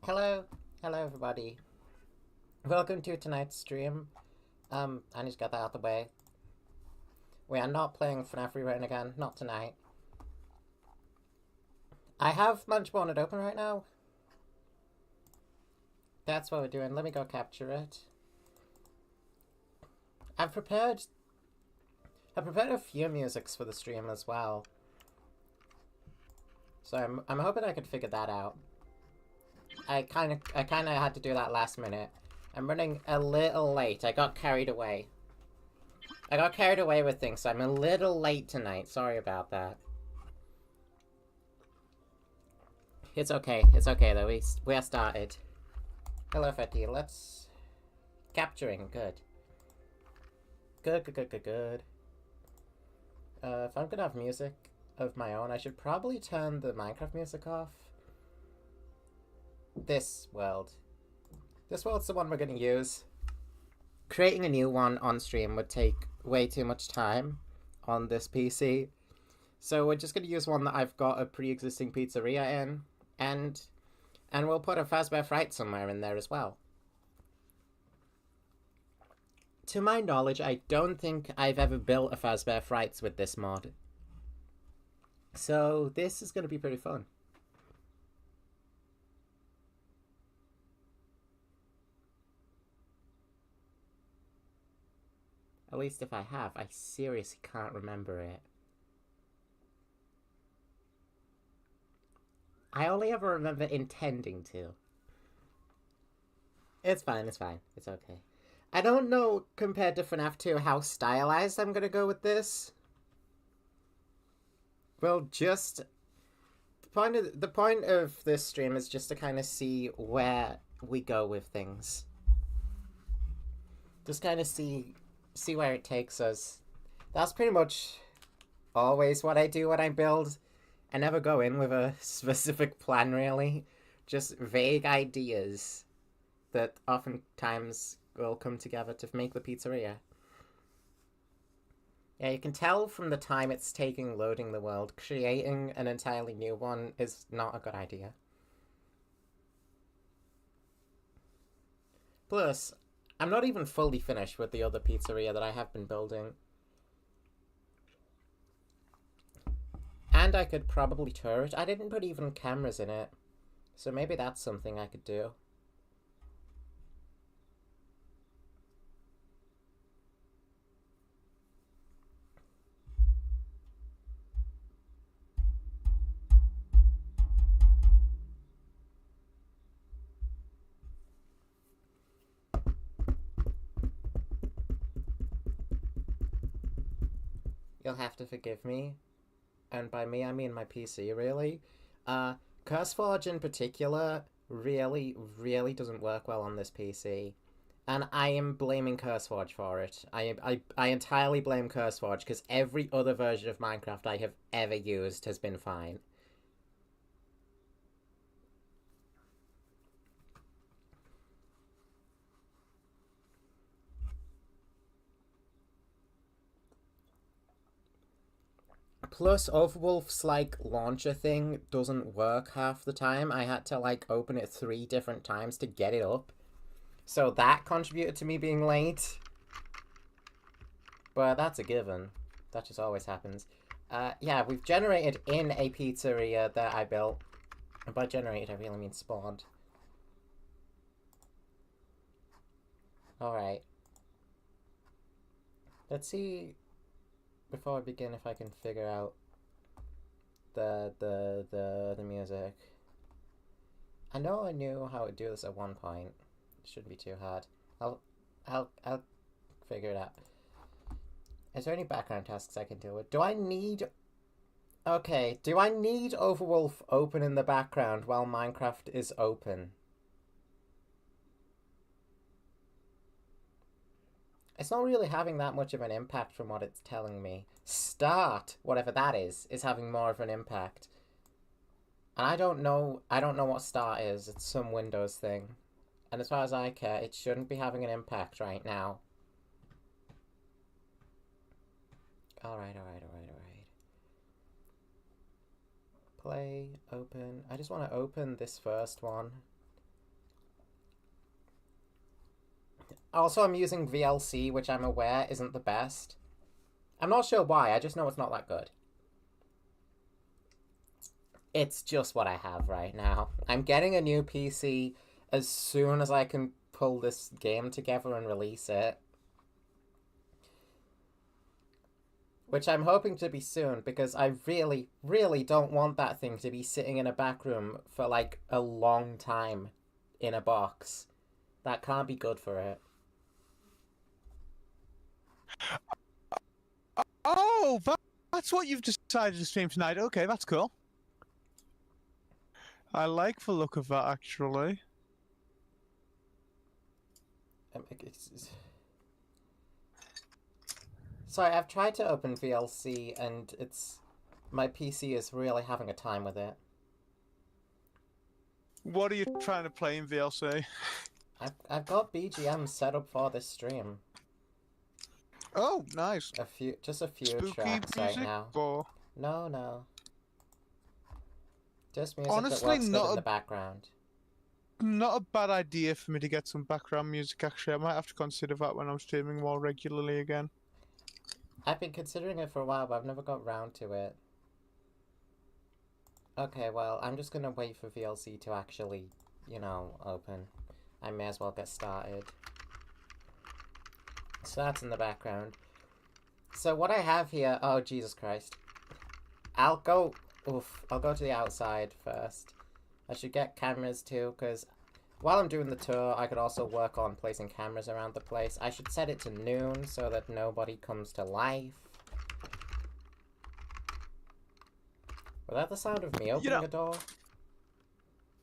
Hello, hello everybody. Welcome to tonight's stream. I need to get that out of the way. We are not playing FNAF Rewritten again, not tonight. I have Munchbone open right now. That's what we're doing. Let me go capture it. I've prepared a few musics for the stream as well. So I'm hoping I could figure that out. I kinda had to do that last minute. I'm running a little late. I got carried away. With things, so I'm a little late tonight. Sorry about that. It's okay though. We are started. Hello, Fetty. Let's... Capturing. Good. Good. If I'm gonna have music of my own, I should probably turn the Minecraft music off. This world's the one we're gonna use. Creating a new one on stream would take way too much time on this PC. So we're just gonna use one that I've got a pre-existing pizzeria in, and we'll put a Fazbear Fright somewhere in there as well. To my knowledge, I don't think I've ever built a Fazbear Frights with this mod. So this is gonna be pretty fun. At least if I have, I seriously can't remember it. I only ever remember intending to. It's fine. It's okay. I don't know, compared to FNAF 2, how stylized I'm gonna go with this. Well, just... The point of this stream is just to kind of see where we go with things. Just kind of see where it takes us. That's pretty much always what I do when I build. I never go in with a specific plan, really. Just vague ideas that oftentimes will come together to make the pizzeria. Yeah, you can tell from the time it's taking loading the world, creating an entirely new one is not a good idea. Plus, I'm not even fully finished with the other pizzeria that I have been building. And I could probably tour it. I didn't put even cameras in it. So maybe that's something I could do. You'll have to forgive me. And by me, I mean my PC, really. CurseForge in particular really, really doesn't work well on this PC. And I am blaming CurseForge for it. I entirely blame CurseForge because every other version of Minecraft I have ever used has been fine. Plus, Overwolf's, like, launcher thing doesn't work half the time. I had to, like, open it 3 different times to get it up. So that contributed to me being late. But that's a given. That just always happens. Yeah, we've generated in a pizzeria that I built. And by generated, I really mean spawned. Alright. Let's see, before I begin, if I can figure out the music. I know I knew how to do this at one point. It shouldn't be too hard. I'll figure it out. Is there any background tasks I can deal with? Do I need... Okay, do I need Overwolf open in the background while Minecraft is open? It's not really having that much of an impact from what it's telling me. Start, whatever that is having more of an impact. And I don't know what start is. It's some Windows thing. And as far as I care, it shouldn't be having an impact right now. Alright. Play, open. I just want to open this first one. Also, I'm using VLC, which I'm aware isn't the best. I'm not sure why, I just know it's not that good. It's just what I have right now. I'm getting a new PC as soon as I can pull this game together and release it. Which I'm hoping to be soon, because I really, really don't want that thing to be sitting in a back room for like a long time in a box. That can't be good for it. Oh, that's what you've decided to stream tonight. Okay, that's cool. I like the look of that, actually. Sorry, I've tried to open VLC and my PC is really having a time with it. What are you trying to play in VLC? I've got BGM set up for this stream. Oh, nice. Just a few Spooky tracks music, right now. or... No. Just music Honestly, that works good in the background. Not a bad idea for me to get some background music, actually. I might have to consider that when I'm streaming more regularly again. I've been considering it for a while, but I've never got round to it. Okay, well, I'm just gonna wait for VLC to actually, you know, open. I may as well get started. So that's in the background. So what I have here... Oh, Jesus Christ. I'll go to the outside first. I should get cameras too, because while I'm doing the tour, I could also work on placing cameras around the place. I should set it to noon so that nobody comes to life. Was that the sound of me opening a door?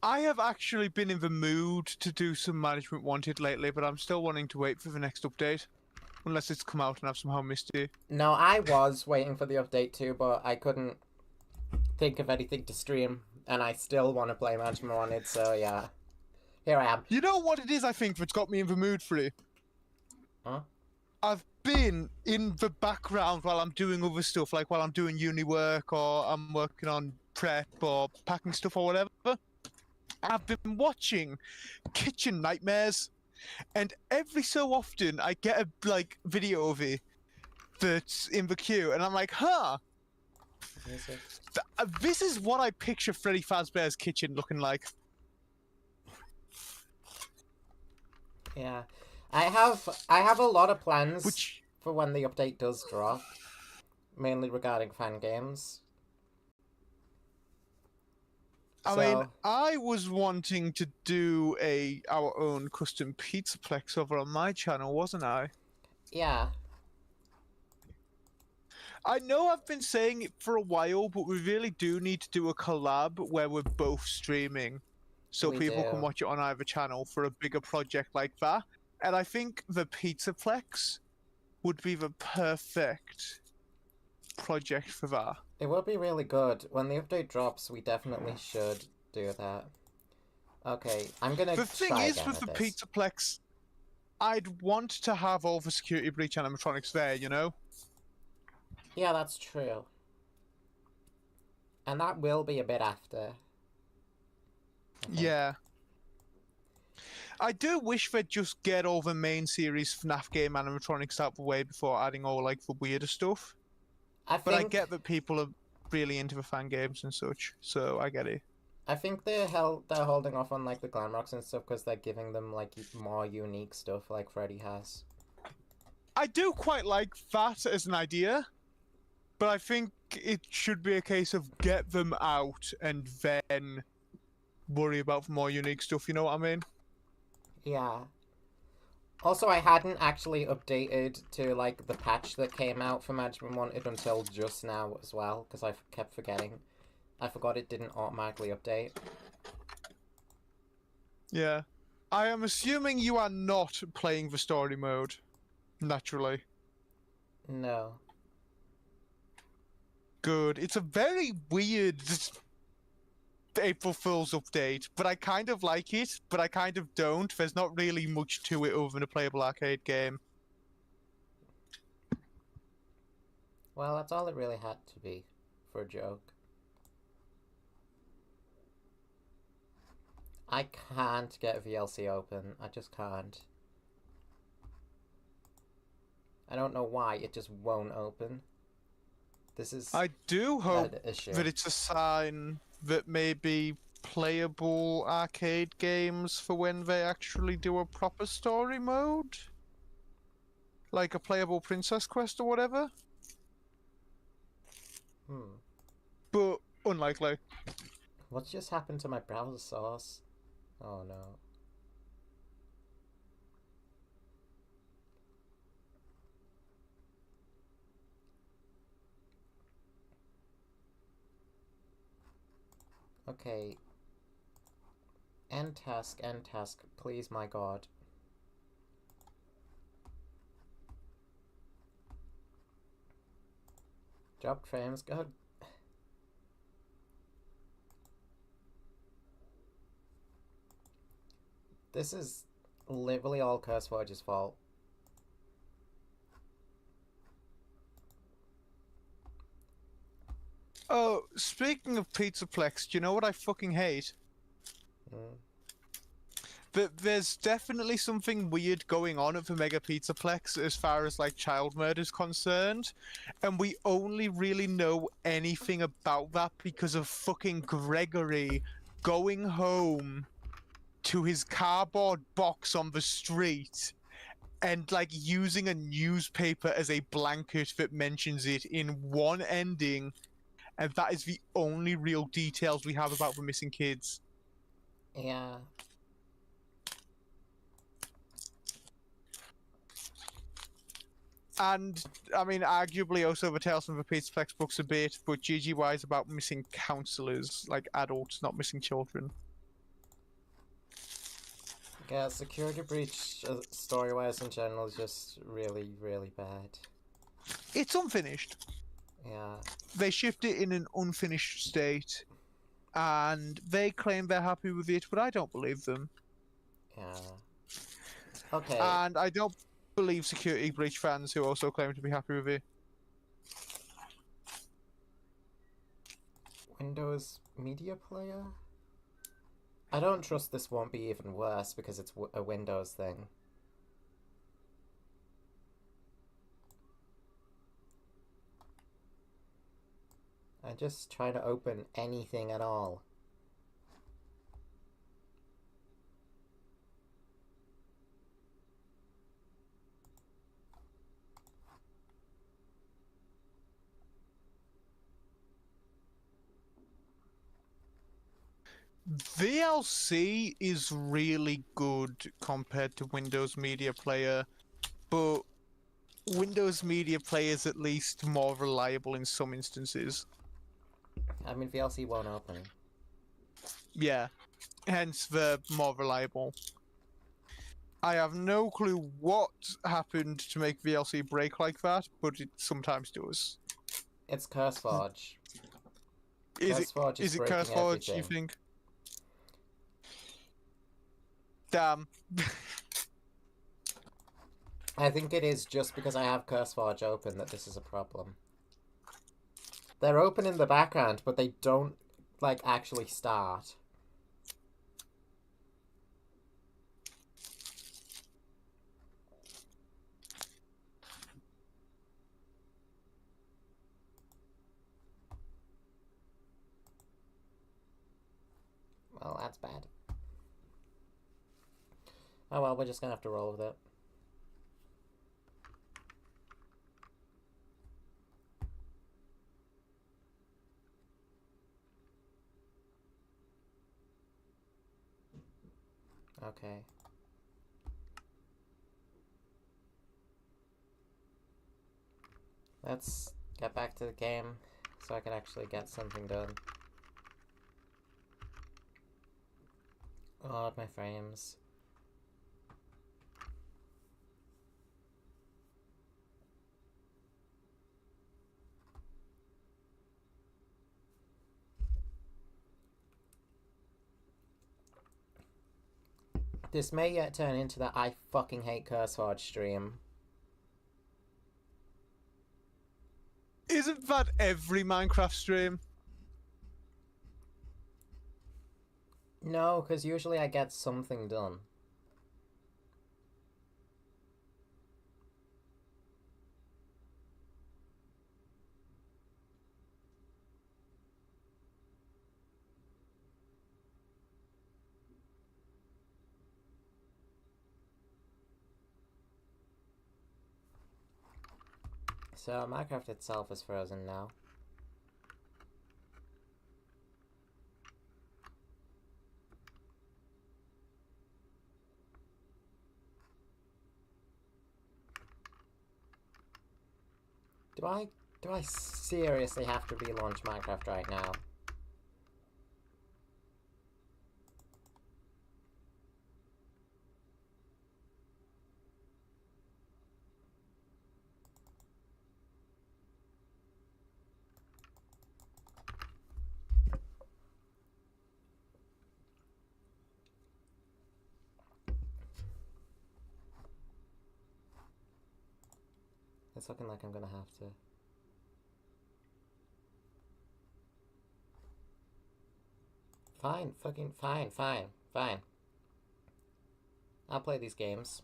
I have actually been in the mood to do some Management Wanted lately, but I'm still wanting to wait for the next update. Unless it's come out and I've somehow missed it. No, I was waiting for the update too, but I couldn't think of anything to stream, and I still want to play Management Wanted, so yeah. Here I am. You know what it is, I think, that's got me in the mood for it? Huh? I've been in the background while I'm doing other stuff, like while I'm doing uni work, or I'm working on prep, or packing stuff, or whatever. I've been watching Kitchen Nightmares, and every so often I get a video of it that's in the queue, and I'm like, huh, this is what I picture Freddy Fazbear's kitchen looking like. Yeah, I have a lot of plans for when the update does drop, mainly regarding fan games. I mean, I was wanting to do our own custom Pizzaplex over on my channel, wasn't I? Yeah. I know I've been saying it for a while, but we really do need to do a collab where we're both streaming, so people can watch it on either channel for a bigger project like that. And I think the Pizzaplex would be the perfect project for that. It will be really good. When the update drops, we definitely should do that. Okay, I'm gonna try again. The thing is, with the Pizzaplex, I'd want to have all the security breach animatronics there, you know? Yeah, that's true. And that will be a bit after. Yeah. I do wish they'd just get all the main series FNAF game animatronics out of the way before adding all, like, the weirder stuff. But I get that people are really into the fan games and such, so I get it. I think they're holding off on, like, the Glamrocks and stuff because they're giving them, like, more unique stuff like Freddy has. I do quite like that as an idea, but I think it should be a case of get them out and then worry about more unique stuff, you know what I mean? Yeah. Also, I hadn't actually updated to, like, the patch that came out for Management Wanted until just now as well, because I kept forgetting. I forgot it didn't automatically update. Yeah. I am assuming you are not playing the story mode, naturally. No. Good. It's a very weird April Fool's update, but I kind of like it, but I kind of don't. There's not really much to it other than a playable arcade game. Well, that's all it really had to be, for a joke. I can't get VLC open. I just can't. I don't know why, it just won't open. This is I do hope an issue. that it's a sign that maybe playable arcade games for when they actually do a proper story mode? Like a playable Princess Quest or whatever? But unlikely. What just happened to my browser source? Oh no. Okay. End task, please, my god. Dropped frames, good. This is literally all CurseForge's fault. Oh, speaking of Pizzaplex, do you know what I fucking hate? That there's definitely something weird going on at the Mega Pizzaplex as far as like child murder is concerned, and we only really know anything about that because of fucking Gregory going home to his cardboard box on the street and like using a newspaper as a blanket that mentions it in one ending, and that is the only real details we have about the missing kids. Yeah. And, I mean, arguably also the Tales from the Pizzaplex books a bit, but GGY is about missing counselors, like adults, not missing children. Yeah, Security Breach, story-wise in general, is just really, really bad. It's unfinished. Yeah. They shipped it in an unfinished state, and they claim they're happy with it, but I don't believe them. Yeah. Okay. And I don't believe Security Breach fans who also claim to be happy with it. Windows Media Player? I don't trust this won't be even worse because it's a Windows thing. I'm just trying to open anything at all. VLC is really good compared to Windows Media Player, but Windows Media Player is at least more reliable in some instances. I mean, VLC won't open. Yeah, hence the more reliable. I have no clue what happened to make VLC break like that, but it sometimes does. It's CurseForge. Is CurseForge it breaking CurseForge, everything. you think? Damn. I think it is just because I have CurseForge open that this is a problem. They're open in the background, but they don't, like, actually start. Well, that's bad. Oh well, we're just gonna have to roll with it. Okay. Let's get back to the game so I can actually get something done. Oh, my frames. This may yet turn into the I fucking hate CurseForge stream. Isn't that every Minecraft stream? No, because usually I get something done. So Minecraft itself is frozen now. Do I seriously have to relaunch Minecraft right now? It's looking like I'm gonna have to. Fine, fucking fine, fine, fine. I'll play these games.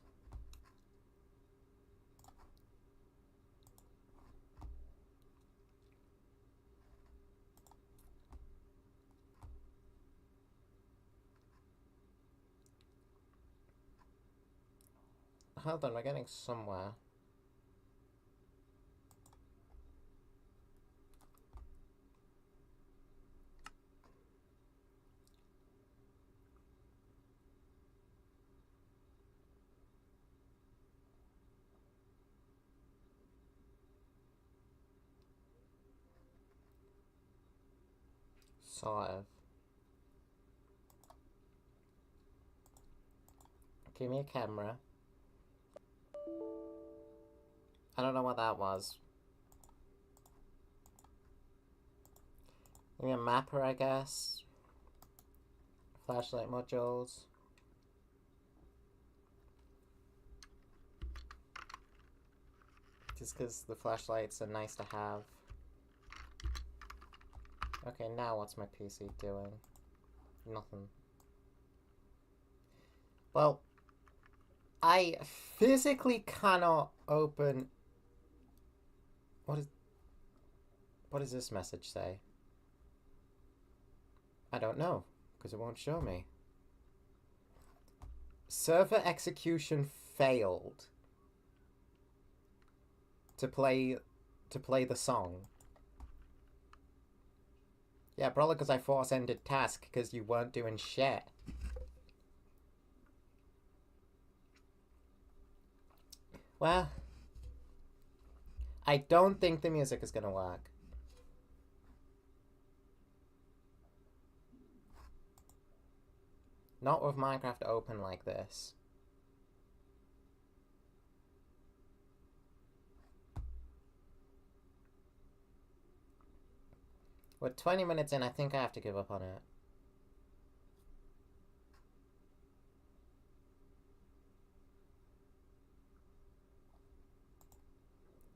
Hold on, we're getting somewhere. Sort of. Give me a camera. I don't know what that was. Give me a mapper, I guess. Flashlight modules. Just because the flashlights are nice to have. Okay, now what's my PC doing? Nothing. Well, I physically cannot open... What does this message say? I don't know, because it won't show me. Server execution failed to play the song. Yeah, probably because I force-ended task because you weren't doing shit. Well, I don't think the music is gonna work. Not with Minecraft open like this. We're 20 minutes in, I think I have to give up on it.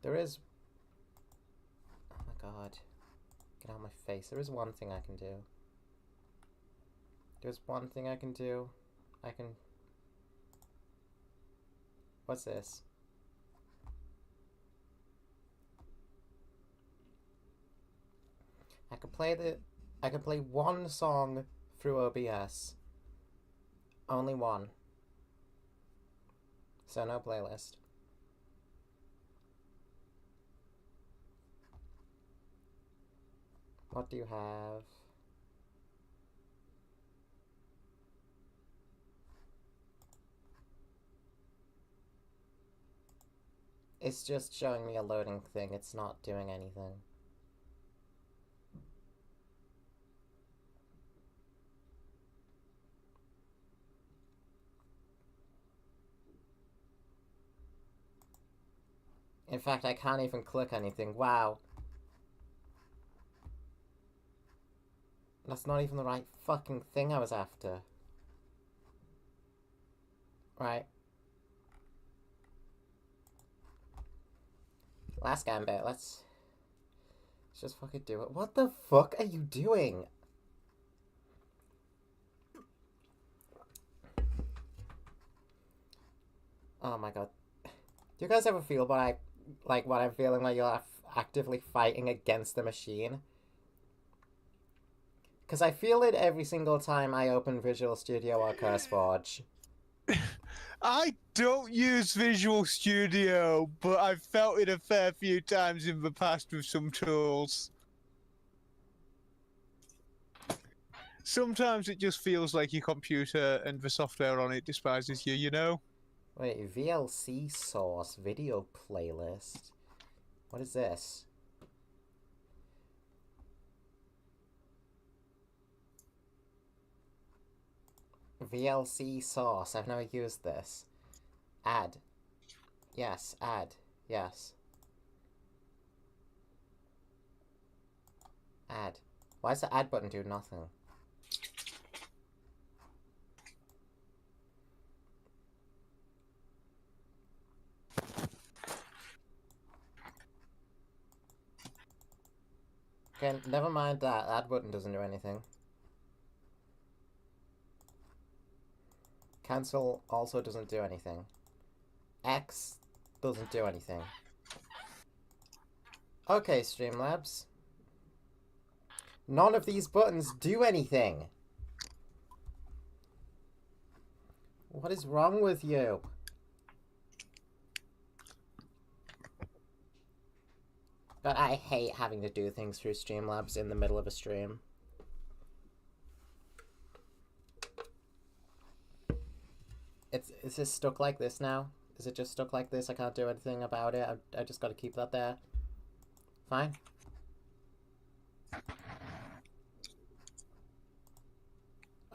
There is... Oh my god. Get out of my face. There is one thing I can do. There's one thing I can do. I can... What's this? I can play one song through OBS. Only one. So no playlist. What do you have? It's just showing me a loading thing. It's not doing anything. In fact, I can't even click anything. Wow. That's not even the right fucking thing I was after. Right. Last gambit, let's just fucking do it. What the fuck are you doing? Oh my god. Do you guys ever feel what I'm feeling when you're actively fighting against the machine? Because I feel it every single time I open Visual Studio or CurseForge. I don't use Visual Studio, but I've felt it a fair few times in the past with some tools. Sometimes it just feels like your computer and the software on it despises you, you know? Wait, VLC source video playlist. What is this? VLC source. I've never used this. Add. Yes, add. Yes. Add. Why does the add button do nothing? Okay, never mind that. Add button doesn't do anything. Cancel also doesn't do anything. X doesn't do anything. Okay, Streamlabs. None of these buttons do anything. What is wrong with you? But I hate having to do things through Streamlabs in the middle of a stream. Is this stuck like this now? Is it just stuck like this? I can't do anything about it. I just gotta keep that there. Fine.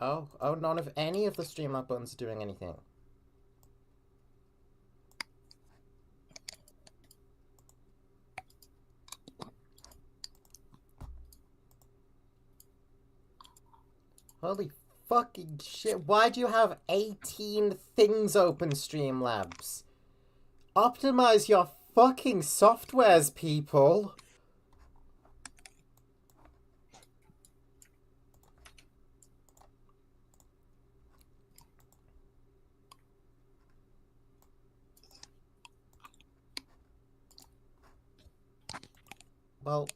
Oh, none of any of the Streamlabs buttons are doing anything. Holy fucking shit. Why do you have 18 things open, Streamlabs? Optimize your fucking softwares, people. Well,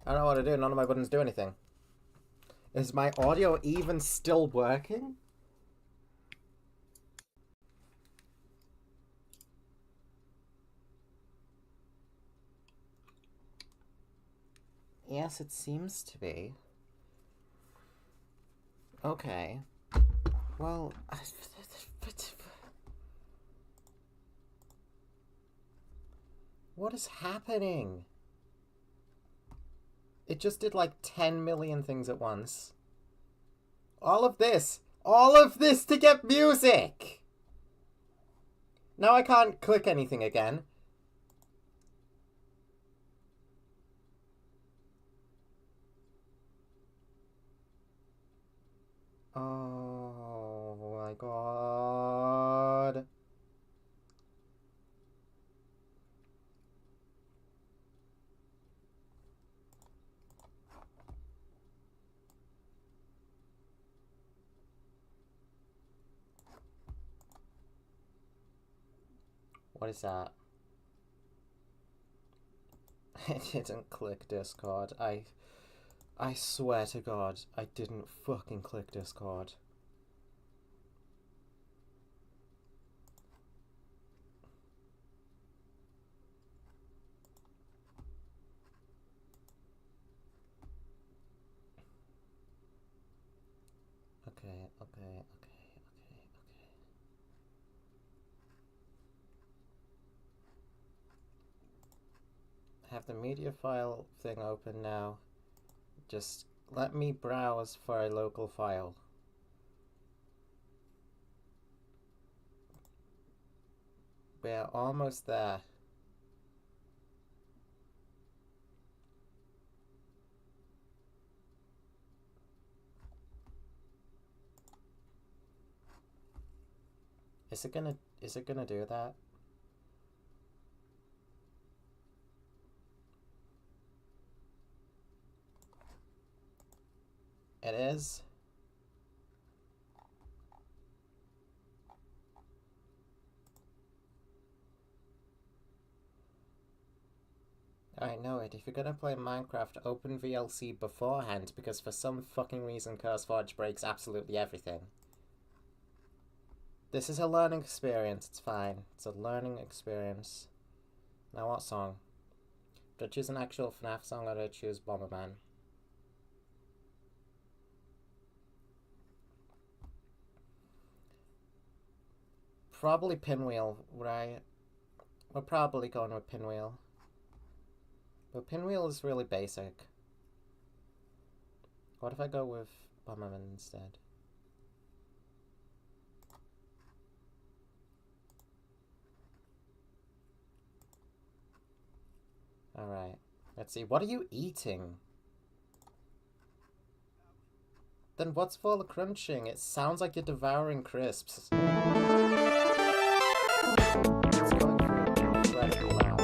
I don't know what to do. None of my buttons do anything. Is my audio even still working? Yes, it seems to be. Okay. Well, what is happening? It just did like 10 million things at once. All of this to get music! Now I can't click anything again. Oh my god. What is that? I didn't click Discord. I swear to God, I didn't fucking click Discord. Okay. I have the media file thing open now. Just let me browse for a local file. We're almost there. Is it gonna do that? It is. I know it. If you're gonna play Minecraft, open VLC beforehand, because for some fucking reason CurseForge breaks absolutely everything. This is a learning experience, it's fine. It's a learning experience. Now what song? Do I choose an actual FNAF song or do I choose Bomberman? Probably Pinwheel, right? We're probably going with Pinwheel. But Pinwheel is really basic. What if I go with Bomberman instead? Alright. Let's see. What are you eating? Then what's for the crunching? It sounds like you're devouring crisps. It's going through incredibly loud.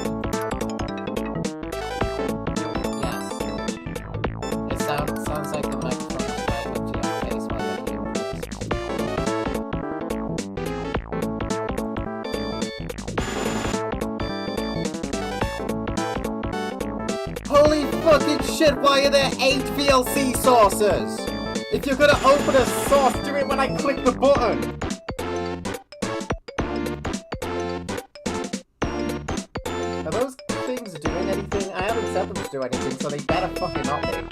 Yes. It sounds like the microphone is right up to your face while you're eating crisps. Holy fucking shit, why are there 8 VLC sources? If you're gonna open a source, do it when I click the button! Are those things doing anything? I haven't set them to do anything, so they better fucking not be.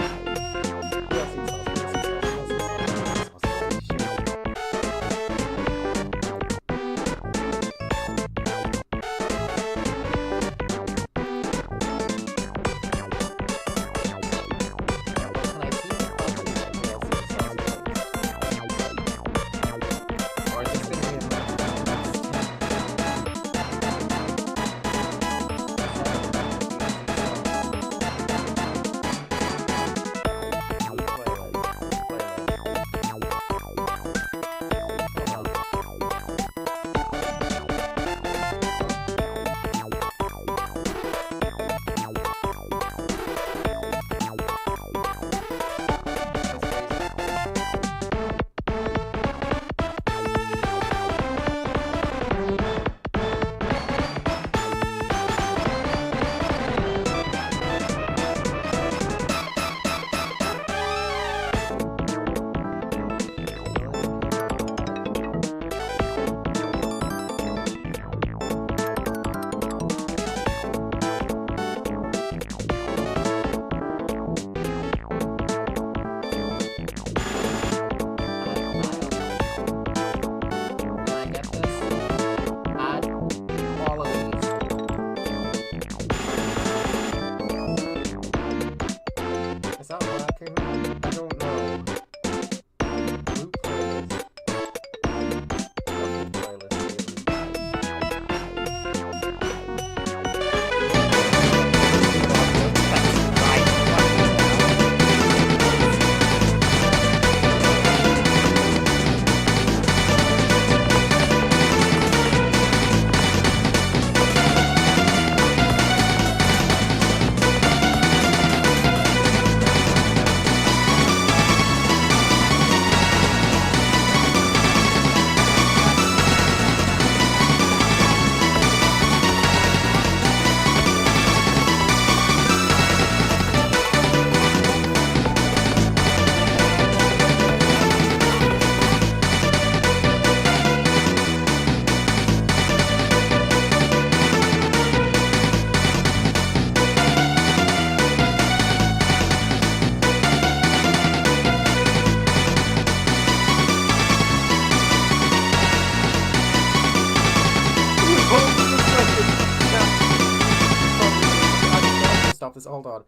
Hold on.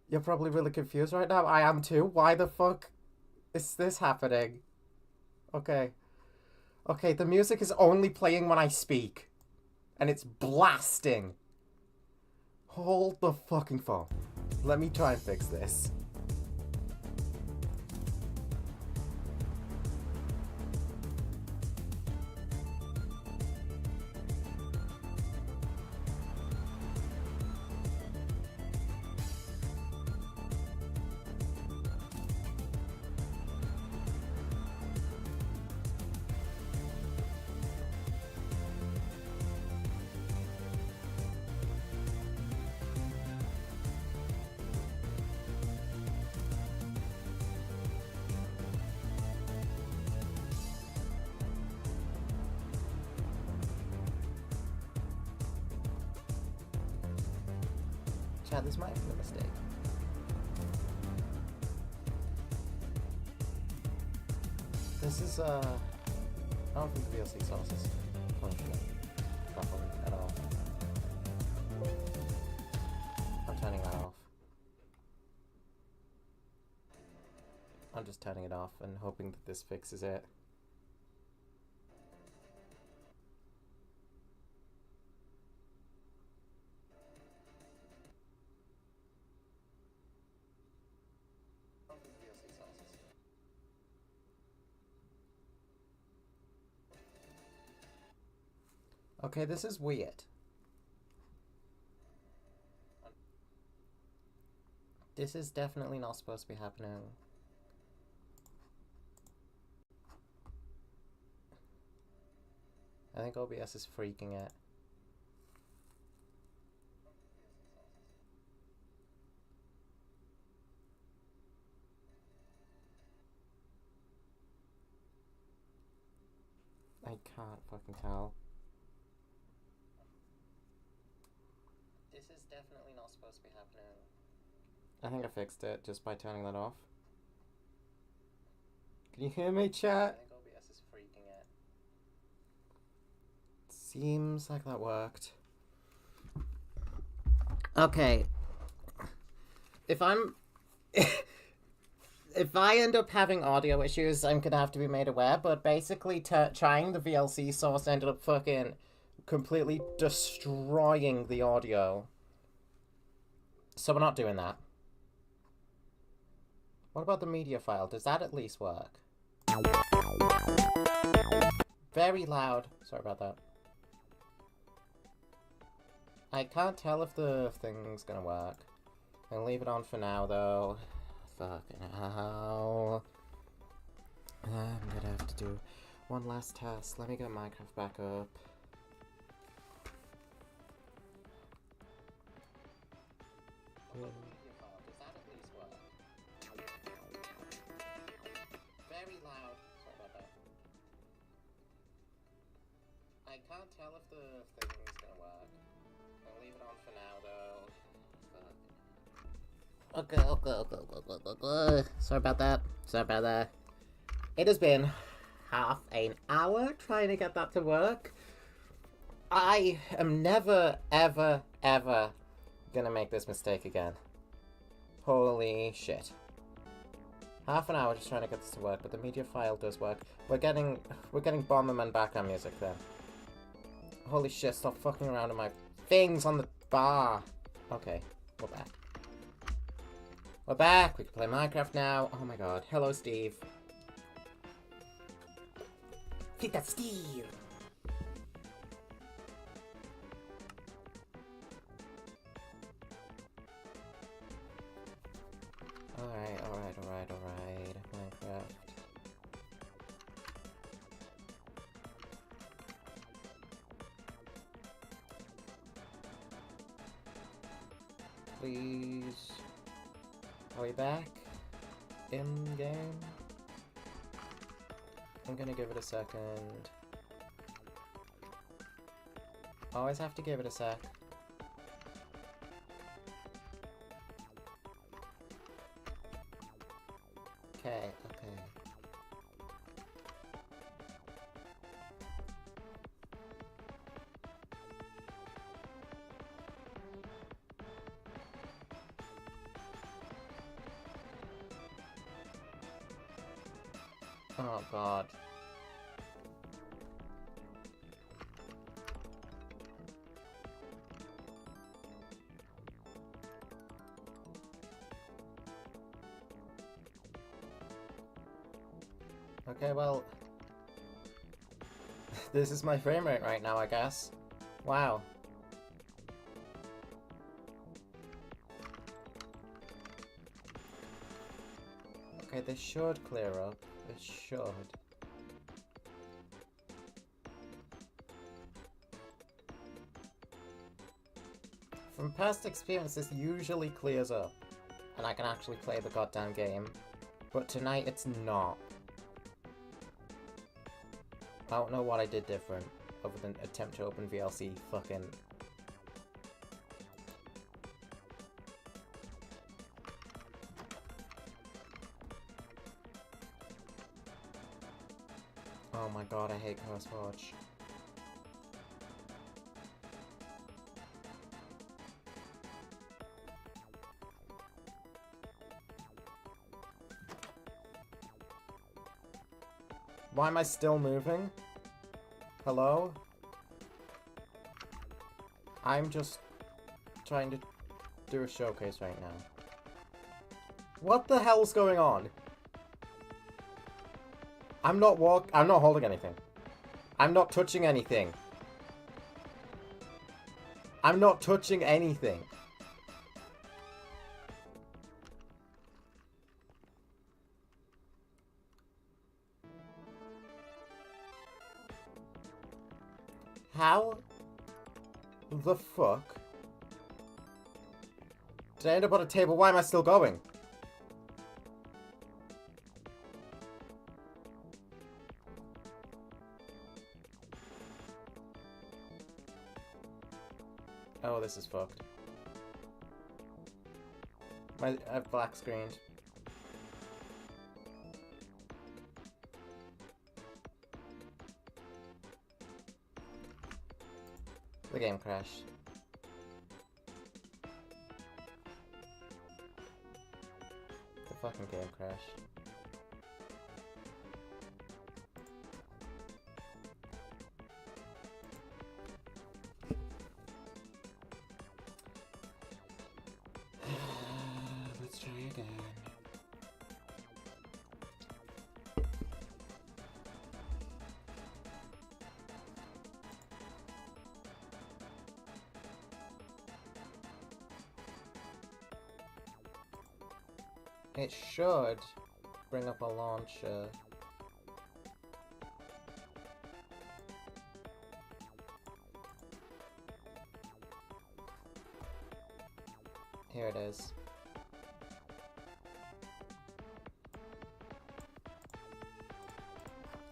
You're probably really confused right now. I am too. Why the fuck is this happening? Okay. Okay, the music is only playing when I speak. And it's blasting. Hold the fucking phone. Let me try and fix this. Chad, this might have been a mistake. This is, I don't think the VLC source is functioning properly at all. I'm turning that off. I'm just turning it off and hoping that this fixes it. Okay, this is weird. This is definitely not supposed to be happening. I think OBS is freaking it. I can't fucking tell. This is definitely not supposed to be happening. I think I fixed it just by turning that off. Can you hear me, chat? I think OBS is freaking it. Seems like that worked. Okay. If I'm... If I end up having audio issues, I'm gonna have to be made aware, but basically trying the VLC source ended up fucking completely destroying the audio. So we're not doing that. What about the media file? Does that at least work? Very loud. Sorry about that. I can't tell if the thing's gonna work. I'll leave it on for now, though. Fucking hell. I'm gonna have to do one last test. Let me get Minecraft back up. Does that at least work? Very loud. Sorry about that. I can't tell if the thing's gonna work. I'll leave it on for now, though. Okay. Sorry about that. It has been half an hour trying to get that to work. I am never, ever, ever gonna make this mistake again. Holy shit. Half an hour just trying to get this to work, but the media file does work. We're getting Bomberman background music then. Holy shit, stop fucking around with my things on the bar. Okay, we're back. We're back, we can play Minecraft now. Oh my god. Hello, Steve. Hit that Steve! Alright. Minecraft. Please. Are we back? In game? I'm gonna give it a second. Always have to give it a sec. Okay. Oh god. Okay, well, this is my frame rate right now, I guess. Wow. Okay, this should clear up. It should. From past experience, this usually clears up, and I can actually play the goddamn game. But tonight, it's not. I don't know what I did different, other than attempt to open VLC fucking... Oh my god, I hate CurseForge. Why am I still moving? Hello? I'm just trying to do a showcase right now. What the hell's going on? I'm not holding anything. I'm not touching anything. I'm not touching anything. How the fuck did I end up on a table? Why am I still going? Oh, this is fucked. I've black screened. The game crashed. The fucking game crashed. Let's try again. It should bring up a launcher. Here it is.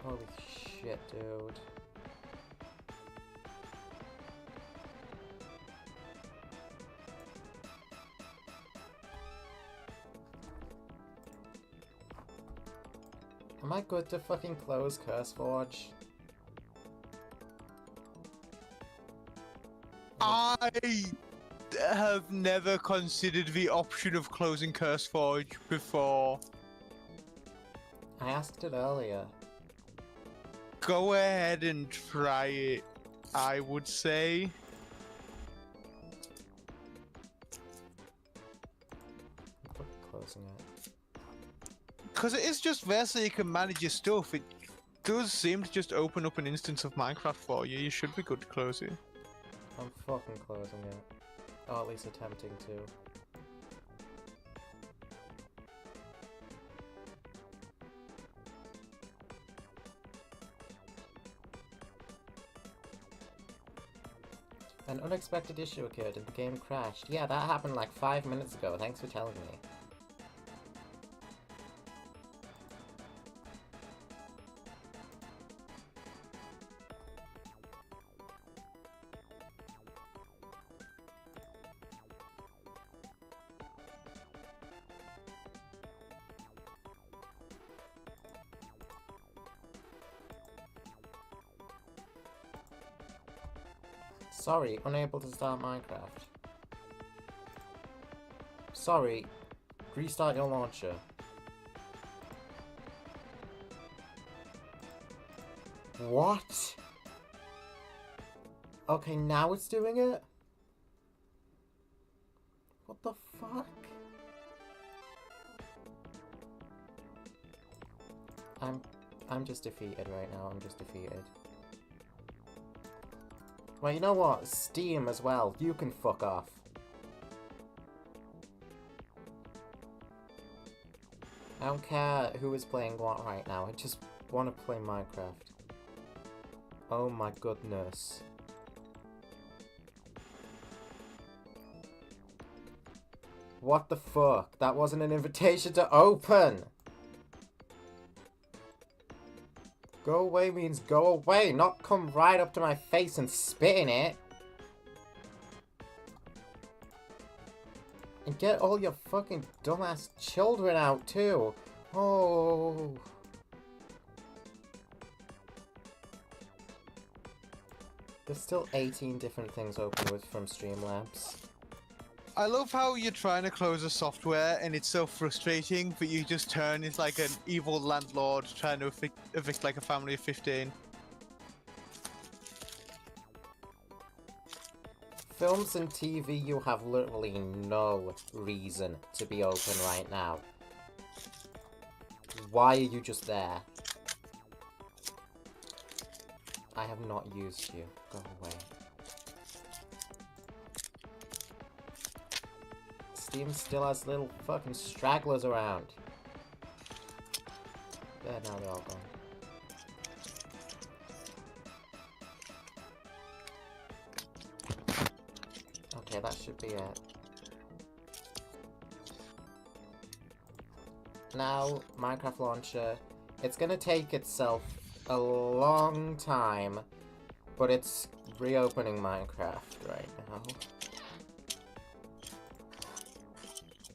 Holy shit, dude. Am I good to fucking close CurseForge? I have never considered the option of closing CurseForge before. I asked it earlier. Go ahead and try it, I would say. I'm closing it. Because it is just there so you can manage your stuff. It does seem to just open up an instance of Minecraft for you. You should be good to close it. I'm fucking closing it. Or at least attempting to. An unexpected issue occurred and the game crashed. Yeah, that happened like 5 minutes ago. Thanks for telling me. Sorry, unable to start Minecraft. Sorry, restart your launcher. What? Okay, now it's doing it? What the fuck? I'm just defeated right now, I'm just defeated. Well, you know what? Steam as well. You can fuck off. I don't care who is playing what right now. I just want to play Minecraft. Oh my goodness. What the fuck? That wasn't an invitation to open! Go away means go away, not come right up to my face and spit in it. And get all your fucking dumbass children out too. Oh. There's still 18 different things open with from Streamlabs. I love how you're trying to close a software and it's so frustrating, but you just turn into like an evil landlord trying to evict like a family of 15. Films and TV, you have literally no reason to be open right now. Why are you just there? I have not used you. Go away. Steam still has little fucking stragglers around. There, now they're all gone. Okay, that should be it. Now, Minecraft Launcher. It's gonna take itself a long time, but it's reopening Minecraft right now.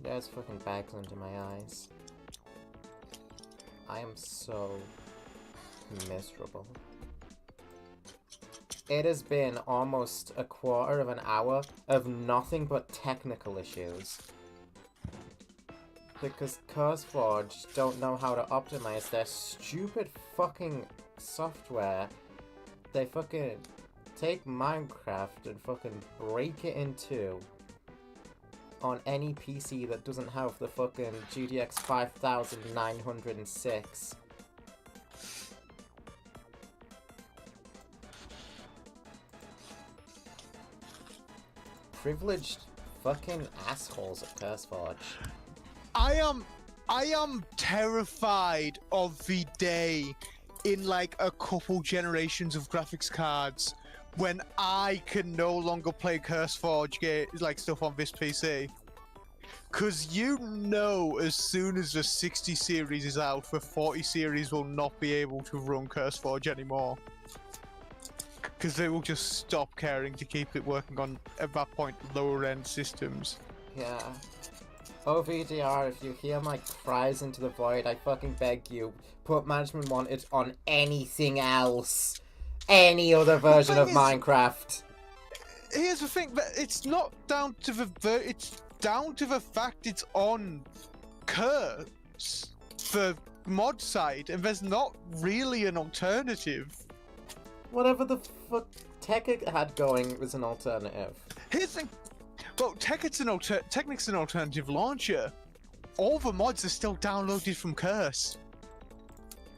There's fucking bags under my eyes. I am so miserable. It has been almost a quarter of an hour of nothing but technical issues. Because CurseForge don't know how to optimize their stupid fucking software. They fucking take Minecraft and fucking break it in two on any PC that doesn't have the fucking GTX 5906. Privileged fucking assholes at CurseForge. I am terrified of the day in like a couple generations of graphics cards when I can no longer play CurseForge like stuff on this PC. Cause you know as soon as the 60 series is out, the 40 series will not be able to run CurseForge anymore. Because they will just stop caring to keep it working on, at that point, lower end systems. Yeah. OVDR, if you hear my cries into the void, I fucking beg you, put Management Wanted on anything else. Any other version of Minecraft. Here's the thing, but it's not down to it's down to the fact it's on Curse, the mod side, and there's not really an alternative. Whatever the fuck Tech had going was an alternative. Here's the thing. Well, Technic's an alternative launcher. All the mods are still downloaded from Curse.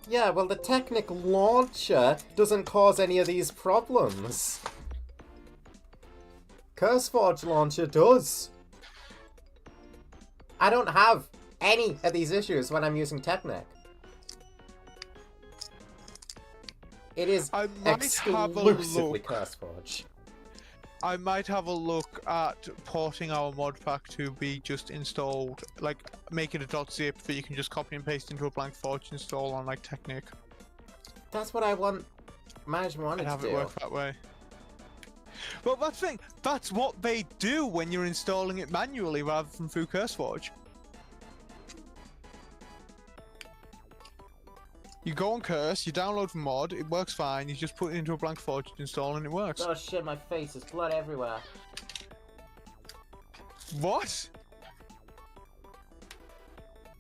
Yeah, well, the Technic launcher doesn't cause any of these problems. CurseForge launcher does. I don't have any of these issues when I'm using Technic. It is exclusively CurseForge. I might have a look at porting our mod pack to be just installed, like make it a .zip that you can just copy and paste into a blank Forge install on like Technic. That's what I want Management Wanted to do. And have it work that way. Well, that's the thing. That's what they do when you're installing it manually rather than through CurseForge. You go on Curse, you download the mod, it works fine, you just put it into a blank Forge install and it works. Oh shit, my face, there's blood everywhere. What?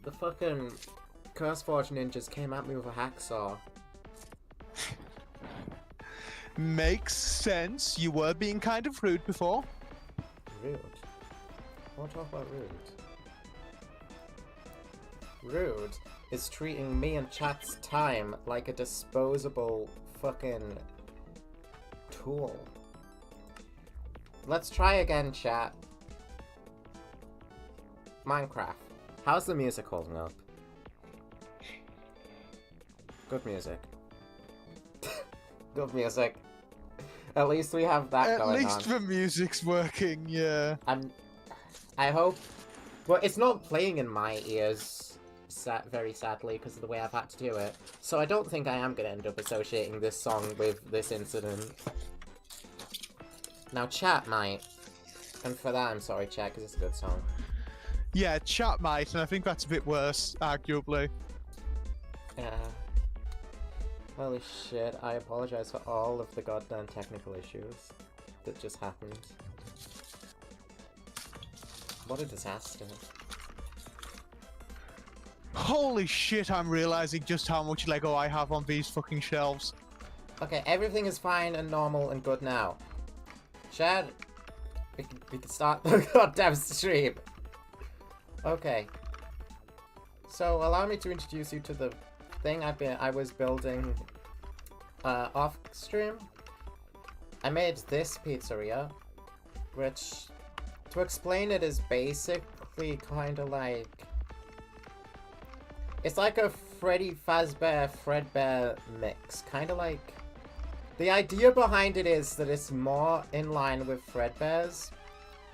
The fucking CurseForge ninjas came at me with a hacksaw. Makes sense. You were being kind of rude before. Rude? I want to talk about rude. Rude is treating me and chat's time like a disposable fucking tool. Let's try again, chat. Minecraft. How's the music holding up? Good music. Good music. At least we have that going on. At least the music's working, yeah. I hope... Well, it's not playing in my ears, very sadly, because of the way I've had to do it. So I don't think I am going to end up associating this song with this incident. Now, chat might. And for that, I'm sorry, chat, because it's a good song. Yeah, chat might, and I think that's a bit worse, arguably. Yeah. Holy shit, I apologize for all of the goddamn technical issues that just happened. What a disaster. Holy shit, I'm realizing just how much Lego I have on these fucking shelves. Okay, everything is fine and normal and good now. Chad, we can start the goddamn stream. Okay. So allow me to introduce you to the thing I was building off stream. I made this pizzeria, which, to explain it, is basically kind of like, it's like a Freddy Fazbear Fredbear mix. Kind of like, the idea behind it is that it's more in line with Fredbear's,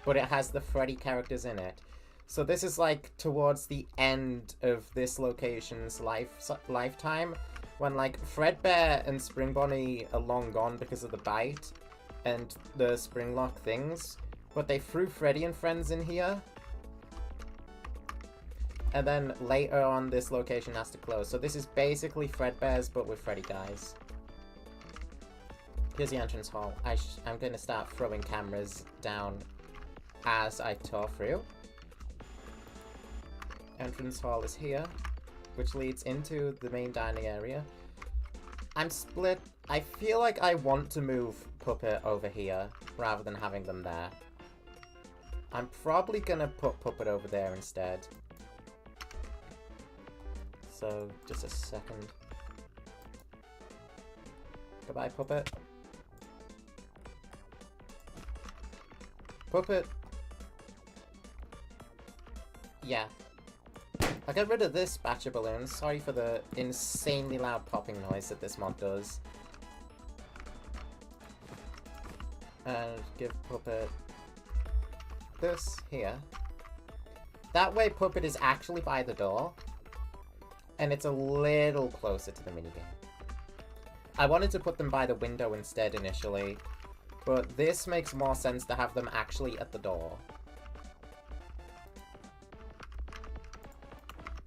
but it has the Freddy characters in it. So this is like towards the end of this location's lifetime, when like Fredbear and Spring Bonnie are long gone because of the bite and the Springlock things, but they threw Freddy and friends in here. And then later on this location has to close. So this is basically Fredbear's but with Freddy guys. Here's the entrance hall. I'm going to start throwing cameras down as I tour through. Entrance hall is here, which leads into the main dining area. I'm split. I feel like I want to move Puppet over here rather than having them there. I'm probably gonna put Puppet over there instead. So, just a second. Goodbye, Puppet. Puppet. Yeah. I'll get rid of this batch of balloons. Sorry for the insanely loud popping noise that this mod does. And give Puppet this here. That way Puppet is actually by the door. And it's a little closer to the minigame. I wanted to put them by the window instead initially. But this makes more sense to have them actually at the door.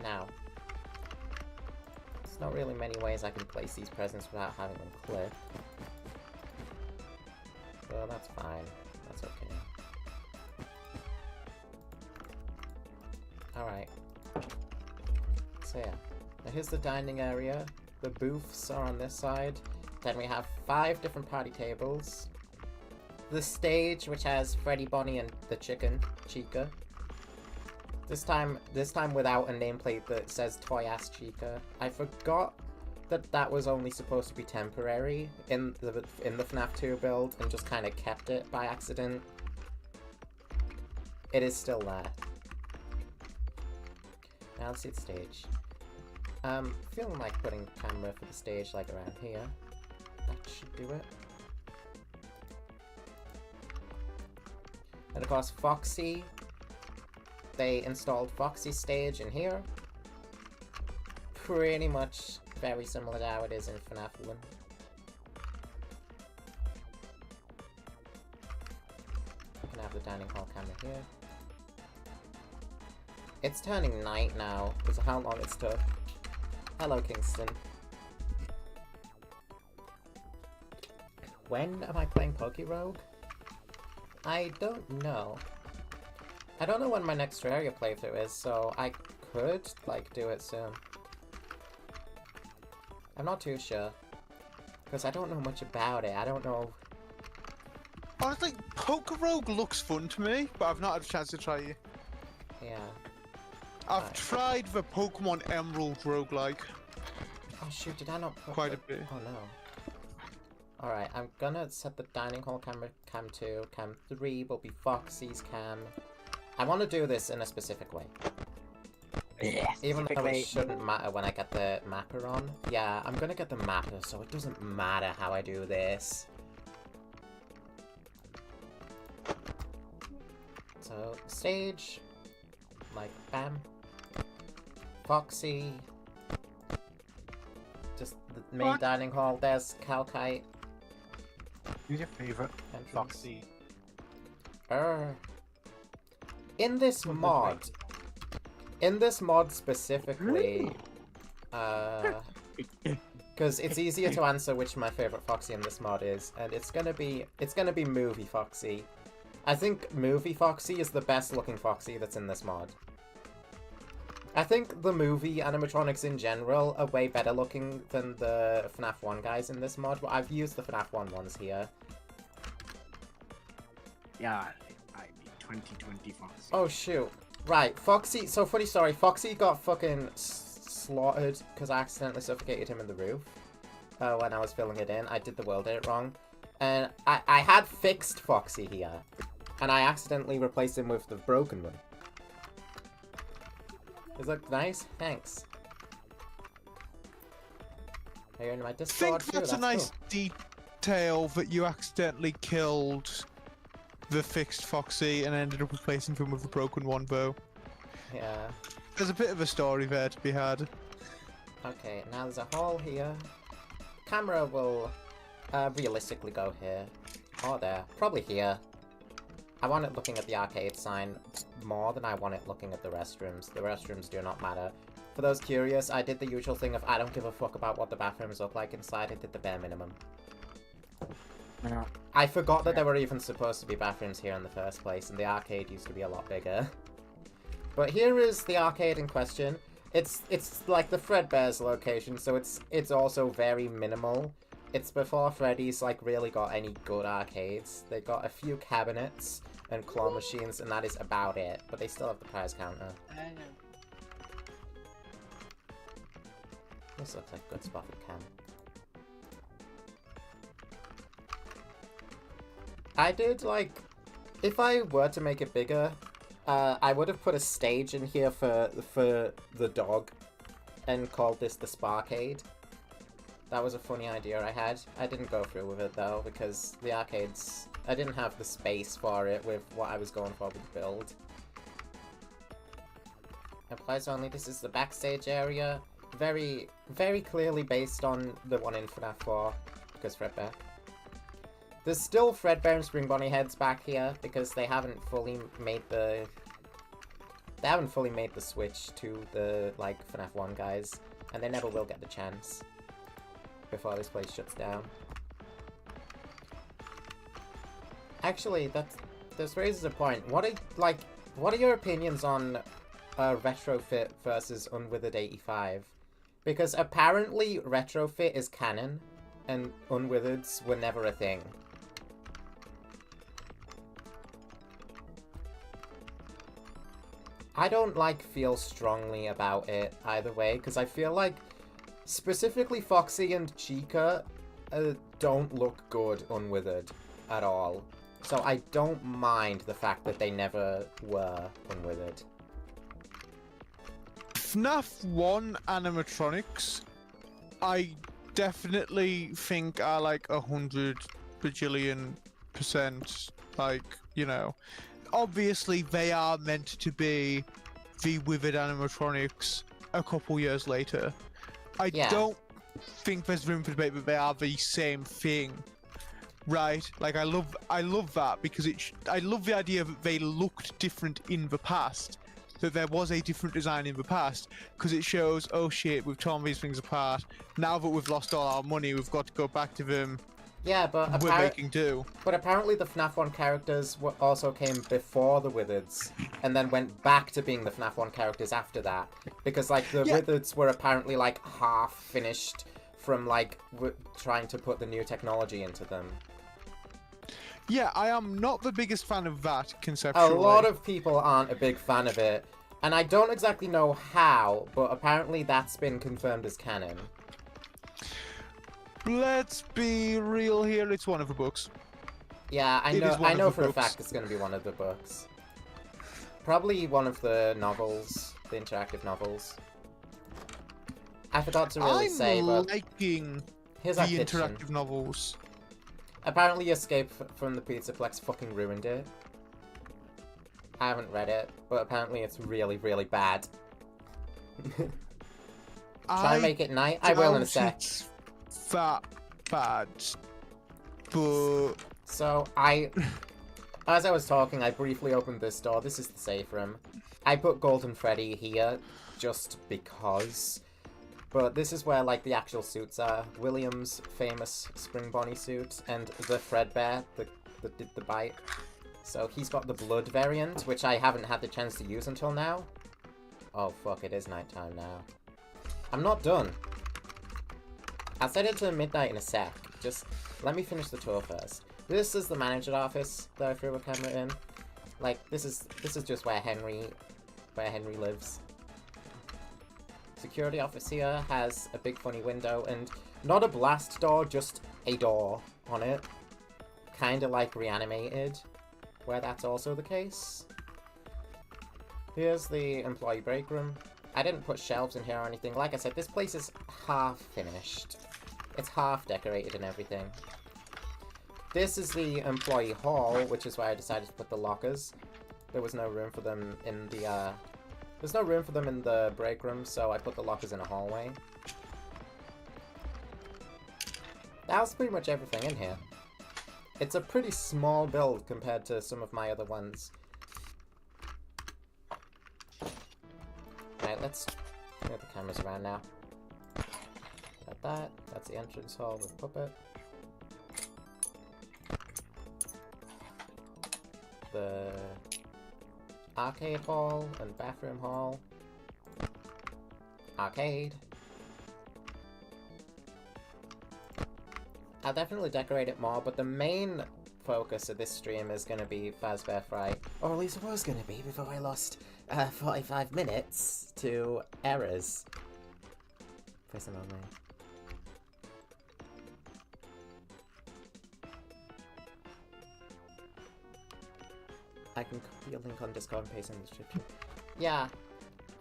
Now, there's not really many ways I can place these presents without having them clip. So that's fine. That's okay. Alright. So yeah. Now here's the dining area. The booths are on this side. Then we have 5 different party tables. The stage, which has Freddy, Bonnie, and the chicken, Chica. This time without a nameplate that says Toy Ass Chica. I forgot that that was only supposed to be temporary in the FNAF 2 build and just kind of kept it by accident. It is still there. Now let's see the stage. Feeling like putting camera for the stage like around here. That should do it. And of course Foxy. They installed Foxy's stage in here. Pretty much very similar to how it is in FNAF 1. You can have the dining hall camera here. It's turning night now, because of how long it's took. Hello, Kingston. When am I playing Pokerogue? I don't know. I don't know when my next Terraria playthrough is, so I could, like, do it soon. I'm not too sure. Because I don't know much about it. I don't know. Honestly, Pokerogue looks fun to me, but I've not had a chance to try it. Yeah. I've tried the Pokemon Emerald roguelike. Oh shoot, did I not put quite a bit. Oh no. Alright, I'm gonna set the dining hall camera, cam 2, cam 3 will be Foxy's cam. I want to do this in a specific way. Yeah, Even though it shouldn't matter when I get the mapper on. Yeah, I'm gonna get the mapper, so it doesn't matter how I do this. So, stage. Like, bam. Foxy. Just the main dining hall. There's Calkite. Who's your favourite? Foxy. In this mod specifically, Because it's easier to answer which my favourite Foxy in this mod is, and it's gonna be Movie Foxy. I think Movie Foxy is the best looking Foxy that's in this mod. I think the movie animatronics in general are way better looking than the FNAF 1 guys in this mod, but I've used the FNAF 1 ones here. Yeah, I mean 2020 Foxy. Oh shoot. Right, Foxy, so funny story, Foxy got fucking slaughtered because I accidentally suffocated him in the roof when I was filling it in. I did the world edit wrong. And I had fixed Foxy here, and I accidentally replaced him with the broken one. Does that look nice? Thanks. Are you in my I Discord? think that's a nice detail that you accidentally killed the fixed Foxy and ended up replacing him with a broken one, though. Yeah. There's a bit of a story there to be had. Okay, now there's a hole here. Camera will realistically go here. Or there. Probably here. I want it looking at the arcade sign more than I want it looking at the restrooms. The restrooms do not matter. For those curious, I did the usual thing of I don't give a fuck about what the bathrooms look like inside. I did the bare minimum. Yeah. I forgot that there were even supposed to be bathrooms here in the first place, and the arcade used to be a lot bigger. But here is the arcade in question. It's like the Fredbear's location, so it's also very minimal. It's before Freddy's like really got any good arcades. They got a few cabinets and claw machines, and that is about it. But they still have the prize counter. This looks like a good spot for Cam. I did like, if I were to make it bigger, I would have put a stage in here for the dog, and called this the Sparkade. That was a funny idea I had. I didn't go through with it though, because the arcades, I didn't have the space for it with what I was going for with the build. Applies only, this is the backstage area. Very, very clearly based on the one in FNAF 4, because Fredbear. There's still Fredbear and Spring Bonnie heads back here, because they haven't fully made the... They haven't fully made the switch to the, like, FNAF 1 guys, and they never will get the chance before this place shuts down. Actually, this raises a point. What are your opinions on Retrofit versus Unwithered 85? Because apparently Retrofit is canon, and Unwithereds were never a thing. I don't, feel strongly about it either way, because I feel like specifically Foxy and Chica don't look good unwithered at all. So I don't mind the fact that they never were unwithered. FNAF 1 animatronics, I definitely think are 100 bajillion%, obviously they are meant to be the withered animatronics a couple years later. I don't think there's room for debate that they are the same thing, right? I love that because I love the idea that they looked different in the past, that there was a different design in the past, because it shows, oh shit, we've torn these things apart. Now that we've lost all our money, we've got to go back to them. Yeah, but we're making do. But apparently the FNAF 1 characters also came before the Withereds, and then went back to being the FNAF 1 characters after that. Because, the Withereds were apparently, half finished from, trying to put the new technology into them. Yeah, I am not the biggest fan of that, conceptually. A lot of people aren't a big fan of it, and I don't exactly know how, but apparently that's been confirmed as canon. Let's be real here, it's one of the books. Yeah, I know for a fact it's going to be one of the books. Probably one of the novels, the interactive novels. I forgot to really say, but... I'm liking here's the our kitchen. interactive novels. Apparently Escape from the Pizzaplex fucking ruined it. I haven't read it, but apparently it's really, really bad. Try and make it night? I will in a sec. It's that bad, but... So, as I was talking, I briefly opened this door. This is the safe room. I put Golden Freddy here just because. But this is where, like, the actual suits are. William's famous Spring Bonnie suit, and the Fredbear that did the bite. So he's got the blood variant, which I haven't had the chance to use until now. Oh, fuck, it is nighttime now. I'm not done. I'll set it to midnight in a sec. Just let me finish the tour first. This is the manager's office that I threw a camera in. Like, this is just where Henry lives. Security office here has a big funny window and not a blast door, just a door on it. Kinda like Reanimated, where that's also the case. Here's the employee break room. I didn't put shelves in here or anything. Like I said, this place is half finished. It's half decorated and everything. This is the employee hall, which is where I decided to put the lockers. There was no room for them in the, there's no room for them in the break room, so I put the lockers in a hallway. That's pretty much everything in here. It's a pretty small build compared to some of my other ones. Alright, let's move the cameras around now. Got that. That's the entrance hall with Puppet. The arcade hall and bathroom hall. Arcade. I'll definitely decorate it more, but the main focus of this stream is going to be Fazbear Fright. Or at least it was going to be before I lost 45 minutes to errors. Prison only. I can copy a link on Discord and paste in the description. Yeah,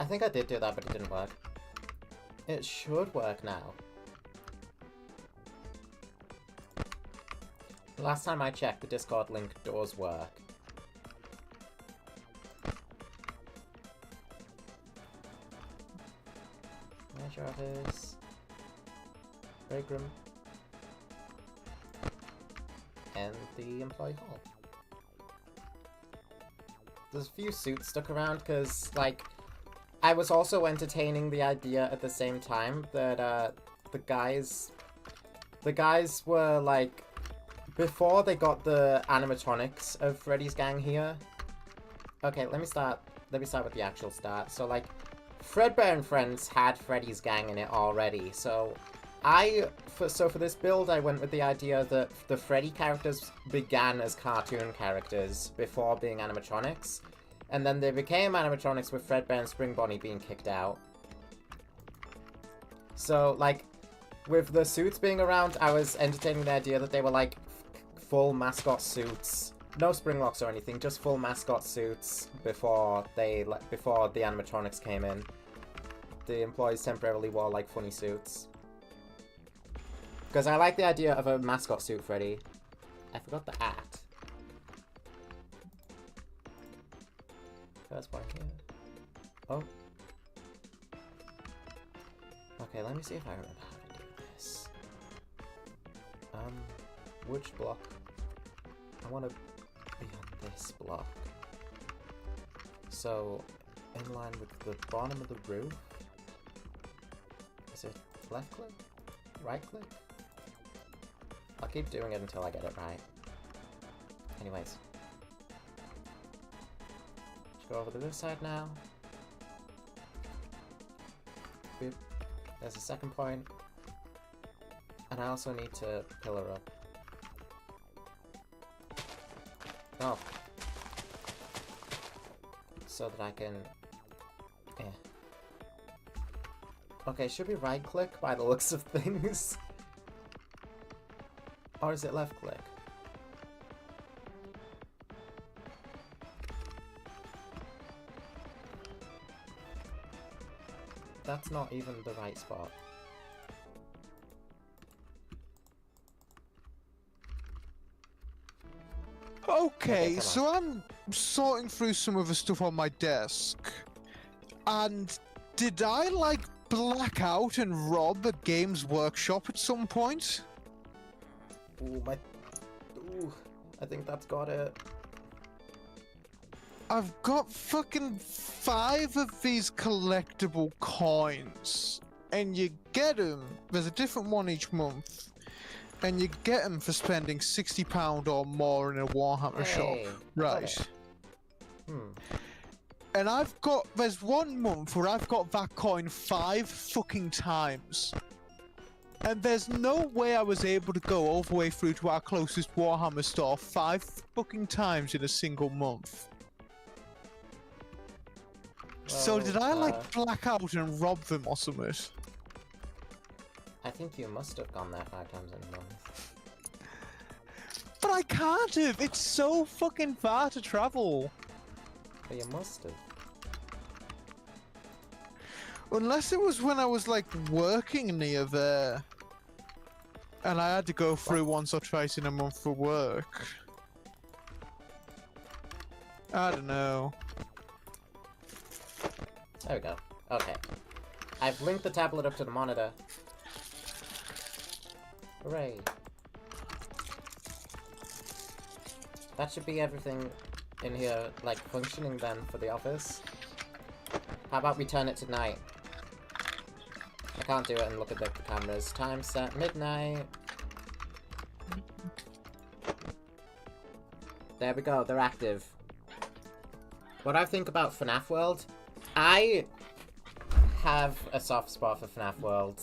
I think I did do that, but it didn't work. It should work now. Last time I checked, the Discord link does work. Manager office. Break room. And the employee hall. There's a few suits stuck around because, like, I was also entertaining the idea at the same time that the guys were like, before they got the animatronics of Freddy's gang here. Okay, let me start with the actual start. So, like, Fredbear and Friends had Freddy's gang in it already. So for this build, I went with the idea that the Freddy characters began as cartoon characters before being animatronics, and then they became animatronics with Fredbear and Spring Bonnie being kicked out. So, like, with the suits being around, I was entertaining the idea that they were, like, full mascot suits. No spring locks or anything, just full mascot suits before the animatronics came in. The employees temporarily wore, like, funny suits. Because I like the idea of a mascot suit, Freddy. I forgot the hat. First one here. Oh. Okay, let me see if I remember how to do this. Which block? I want to be on this block. So, in line with the bottom of the roof. Is it left click? Right click? I'll keep doing it until I get it right. Anyways. Let's go over to this side now. Boop. There's a second point. And I also need to pillar up. Oh. So that I can... Yeah. Okay, should be right click by the looks of things. Or is it left click? That's not even the right spot. Okay, so I'm sorting through some of the stuff on my desk. And did I, like, black out and rob a Games Workshop at some point? Ooh, I think that's got it. I've got fucking 5 of these collectible coins. and you get them. There's a different one each month, and you get them for spending £60 or more in a Warhammer shop, Hey, I got right? it. And there's 1 month where I've got that coin 5 fucking times. And there's no way I was able to go all the way through to our closest Warhammer store 5 fucking times in a single month. So Well, did I like black out and rob them or something? I think you must have gone there 5 times in a month. But I can't have! It's so fucking far to travel! But you must have. Unless it was when I was like working near there. And I had to go through once or twice in a month for work. I don't know. There we go. Okay. I've linked the tablet up to the monitor. Hooray. That should be everything in here, like, functioning then for the office. How about we turn it to night? I can't do it and look at the cameras. Time set midnight. There we go, they're active. What I think about FNAF World, I have a soft spot for FNAF World.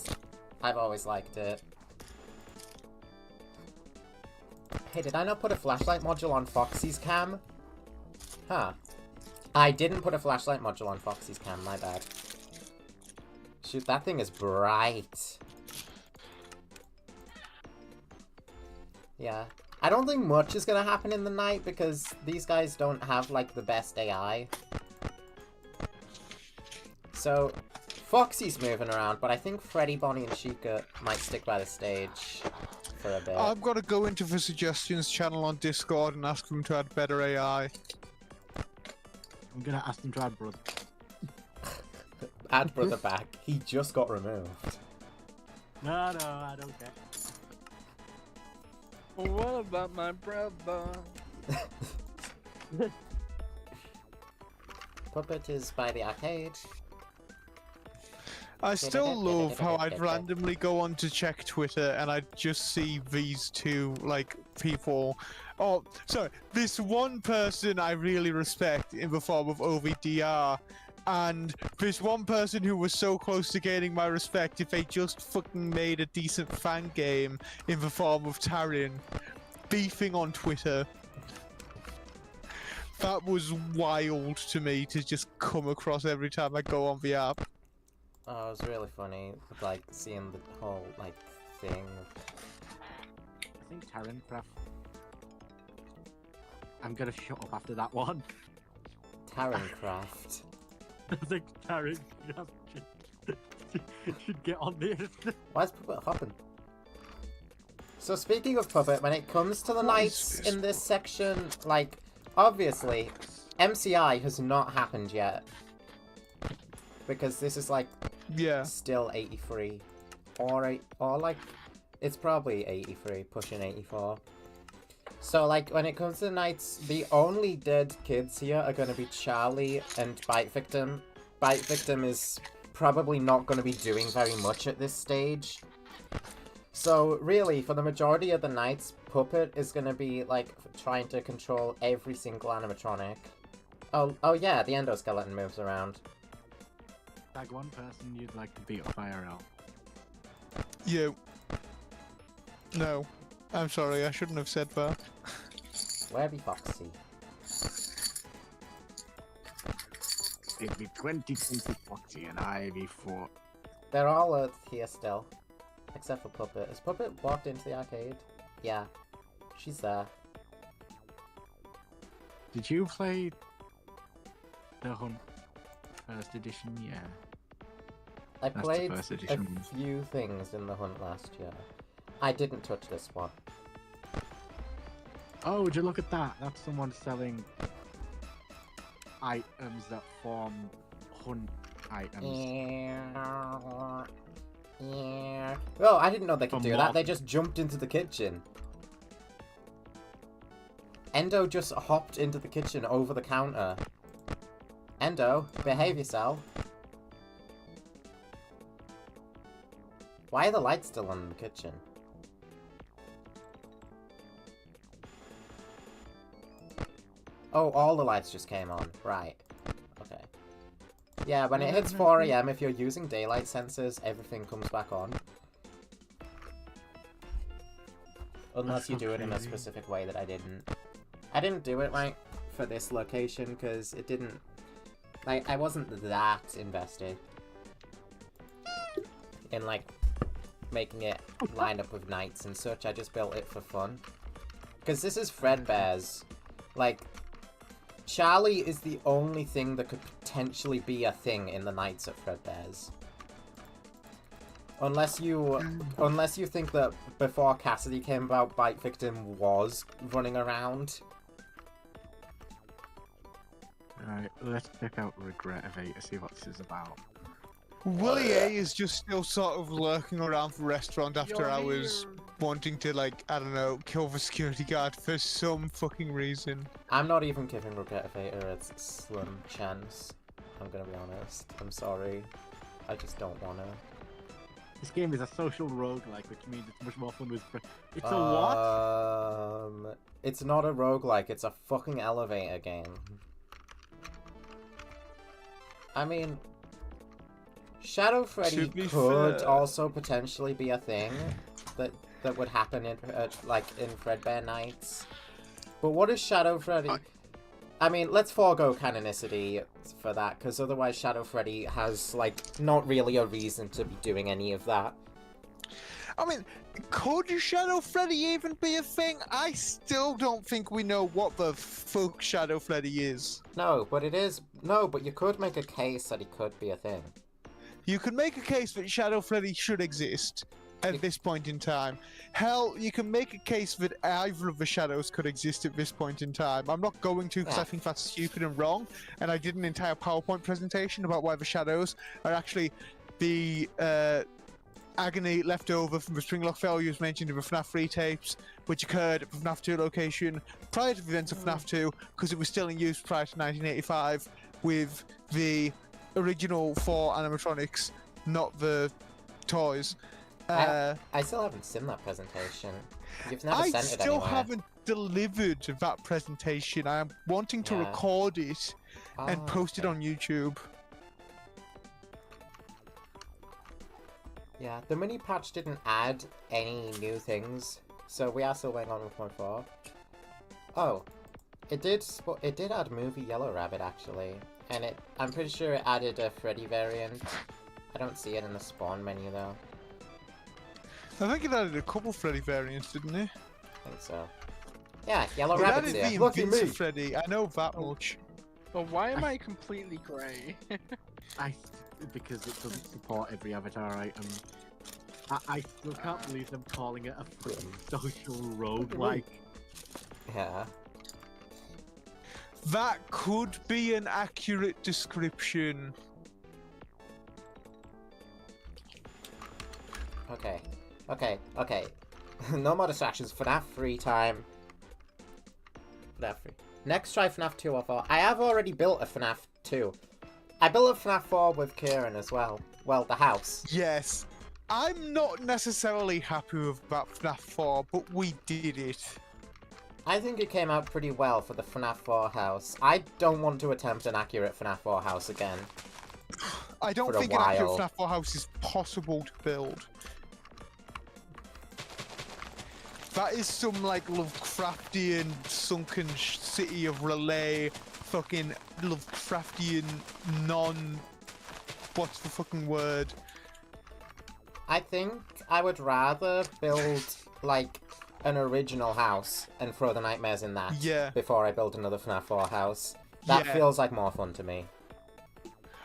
I've always liked it. Hey, did I not put a flashlight module on Foxy's cam? Huh. I didn't put a flashlight module on Foxy's cam, my bad. Shoot, that thing is bright. Yeah. I don't think much is gonna happen in the night because these guys don't have, like, the best AI. So, Foxy's moving around, but I think Freddy, Bonnie, and Chica might stick by the stage for a bit. I've got to go into the suggestions channel on Discord and ask them to add better AI. I'm gonna ask them to add brother. Add brother back. He just got removed. No, I don't care. What about my brother? Puppet is by the arcade. I still love how I'd randomly go on to check Twitter and I'd just see these two, like, people. Oh, sorry, this one person I really respect in the form of OVDR, and this one person who was so close to gaining my respect if they just fucking made a decent fan game in the form of Taryn, beefing on Twitter. That was wild to me to just come across every time I go on the app. Oh, it was really funny, like, seeing the whole, like, thing. I think Taryn Craft. I'm gonna shut up after that one. Tarrencraft. I think Taryn Craft should get on this. Why is Puppet hopping? So speaking of Puppet, when it comes to the nights in this section, like, obviously, MCI has not happened yet. Because this is, like, still 83. Or like, it's probably 83, pushing 84. So, like, when it comes to the nights, the only dead kids here are going to be Charlie and Bite Victim. Bite Victim is probably not going to be doing very much at this stage. So, really, for the majority of the nights, Puppet is going to be, like, trying to control every single animatronic. Oh yeah, the endoskeleton moves around. Like one person you'd like to beat up IRL. You. No. I'm sorry, I shouldn't have said that. Where be Foxy? It'd be 2020 Foxy and I be 4. They're all here still. Except for Puppet. Has Puppet walked into the arcade? Yeah. She's there. Did you play the Hunt first edition? Yeah. I That's the played first a edition. few things in the Hunt last year. I didn't touch this one. Oh, would you look at that? That's someone selling items that form Hunt items. Yeah. Oh, I didn't know they could For do that. what? They just jumped into the kitchen. Endo just hopped into the kitchen over the counter. Endo, behave yourself. Why are the lights still on in the kitchen? Oh, all the lights just came on. Right. Okay. Yeah, when it hits 4 AM, if you're using daylight sensors, everything comes back on. Unless you do it in a specific way that I didn't. I didn't do it right for this location because it didn't... Like, I wasn't that invested in, like, making it line up with nights and such. I just built it for fun. Because this is Fredbear's. Like, Charlie is the only thing that could potentially be a thing in the nights at Fredbear's. Unless you think that before Cassidy came about, Bite Victim was running around. Alright, let's check out Regret of 8 to see what this is about. Willie A is just still sort of lurking around the restaurant after hours, wanting to, like, I don't know, kill the security guard for some fucking reason. I'm not even giving Regret of 8 a slim chance. I'm gonna be honest. I'm sorry. I just don't wanna. This game is a social roguelike, which means it's much more fun with... It's a what? It's not a roguelike, it's a fucking elevator game. I mean... Shadow Freddy could also potentially be a thing that would happen in, like, in Fredbear Nights. But what is Shadow Freddy? I mean, let's forego canonicity for that, because otherwise Shadow Freddy has, like, not really a reason to be doing any of that. I mean, could Shadow Freddy even be a thing? I still don't think we know what the fuck Shadow Freddy is. No, but it is... No, but you could make a case that he could be a thing. You can make a case that Shadow Freddy should exist at this point in time. Hell, you can make a case that either of the shadows could exist at this point in time. I'm not going to because I think that's stupid and wrong, and I did an entire PowerPoint presentation about why the shadows are actually the agony left over from the string lock failures mentioned in the FNAF 3 tapes, which occurred at the FNAF 2 location prior to the events of FNAF 2, because it was still in use prior to 1985 with the original 4 animatronics, not the toys. I still haven't seen that presentation. You've never sent it anywhere. I still haven't delivered that presentation. I am wanting to record it and post it on YouTube. Yeah, the mini patch didn't add any new things, so we are still waiting on 1.4. Oh, it did add movie Yellow Rabbit actually, and I'm pretty sure it added a Freddy variant. I don't see it in the spawn menu though. I think it added a couple Freddy variants, didn't it? I think so. Yeah, Yellow Rabbit's here. Look at me! Freddy, I know that much. Well, why am I completely grey? Because it doesn't support every avatar item. I still can't believe them calling it a freaking social roguelike. Yeah. That could be an accurate description. Okay. No more distractions. FNAF 3 time. FNAF 3. Next, try FNAF 2 or 4. I have already built a FNAF 2. I built a FNAF 4 with Kieran as well. Well, the house. Yes. I'm not necessarily happy with that FNAF 4, but we did it. I think it came out pretty well for the FNAF 4 house. I don't want to attempt an accurate FNAF 4 house again. I don't think an accurate FNAF 4 house is possible to build. That is some, like, Lovecraftian sunken city of relay, fucking Lovecraftian what's the fucking word? I think I would rather build, like, an original house and throw the nightmares in that before I build another FNAF 4 house. That feels like more fun to me.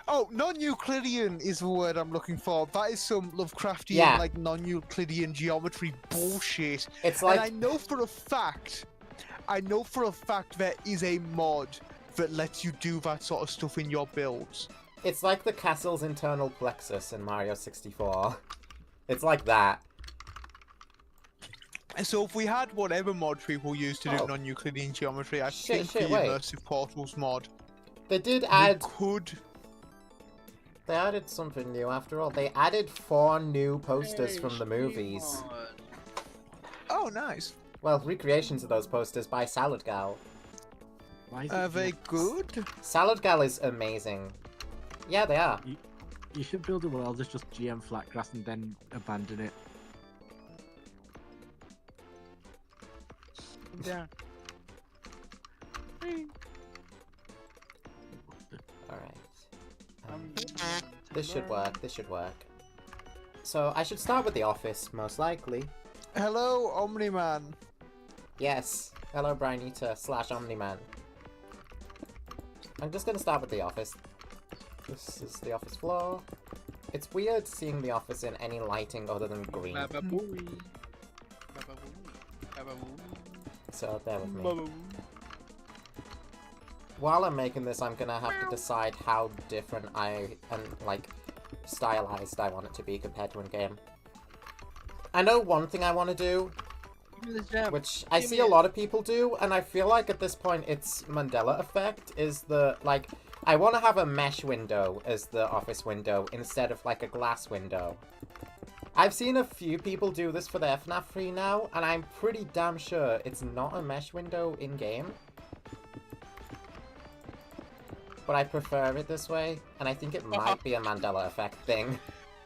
Oh, non-Euclidean is the word I'm looking for. That is some Lovecraftian, like, non-Euclidean geometry bullshit. It's like... And I know for a fact there is a mod that lets you do that sort of stuff in your builds. It's like the castle's internal plexus in Mario 64. It's like that. So if we had whatever mod people use to do non-Euclidean geometry, I think the Immersive Portals mod... They did add... They added something new after all. They added 4 new posters Hey, from the movies. Shimon. Oh, nice. Well, recreations of those posters by Salad Gal. Why is Are it they just- good? Salad Gal is amazing. Yeah, they are. You should build a world that's just GM Flatgrass and then abandon it. Yeah. Alright. Um, This should work, this should work. So, I should start with the office, most likely. Hello, Omni-Man. Yes. Hello, Brianita / Omni-Man. I'm just gonna start with the office. This is the office floor. It's weird seeing the office in any lighting other than green, Bababooey. Bababooey. Bababooey. so bear with me. Bababooey. While I'm making this, I'm gonna have to decide how different like, stylized I want it to be compared to in-game. I know one thing I want to do, Give me the gem. which I Give see me a it. lot of people do, and I feel like at this point it's Mandela effect, is the, like, I want to have a mesh window as the office window instead of, like, a glass window. I've seen a few people do this for their FNAF 3 now, and I'm pretty damn sure it's not a mesh window in-game. But I prefer it this way, and I think it might be a Mandela effect thing.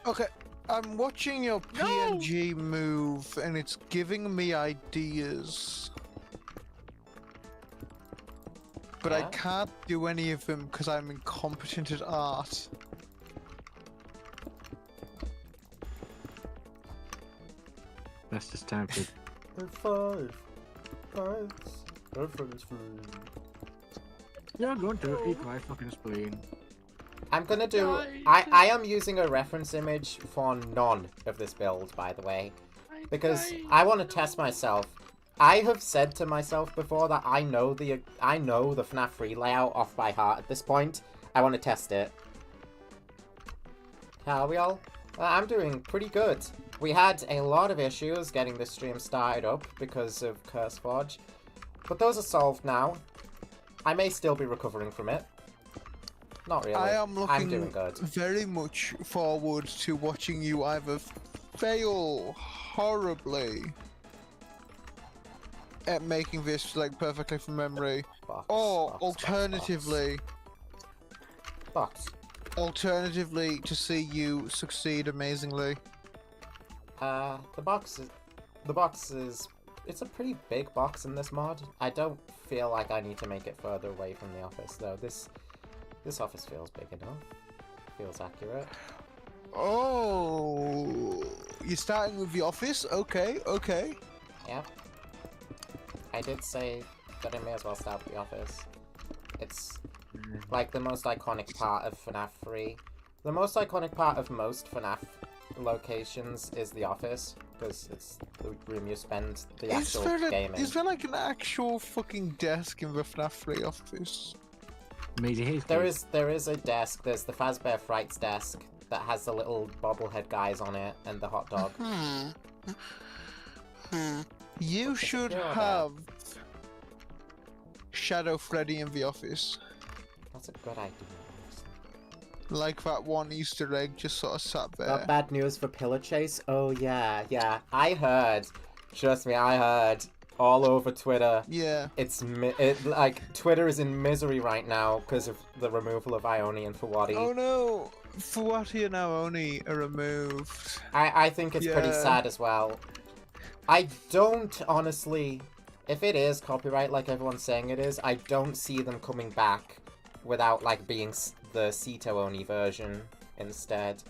Okay, I'm watching your No! PNG move, and it's giving me ideas. But I Yeah? can't do any of them because I'm incompetent at art. That's just tempted. 5 reference free. You're going to eat my fucking spleen. I'm gonna do. Die. I am using a reference image for none of this build, by the way, because I want to test myself. I have said to myself before that I know the FNAF 3 layout off by heart at this point. I want to test it. How are we all? I'm doing pretty good. We had a lot of issues getting this stream started up because of CurseForge, but those are solved now. I may still be recovering from it. Not really. I am I'm doing looking good. very much forward to watching you either fail horribly at making this like perfectly from memory, Box, or box, alternatively, box. alternatively to see you succeed amazingly. The box is, it's a pretty big box in this mod. I don't feel like I need to make it further away from the office though. This office feels big enough. Feels accurate. Oh, you're starting with the office? Okay, okay. Yep. I did say that I may as well start with the office. It's like the most iconic part of FNAF 3. The most iconic part of most FNAF locations is the office, because it's the room you spend the actual game in. Is there like an actual fucking desk in the FNAF 3 office? Maisie Hayes. There is a desk. There's the Fazbear Fright's desk that has the little bobblehead guys on it and the hot dog. You should secure that. have Shadow Freddy in the office. That's a good idea. Honestly. Like that one Easter egg just sort of sat there. Got bad news for Pillar Chase? Oh yeah. I heard. Trust me, I heard all over Twitter. Yeah. Like Twitter is in misery right now because of the removal of Ione and Fawadi. Oh no! Fawati and Naoni are removed. I think it's pretty Yeah. sad as well. I don't honestly, if it is copyright like everyone's saying it is, I don't see them coming back without like being the Sito Oni version instead.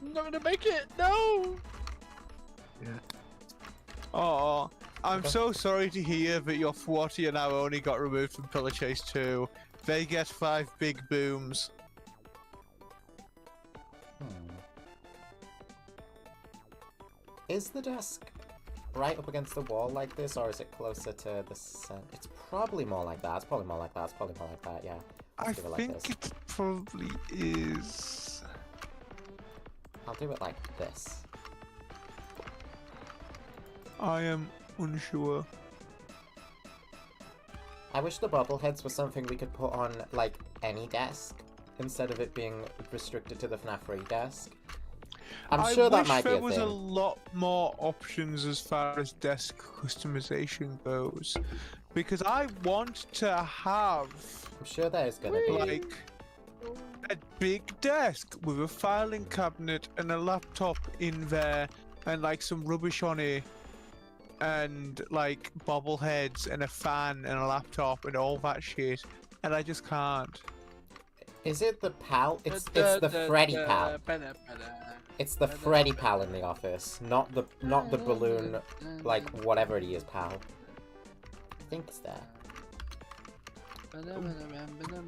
I'm not gonna make it. No. Oh, I'm Okay. so sorry to hear that your Fawati and Naoni got removed from Pillar Chase 2. They get 5 big booms. Is the desk right up against the wall like this, or is it closer to the center? It's probably more like that. It's probably more like that. It's probably more like that. Yeah. I Let's do it like think this. it probably is. I'll do it like this. I am unsure. I wish the bobbleheads were something we could put on like any desk. instead of it being restricted to the FNAF free desk. I'm I sure that wish might be there a was thing. a lot more options as far as desk customization goes, because I want to have I'm sure there's gonna be. like a big desk with a filing cabinet and a laptop in there, and like some rubbish on it, and like bobbleheads and a fan and a laptop and all that shit, and I just can't. Is it the pal? It's the Freddy pal. It's the Freddy pal in the office, not the balloon, like whatever he is pal. I think it's there.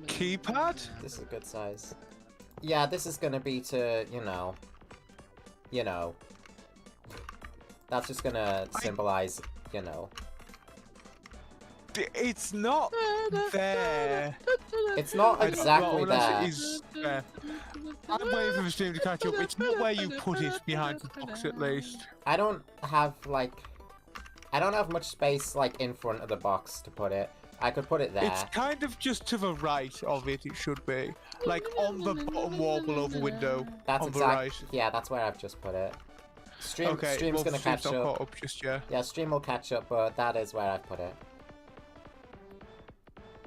Keypad? This is a good size. Yeah, this is gonna be to, you know. That's just gonna symbolize, you know. It's not there. It's not I don't know exactly unless there. it is there. I'm waiting for the stream to catch up. It's not where you put it behind the box, at least. I don't have much space like in front of the box to put it. I could put it there. It's kind of just to the right of it. It should be like on the bottom wall below the window. That's on the right. Yeah, that's where I've just put it. Stream's well, gonna catch stream's not up. caught up just yet. Yeah, stream will catch up, but that is where I've put it.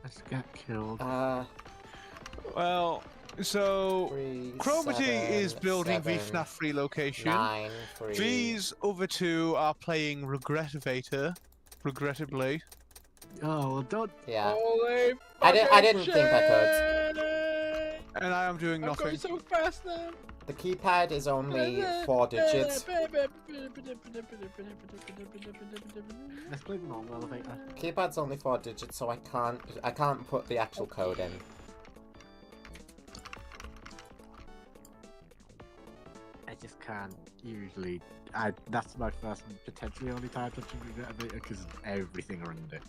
Let's get killed. Well, so 3, Chromity 7, is building the 7, FNAF free location. 9, 3. These other two are playing Regretivator, regrettably. Oh, well, don't. Yeah. Holy I didn't fucking think I could. shit! And I am doing I'm nothing. going so fast now. The keypad is only 4 digits. Let's play the normal elevator. Keypad's only 4 digits, so I can't put the actual code in. I just can't usually. That's my first and potentially only time touching Regretivator because everything around it.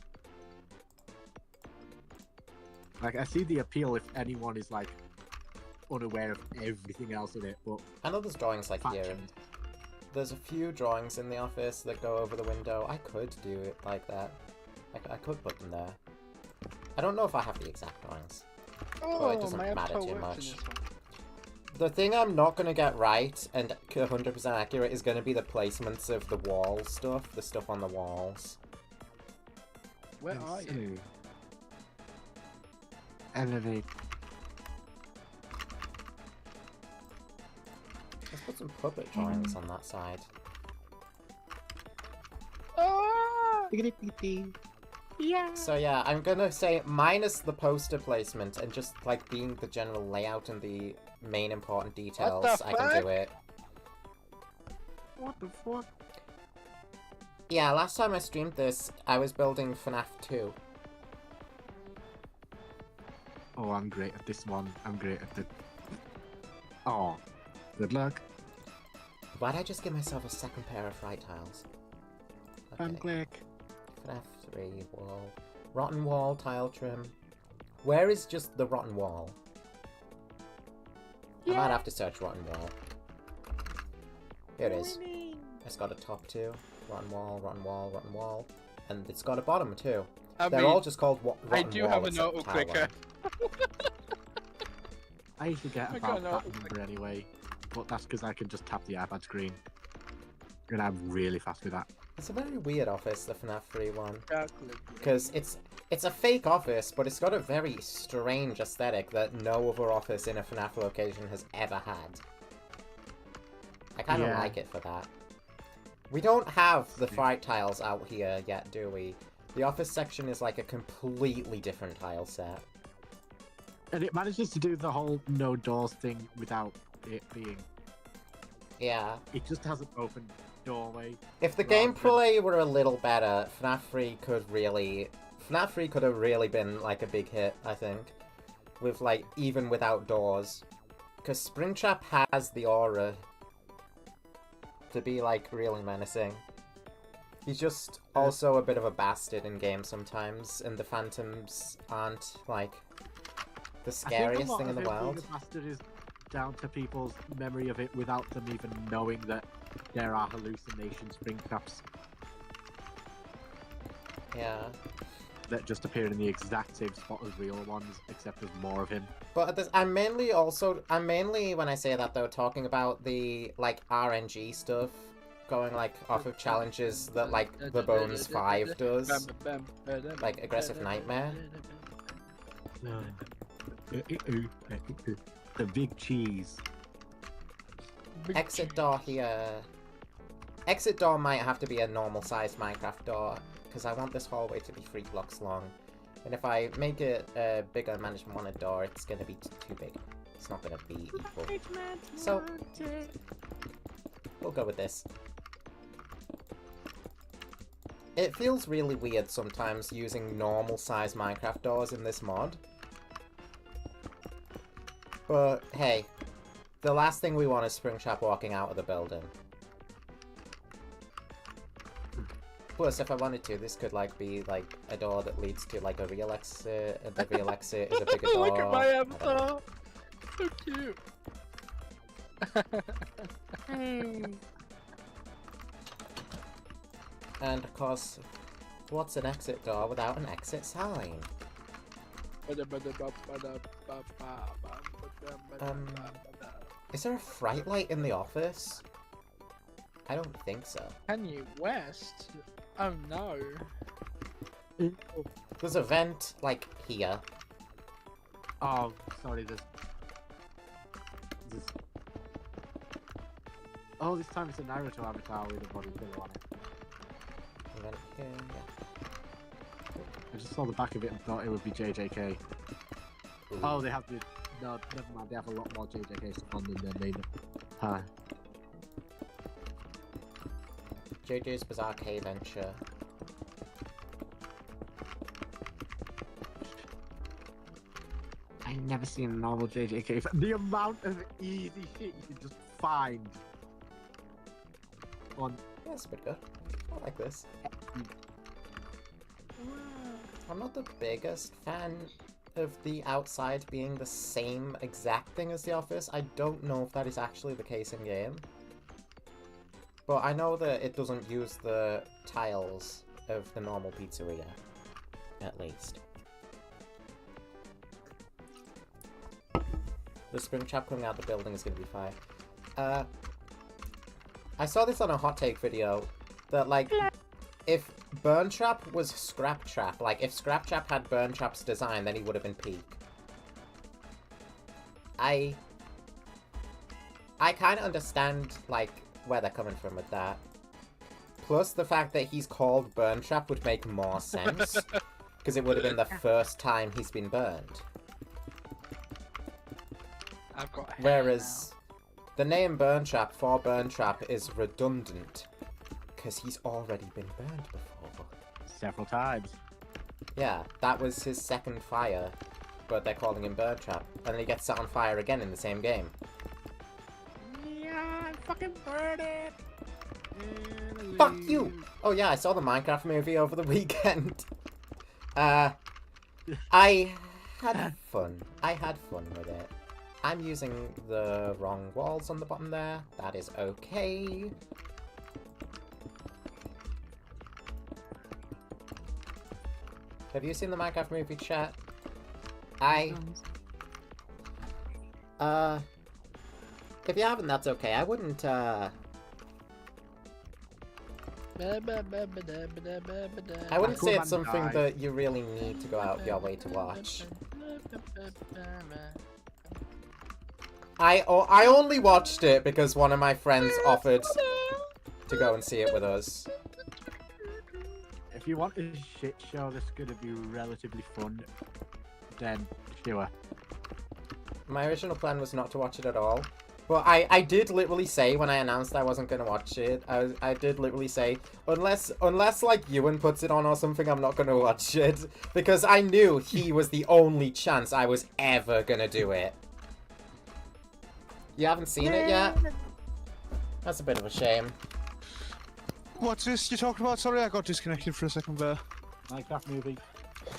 Like, I see the appeal if anyone is like unaware of everything else in it, but I know there's drawings like here. factions. There's a few drawings in the office that go over the window. I could do it like that. I could put them there. I don't know if I have the exact drawings. Well, it doesn't my matter avatar too works in much. this one. The thing I'm not going to get right and 100% accurate is going to be the placements of the wall stuff, the stuff on the walls. Where are you? Elevate. Let's put some puppet drawings on that side. Ah! Yeah. So yeah, I'm gonna say minus the poster placement and just like being the general layout and the main important details, the I can fuck? do it. What the fuck? Yeah, last time I streamed this, I was building FNAF 2. Oh, I'm great at this one. I'm great at the. Oh, good luck. Why'd I just give myself a second pair of Fright tiles? I'm click. FNAF 3 wall. Rotten wall tile trim. Where is just the rotten wall? I might have to search rotten wall. Here it is. It's got a top too. Rotten wall, rotten wall, rotten wall. And it's got a bottom too. They're all just called rotten I wall. do have a except note tile clicker. one. I usually get I about got that no- number anyway, but that's because I can just tap the iPad screen. And I'm really fast with that. It's a very weird office, the FNAF 3 one. Calculate. Because it's a fake office, but it's got a very strange aesthetic that no other office in a FNAF location has ever had. I kind of Yeah. like it for that. We don't have the Fright tiles out here yet, do we? The office section is like a completely different tile set. And it manages to do the whole no doors thing without it being. Yeah. It just has an open doorway. If the Rather than- gameplay were a little better, FNAF 3 could have really been like a big hit, I think. With like, even without doors. Because Springtrap has the aura to be like really menacing. He's just also a bit of a bastard in game sometimes, and the phantoms aren't like the scariest thing in the world. The bastard is down to people's memory of it without them even knowing that there are hallucination spring traps. Yeah. that just appear in the exact same spot as real ones, except there's more of him. But I'm mainly when I say that though talking about the like RNG stuff, going like off of challenges that like the Bones 5 does, like Aggressive Nightmare. The big cheese. Exit door here. Exit door might have to be a normal sized Minecraft door, because I want this hallway to be 3 blocks long. And if I make it bigger than Management Wanted door, it's going to be too big. It's not going to be equal. So, we'll go with this. It feels really weird sometimes using normal sized Minecraft doors in this mod. But, hey, the last thing we want is Springtrap walking out of the building. Plus, if I wanted to, this could, like, be, like, a door that leads to, like, a real exit, and the real exit is a bigger door. Look at my avatar! So cute! And, of course, what's an exit door without an exit sign? Is there a Fright light in the office? I don't think so. Kanye West? Oh no. There's a vent, like, here. Oh, sorry, there's... Oh, this time it's a Naruto avatar with a bodybuilder on it. Vent here, yeah. I just saw the back of it and thought it would be JJK. Ooh. Oh, they have the... No, never mind, they have a lot more JJK stuff on than their main... Hi. JJ's Bizarre K-Venture. I've never seen a normal JJK. The amount of easy shit you can just find on... Yeah, it's pretty good. I like this. I'm not the biggest fan of the outside being the same exact thing as the office. I don't know if that is actually the case in game. But I know that it doesn't use the tiles of the normal pizzeria, at least. The Springtrap coming out the building is going to be fire. I saw this on a hot take video, that like, if Burn Trap was Scrap Trap, like if Scrap Trap had Burn Trap's design, then he would have been peak. I kind of understand, like, where they're coming from with that. Plus, the fact that he's called Burn Trap would make more sense, because it would have been the first time he's been burned. I've got hair Whereas, the name Burn Trap for Burn Trap is redundant, because he's already been burned before. Several times. Yeah, that was his second fire, but they're calling him Burn Trap, and then he gets set on fire again in the same game. Yeah, fucking burn it! Fuck you! Oh yeah, I saw the Minecraft movie over the weekend. I had fun. I had fun with it. I'm using the wrong walls on the bottom there. That is okay. Have you seen the Minecraft movie, chat? If you haven't, that's okay. I wouldn't, I wouldn't say it's something that you really need to go out of your way to watch. I only watched it because one of my friends offered to go and see it with us. If you want a shit show that's gonna be relatively fun, then sure. My original plan was not to watch it at all. But I did literally say when I announced I wasn't gonna watch it, I did literally say, unless like Ewan puts it on or something, I'm not gonna watch it. Because I knew he was the only chance I was ever gonna do it. You haven't seen it yet? That's a bit of a shame. What's this you're talking about? Sorry, I got disconnected for a second there. Minecraft movie.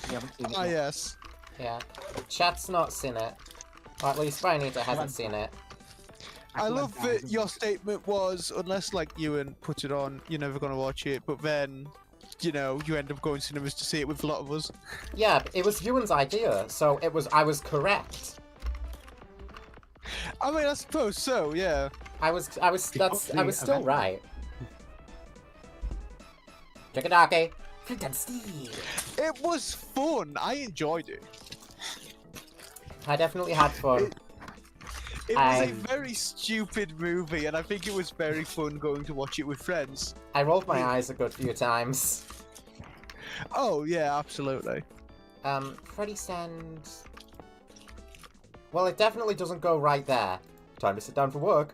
You haven't seen it Ah, yet. yes. Yeah. Chat's not seen it. Or at least Spinita hasn't seen it. I love that your statement was, unless like Ewan put it on, you're never gonna watch it. But then you know, you end up going to cinemas to see it with a lot of us. Yeah, it was Ewan's idea, so I was correct. I mean, I suppose so, yeah. I was still event. right. Chickadaki. Fright and Steve. It was fun. I enjoyed it. I definitely had fun. It was a very stupid movie, and I think it was very fun going to watch it with friends. I rolled my eyes a good few times. Oh, yeah, absolutely. Freddy Stand... Well, it definitely doesn't go right there. Time to sit down for work.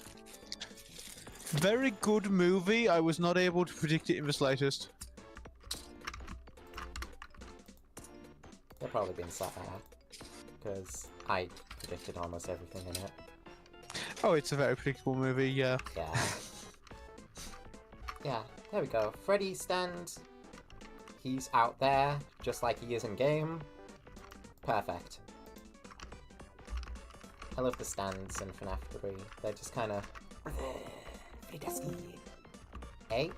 Very good movie. I was not able to predict it in the slightest. They're probably being sat there. Because I predicted almost everything in it. Oh, it's a very predictable movie, yeah. Yeah. Yeah, there we go. Freddy Stand. He's out there, just like he is in game. Perfect. I love the stands in FNAF 3. They're just kind of... very dusty. Hey?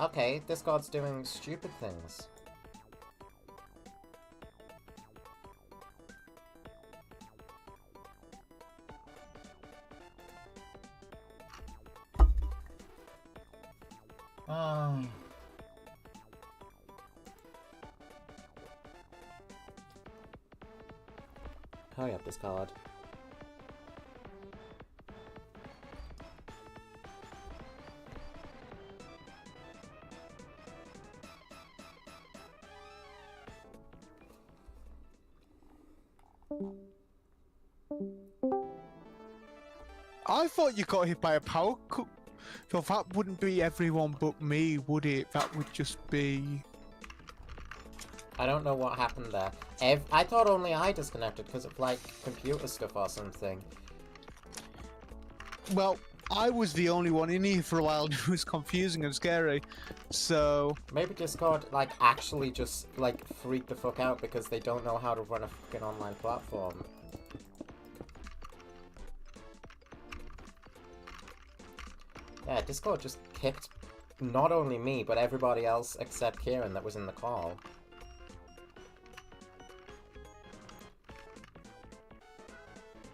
Okay, this god's doing stupid things. Hurry up, this card. I thought you got hit by a power cup. So that wouldn't be everyone but me, would it? That would just be... I don't know what happened there. I thought only I disconnected because of, like, computer stuff or something. Well, I was the only one in here for a while and it was confusing and scary. So... Maybe Discord, like, actually just, like, freak the fuck out because they don't know how to run a fucking online platform. Yeah, Discord just kicked not only me, but everybody else except Kieran that was in the call.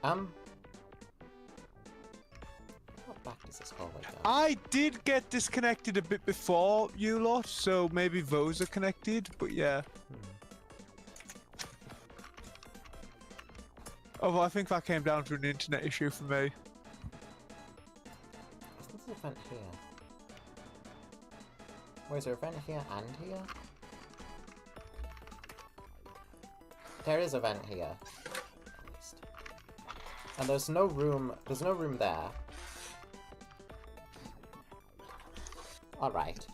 How back does this hallway go? I did get disconnected a bit before you lot, so maybe those are connected, but yeah. Although I think that came down to an internet issue for me. Isn't there a vent here? Wait, is there a vent here and here? There is a vent here. At least. And there's no room there. Alright.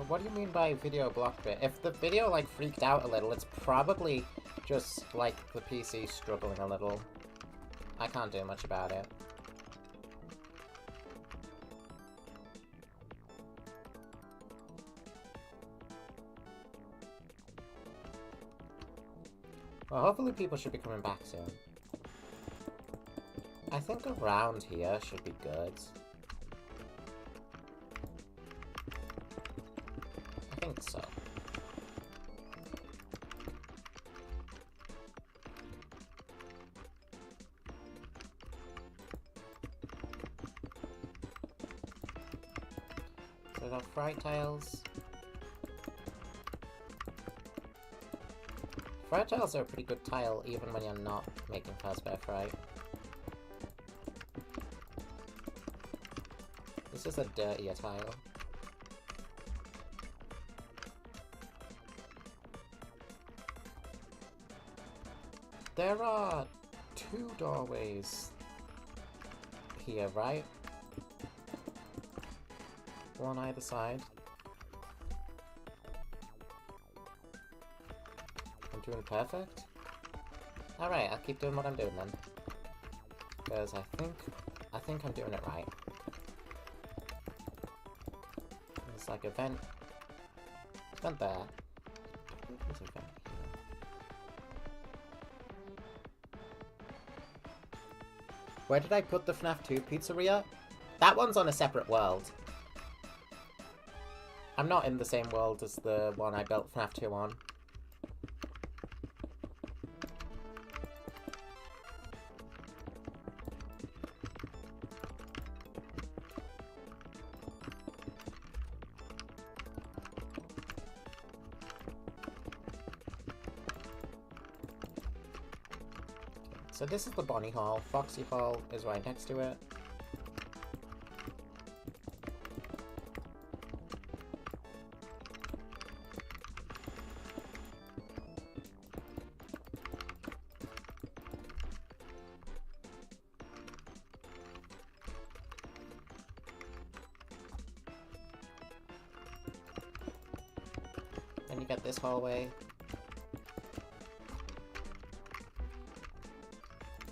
What do you mean by video blocked bit? If the video, like, freaked out a little, it's probably just, like, the PC struggling a little. I can't do much about it. Well, hopefully people should be coming back soon. I think around here should be good. I think so. So we got Fright tiles. Fright tiles are a pretty good tile even when you're not making Fazbear Fright. This is a dirtier tile. There are 2 doorways here, right? One either side. I'm doing perfect? Alright, I'll keep doing what I'm doing then. Because I think I'm doing it right. like a vent. Vent there. There's a vent here. Where did I put the FNAF 2 pizzeria? That one's on a separate world. I'm not in the same world as the one I built FNAF 2 on. So this is the Bonnie Hall. Foxy Hall is right next to it. Then you get this hallway.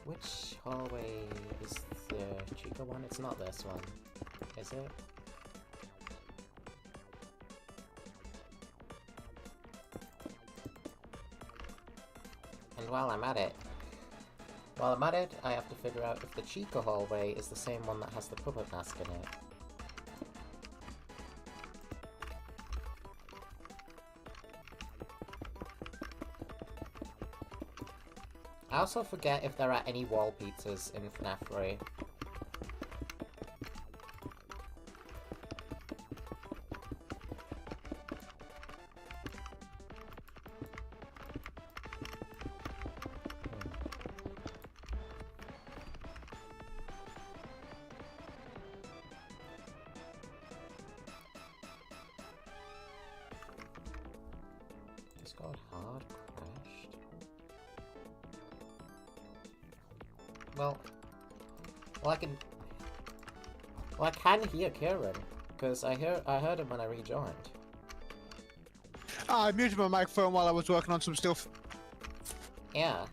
Which hallway is the Chica one? It's not this one, is it? And while I'm at it, I have to figure out if the Chica hallway is the same one that has the puppet mask in it. I also forget if there are any wall pizzas in FNAF 3. Discord hard crashed. Well, I can hear Kieran, because I heard him when I rejoined. I muted my microphone while I was working on some stuff. Yeah.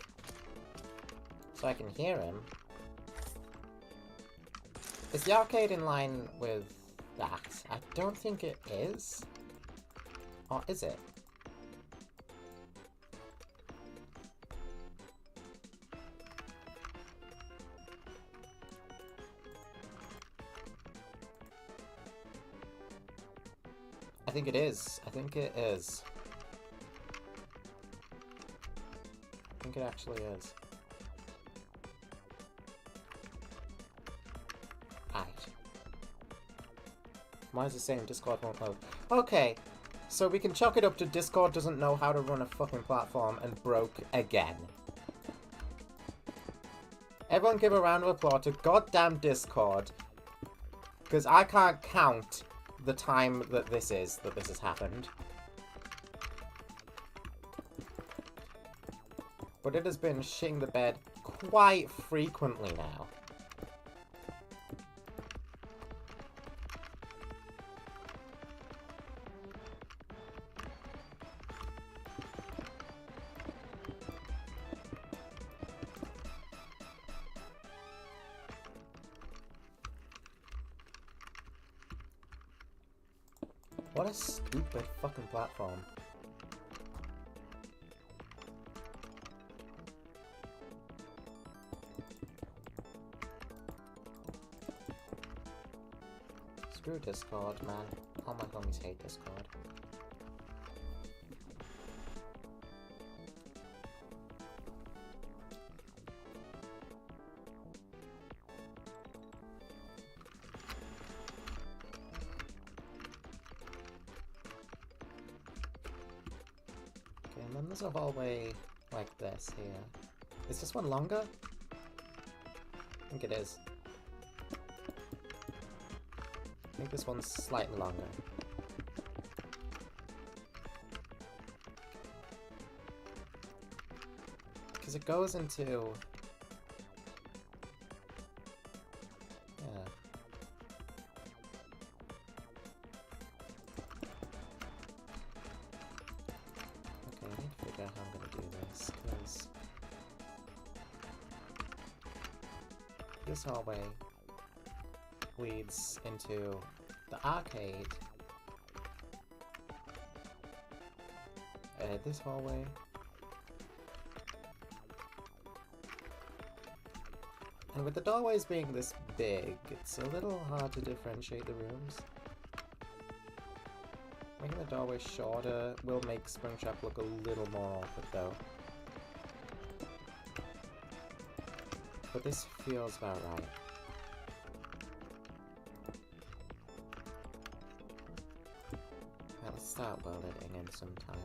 So I can hear him. Is the arcade in line with that? I don't think it is. Or is it? I think it is. I think it is. I think it actually is. Right. Mine's the same. Discord won't load. Okay. So we can chalk it up to Discord doesn't know how to run a fucking platform and broke again. Everyone give a round of applause to goddamn Discord. Because I can't count the time that this has happened. But it has been shitting the bed quite frequently now. What a stupid fucking platform. Screw Discord, man. All my homies hate Discord. And then there's a hallway like this here. Is this one longer? I think it is. I think this one's slightly longer. Because it goes into... this hallway leads into the arcade, this hallway. And with the doorways being this big, it's a little hard to differentiate the rooms. Making the doorway shorter will make Springtrap look a little more awkward though. But this feels about right. Right, let's start welding in some tile.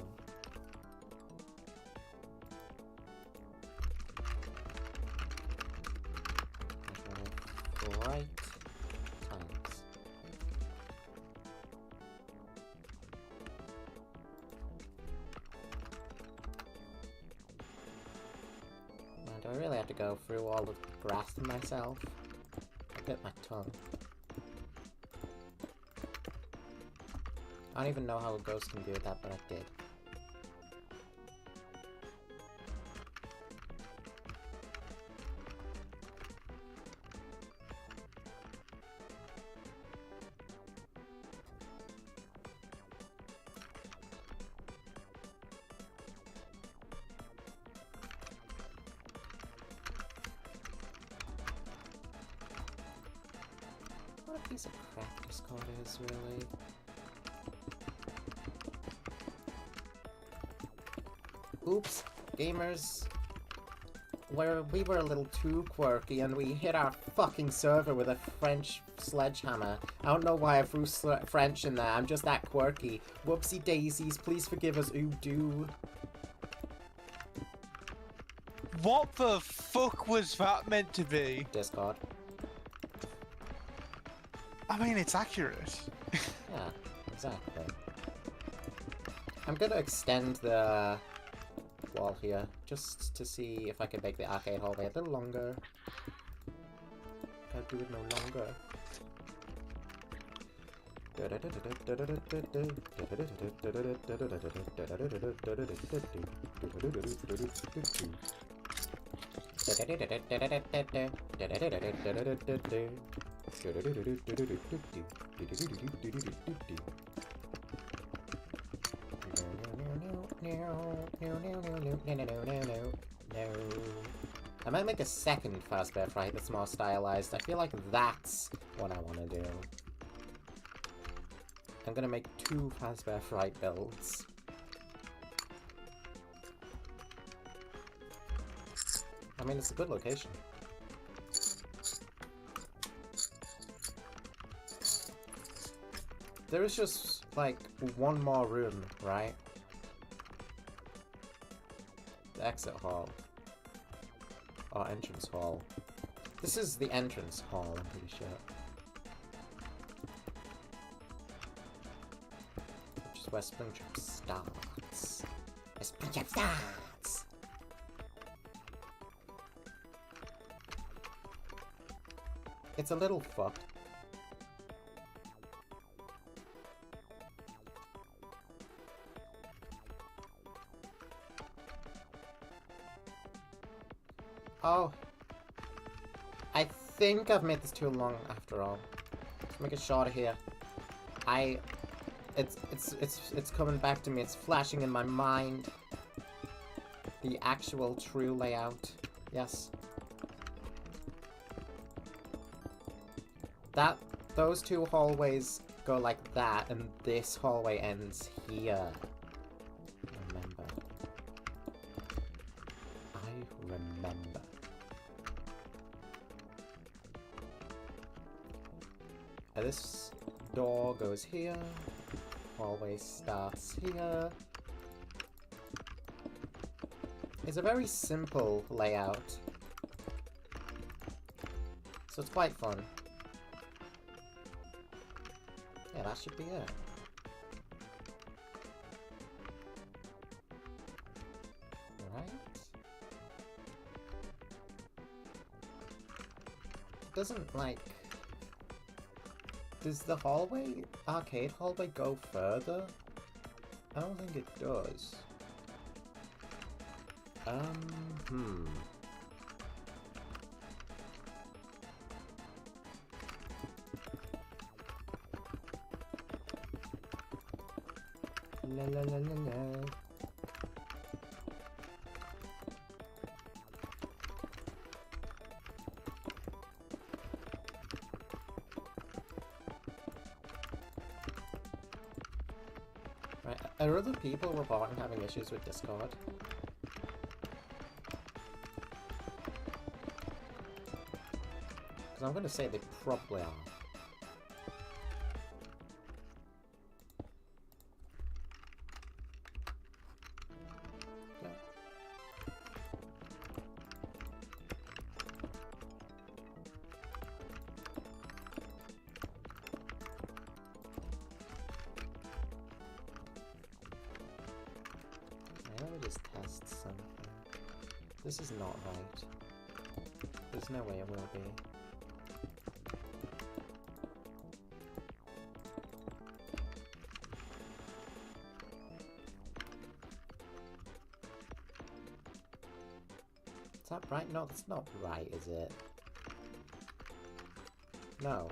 Fright tiles. Now, do I really have to go through all the grass myself? I bit my tongue. I don't even know how a ghost can do that, but I did. What a piece of crap Discord is, really. Oops, gamers. We were a little too quirky and we hit our fucking server with a French sledgehammer. I don't know why I threw French in there, I'm just that quirky. Whoopsie daisies, please forgive us, ooh doo. What the fuck was that meant to be? Discord. I mean, it's accurate. Yeah, exactly. I'm gonna extend the wall here, just to see if I can make the arcade hallway a little longer. Can't do it no longer. I might make a second Fazbear Fright that's more stylized. I feel like that's what I want to do. I'm gonna make 2 Fazbear Fright builds. I mean, it's a good location. There is just, like, one more room, right? The exit hall. Or entrance hall. This is the entrance hall, I'm pretty sure. Which is where Springtrap starts. Where Springtrap starts! It's a little fucked. Oh. I think I've made this too long after all. Let's make it shorter here. It's coming back to me. It's flashing in my mind. The actual true layout. Yes. Those 2 hallways go like that, and this hallway ends here. Remember. I remember. And this door goes here. Hallway starts here. It's a very simple layout. So it's quite fun. Yeah, that should be it. Right? It doesn't, like... Does the hallway, arcade hallway, go further? I don't think it does. La la la la la. Are other people reporting having issues with Discord? Because I'm going to say they probably are. Yeah. Let me just test something. This is not right. There's no way it will be. Is that right? No, that's not right, is it? No.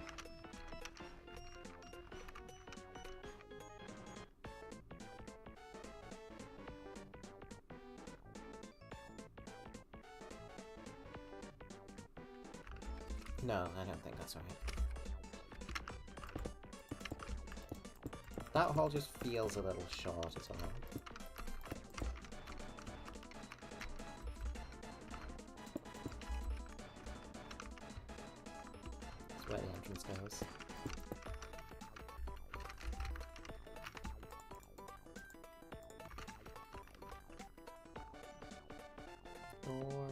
No, I don't think that's right. That hole just feels a little short as well. That's where the entrance goes.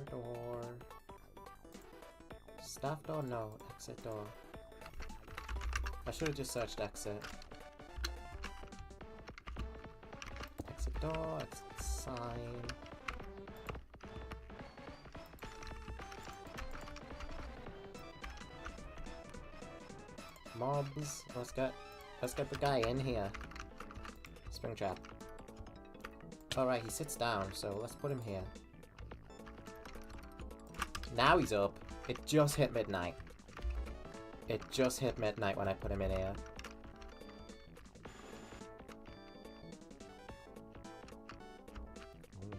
Door. Staff door? No. Exit door. I should have just searched exit. Exit door, exit sign. Mobs. Let's get the guy in here. Springtrap. Alright, he sits down, so let's put him here. Now he's up. It just hit midnight. It just hit midnight when I put him in here. Ooh.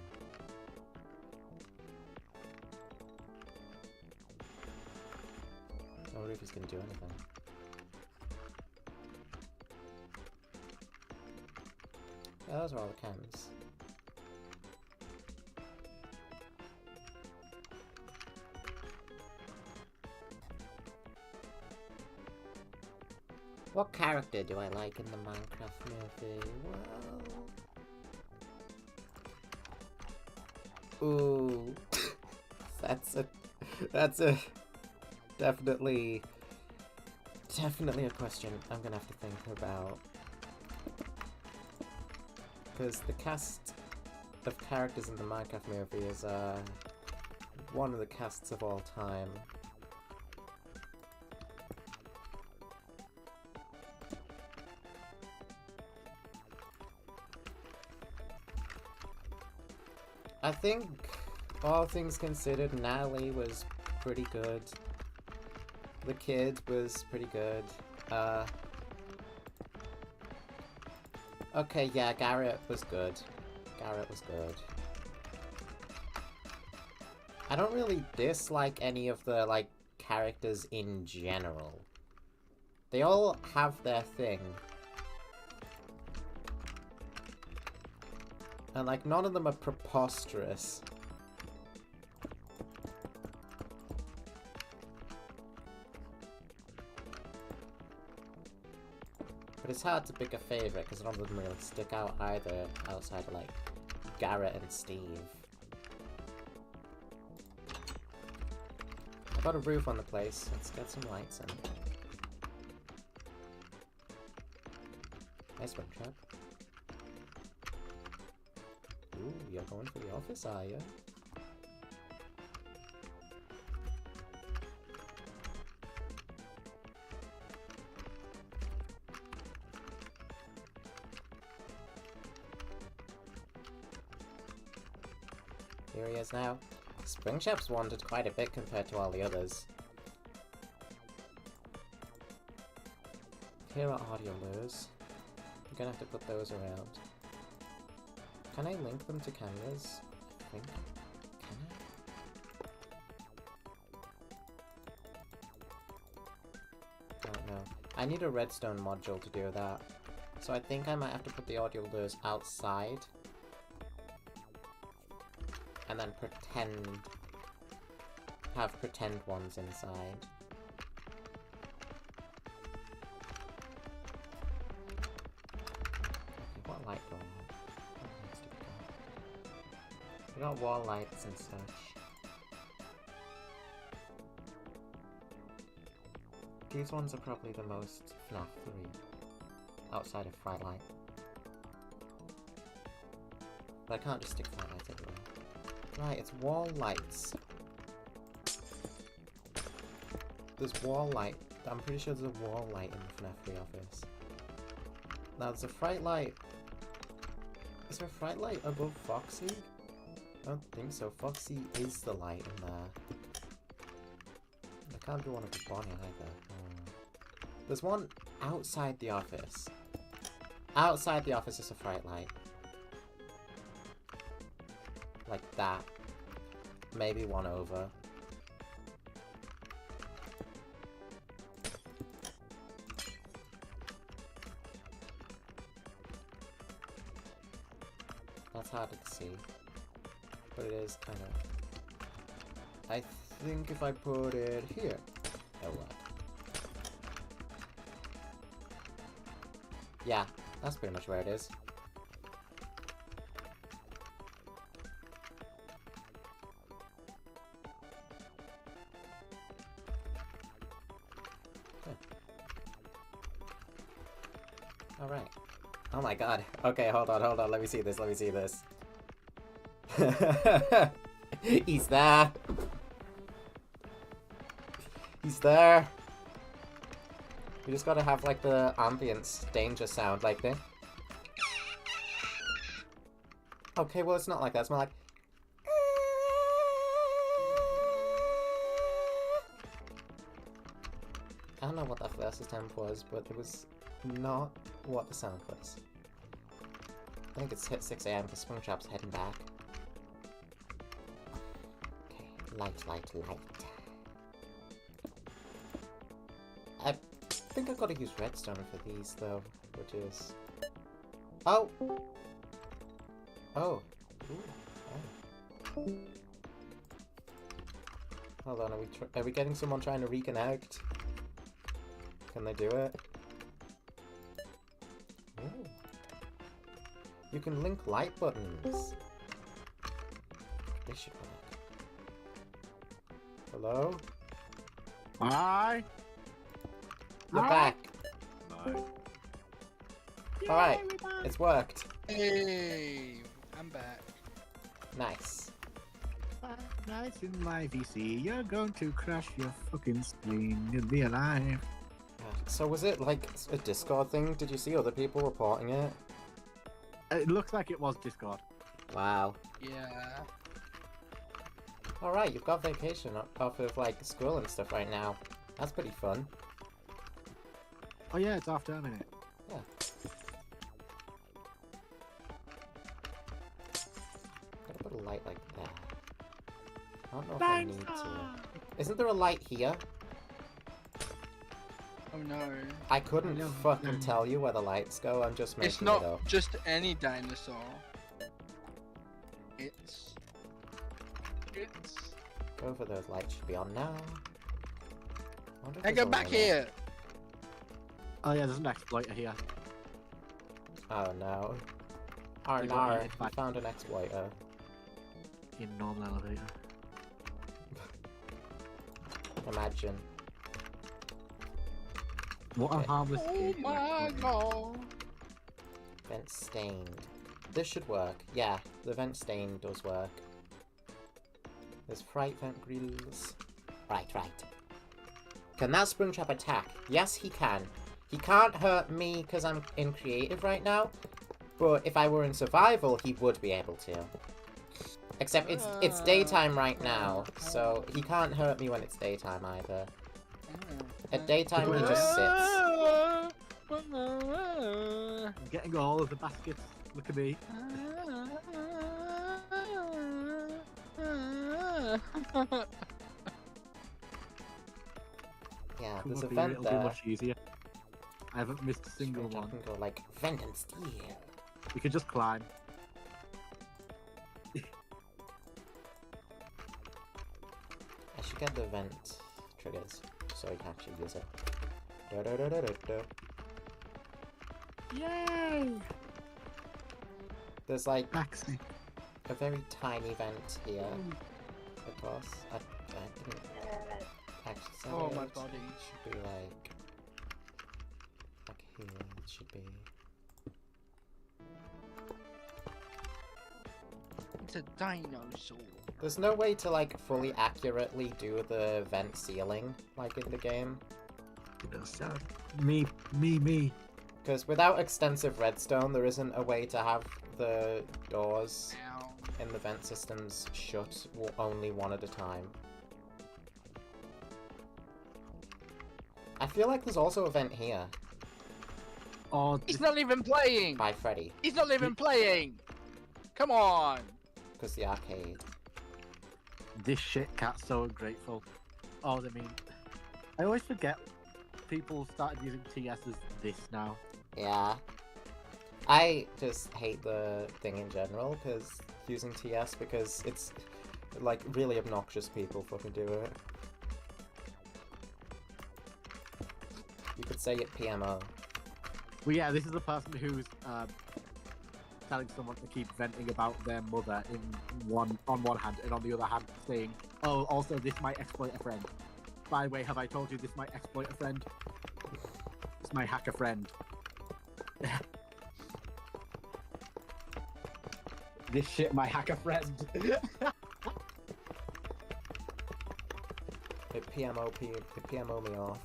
I wonder if he's gonna do anything. Yeah, those are all the chems. What character do I like in the Minecraft movie? Well... Ooh. That's a... Definitely a question I'm gonna have to think about. Because the cast of characters in the Minecraft movie is, one of the casts of all time. I think, all things considered, Natalie was pretty good. The kid was pretty good. Okay, yeah, Garrett was good. I don't really dislike any of the, like, characters in general. They all have their thing. And, like, none of them are preposterous. But it's hard to pick a favourite, because none of them really stick out either, outside of, like, Garrett and Steve. I've got a roof on the place, let's get some lights in. Nice one, Trap. Ooh, you're going for the office, are you? Here he is now. Springtrap's wandered quite a bit compared to all the others. Here are audio lures. I'm gonna have to put those around. Can I link them to cameras? I think. Can I? I don't know. I need a redstone module to do that. So I think I might have to put the audio lures outside. And then have pretend ones inside. Okay, what light do I have? What lights do we got? We got wall lights and such. These ones are probably the most FNAF 3, outside of Fright Light. But I can't just stick Fright Lights everywhere. Right, it's wall lights. There's wall light. I'm pretty sure there's a wall light in the FNAF 3 office. Now there's a Fright Light. Is there a Fright Light above Foxy? I don't think so. Foxy is the light in there. I can't do one of the Bonnie either. There's one outside the office. Outside the office is a Fright Light. Like that. Maybe one over. That's hard to see. But it is kind of... I think if I put it here, it'll work. Yeah, that's pretty much where it is. Alright. Oh my god. Okay, hold on. Let me see this. He's there. He's there. We just gotta have like the ambience danger sound like this. Okay, well it's not like that. It's more like... I don't know what that first attempt was, but it was not what the sound was. I think it's hit 6 AM for Springtrap's heading back. Okay, light. I think I've got to use redstone for these though, which is... Oh! Oh. Ooh. Oh. Hold on, are we getting someone trying to reconnect? Can they do it? Ooh. You can link light buttons. This should work. Hello? Hi. You're Hi. back. Bye. Alright, it's worked. Hey, I'm back. Nice. Nice in my VC. You're going to crash your fucking screen. You'll be alive. So was it like a Discord thing? Did you see other people reporting it? It looks like it was Discord. Wow. Yeah. Alright, you've got vacation off of like school and stuff right now. That's pretty fun. Oh yeah, it's half term, isn't it? Yeah. Gotta put a light like that. I don't know if I need to. Isn't there a light here? Oh no. I couldn't No. fucking tell you where the lights go, I'm just making It's it not up. just any dinosaur. It's... Both of those lights should be on now. Wonder if Hey, there's get only back one. here! Oh yeah, there's an exploiter here. Oh no. Oh You no, got it, I back. found an exploiter. In normal elevator. Imagine. What a Okay. harmless Oh game. my god. Vent stained. This should work. Yeah, the vent stain does work. There's Fright vent grills. Right. Can that Springtrap attack? Yes, he can. He can't hurt me because I'm in creative right now. But if I were in survival, he would be able to. Except it's daytime right now, so he can't hurt me when it's daytime either. At daytime, he just sits. I'm getting all of the baskets. Look at me. Yeah, Come there's a up here, vent it'll be there. much easier. I haven't missed a single Springtrap one. can go like vent and steal. You can just climb. I should get the vent triggers so you can actually use it. Da, da, da, da, da, da. Yay! There's like Maxi. a very tiny vent here, of course. I didn't actually say Oh, my it. body. Should be like here. It should be. It's a dinosaur. There's no way to like fully accurately do the vent ceiling like in the game. Me. Because without extensive redstone, there isn't a way to have the doors Ow. in the vent systems shut only one at a time. I feel like there's also a vent here Oh, He's not even playing! by Freddy, He's not even playing! Come on! because the arcade. this shit cat's so ungrateful. Oh, I mean, I always forget people started using TS as this now. Yeah. I just hate the thing in general, because using TS, because it's like really obnoxious people fucking do it. You could say it PMO. Well, yeah, this is a person who's telling someone to keep venting about their mother on one hand, and on the other hand saying, "Oh, also this might exploit a friend." By the way, have I told you this might exploit a friend? This might hack a friend. This shit might hack a friend. It PMO me off.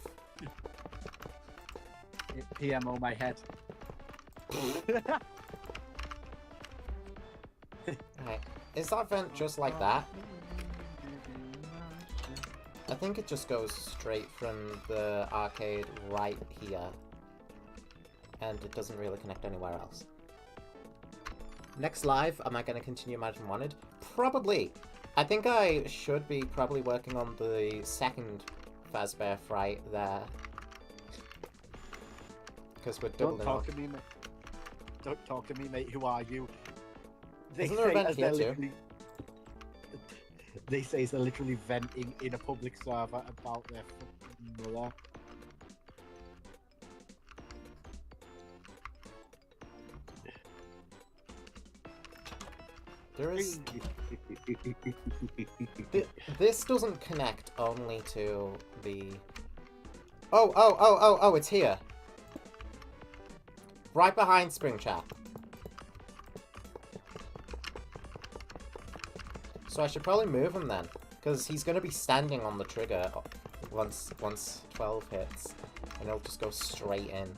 It PMO my head. Right. Is that vent just like that? I think it just goes straight from the arcade right here. And it doesn't really connect anywhere else. Next live, am I going to continue Imagine Wanted? Probably! I think I should be probably working on the second Fazbear Fright there. Because we're Don't doubling talk up. to me, mate. Don't talk to me, mate. Who are you? Isn't there a vent here too? They say they're literally venting in a public server about their fucking mother. There is... This doesn't connect only to the... Oh, it's here. Right behind Springtrap. So I should probably move him then, because he's going to be standing on the trigger once 12 hits, and he'll just go straight in.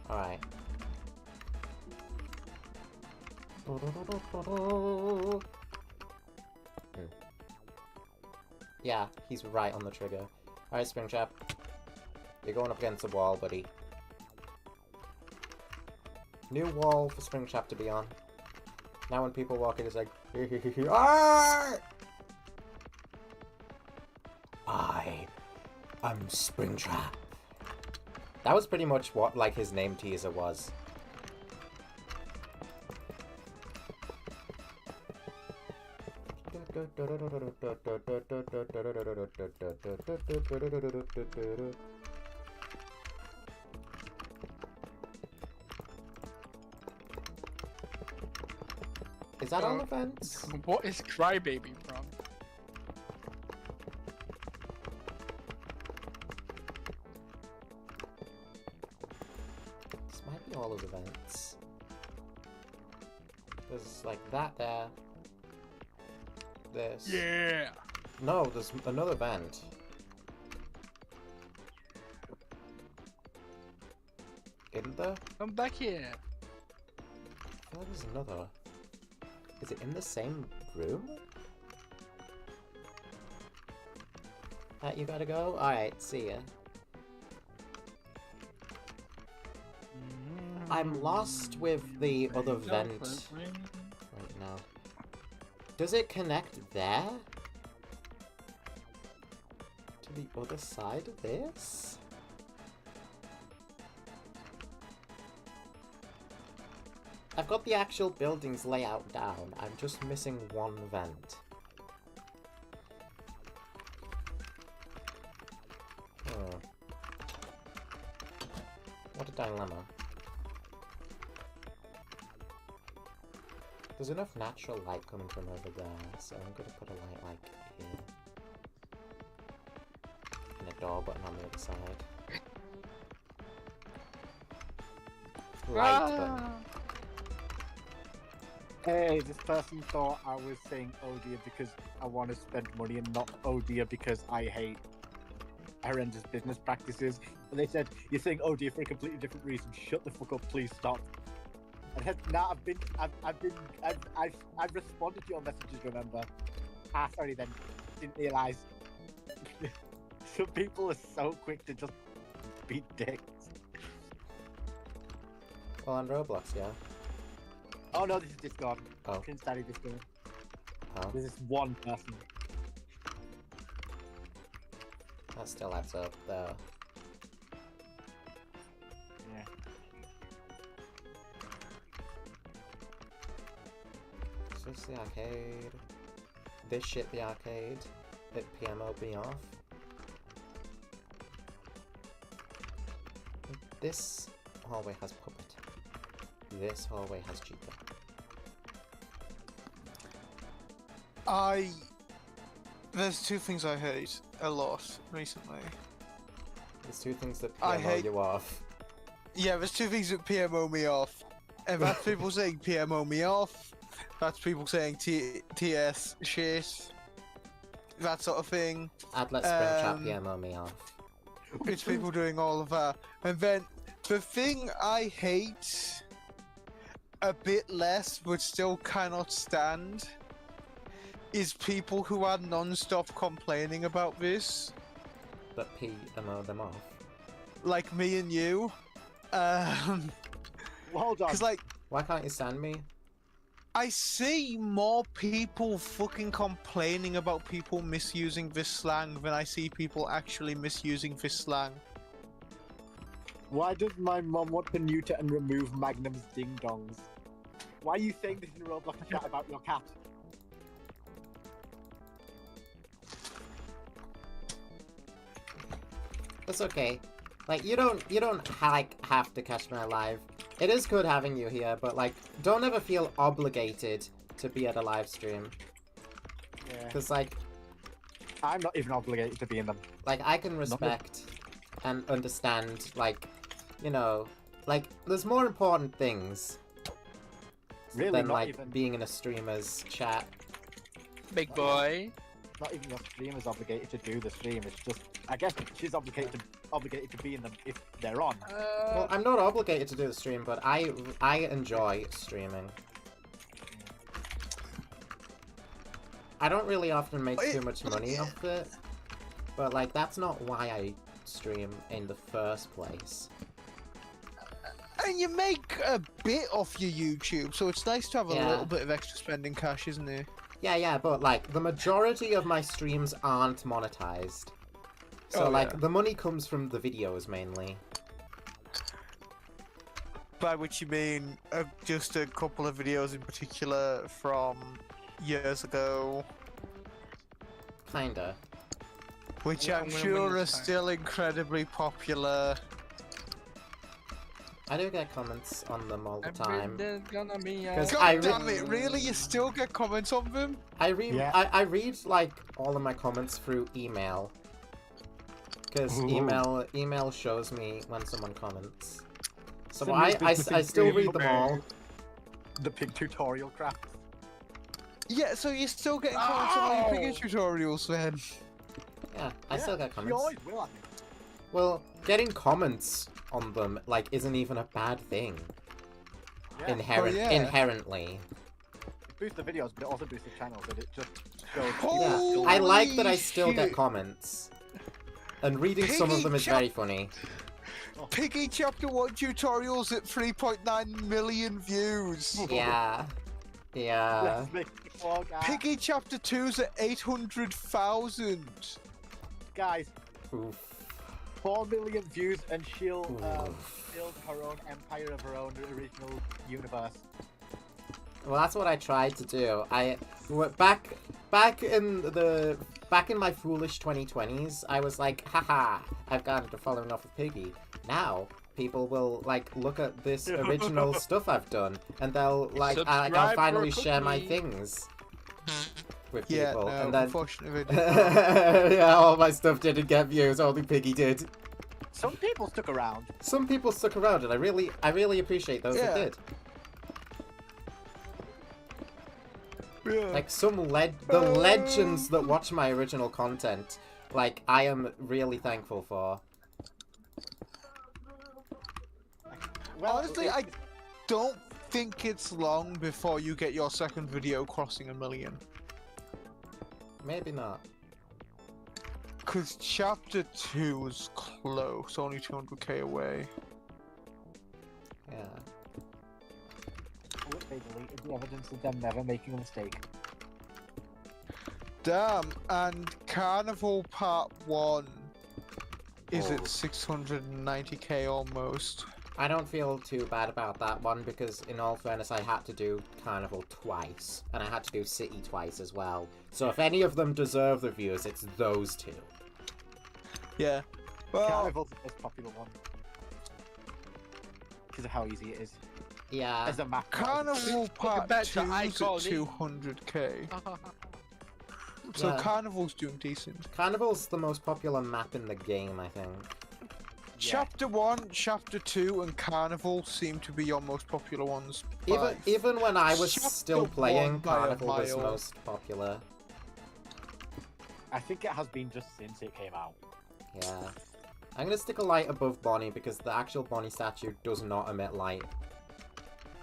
Alright. Yeah, he's right on the trigger. Alright, Springtrap. You're going up against the wall, buddy. New wall for Springtrap to be on. Now when people walk in, it's like... I am Springtrap. That was pretty much what, like, his name teaser was. Is that on the fence? What is Crybaby from? This might be all of the vents. There's like that there. This. Yeah! No, there's another vent. Isn't there? Come back here! I feel like there's another. Is it in the same room? You gotta go? Alright, see ya. I'm lost with the other vent right now. Does it connect there? To the other side of this? I've got the actual building's layout down. I'm just missing one vent. What a dilemma. There's enough natural light coming from over there, so I'm gonna put a light like here. And a door button on the other side. Light button. Hey, this person thought I was saying oh dear because I want to spend money and not oh dear because I hate horrendous business practices. And they said, you're saying oh dear for a completely different reason. Shut the fuck up, please stop. And now I've responded to your messages, remember? Sorry then. Didn't realise. Some people are so quick to just be dicks. Well, on Roblox, yeah. Oh no, this is Discord. Oh. Prince Daddy Discord. Oh. This is one person. That still adds up, though. Yeah. Is this the arcade? This shit the arcade? It PMO'd me off? This hallway has puppet. This hallway has cheetah. There's two things I hate a lot recently. There's two things that I PMO hate- you off. Yeah, there's two things that PMO me off. And that's people saying PMO me off. That's people saying TS shit. That sort of thing. I'd let Springtrap PMO me off. It's people doing all of that. And then the thing I hate a bit less but still cannot stand is people who are non-stop complaining about this. But PMO them off. Like me and you. Well, hold on. Because like, Why can't you stand me? I see more people fucking complaining about people misusing this slang than I see people actually misusing this slang. Why does my mom want to neuter and remove Magnum's ding-dongs? Why are you saying this in Roblox chat about your cat? That's okay. Like, you don't like have to catch my live. It is good having you here, but like, don't ever feel obligated to be at a live stream. Yeah. Because like, I'm not even obligated to be in them. like I can respect and understand, like, you know, like there's more important things Really, than not like even. being in a streamer's chat. Big boy. Not even your streamer's obligated to do the stream. It's just, I guess she's obligated to be in them if they're on. Well, I'm not obligated to do the stream, but I enjoy streaming. I don't really often make too much money off it, but like that's not why I stream in the first place. And you make a bit off your YouTube, so it's nice to have a Yeah. little bit of extra spending cash, isn't it? Yeah, but like the majority of my streams aren't monetized. So Oh, like yeah. the money comes from the videos mainly. By which you mean just a couple of videos in particular from years ago, Kinda. which Yeah, I'm I'm gonna sure win are this time. still incredibly popular. I do get comments on them all the time. Everything's gonna be 'Cause God I damn it, really? You still get comments on them? I read Yeah. I read like all of my comments through email. Because Ooh. email shows me when someone comments. So Some I business still read them all. The pig tutorial crap. Yeah, so you're still getting comments on all your figure tutorials then? Yeah, I still get You comments. always will, I think. Well, getting comments on them like isn't even a bad thing. Yeah. yeah. Inherently. It boosts the videos, but it also boosts the channels, and it just shows. Holy I like that I still get shit. comments. And reading some of Piggy them is very funny. Piggy Chapter 1 tutorials at 3.9 million views. Yeah. Yeah. Let's make it more, guys. Piggy Chapter 2's at 800,000. Guys, Oof. 4 million views, and she'll Oof. build her own empire of her own original universe. Well, that's what I tried to do. Back in my foolish 2020s, I was like, haha, I've gotten into following off of Piggy. Now, people will, like, look at this original stuff I've done, and they'll, like, I'll Subscribe finally for a share my cookie. things with Yeah, people. no, And then, unfortunately, they did not. yeah, all my stuff didn't get views, only Piggy did. Some people stuck around. Some people stuck around, and I really appreciate those that Yeah. did. Yeah. Like, the legends that watch my original content, like, I am really thankful for. Well, Honestly, I don't think it's long before you get your second video crossing 1 million. Maybe not. Because chapter 2 is close, only 200k away. Yeah. Look, they deleted the evidence of them never making a mistake. Damn, and Carnival Part 1 is Oh. at 690k almost. I don't feel too bad about that one because, in all fairness, I had to do Carnival twice, and I had to do City twice as well. So if any of them deserve the views, it's those two. Yeah. Well, Carnival's the most popular one. Because of how easy it is. Yeah. As a map. Carnival Part back 2 to is at iCarly. 200k. So Yeah. Carnival's doing decent. Carnival's the most popular map in the game, I think. Chapter 1, Chapter 2, and Carnival seem to be your most popular ones. by Even when I was Chapter still 1 playing, by a Carnival was mile. most popular. I think it has been just since it came out. Yeah. I'm gonna stick a light above Bonnie because the actual Bonnie statue does not emit light.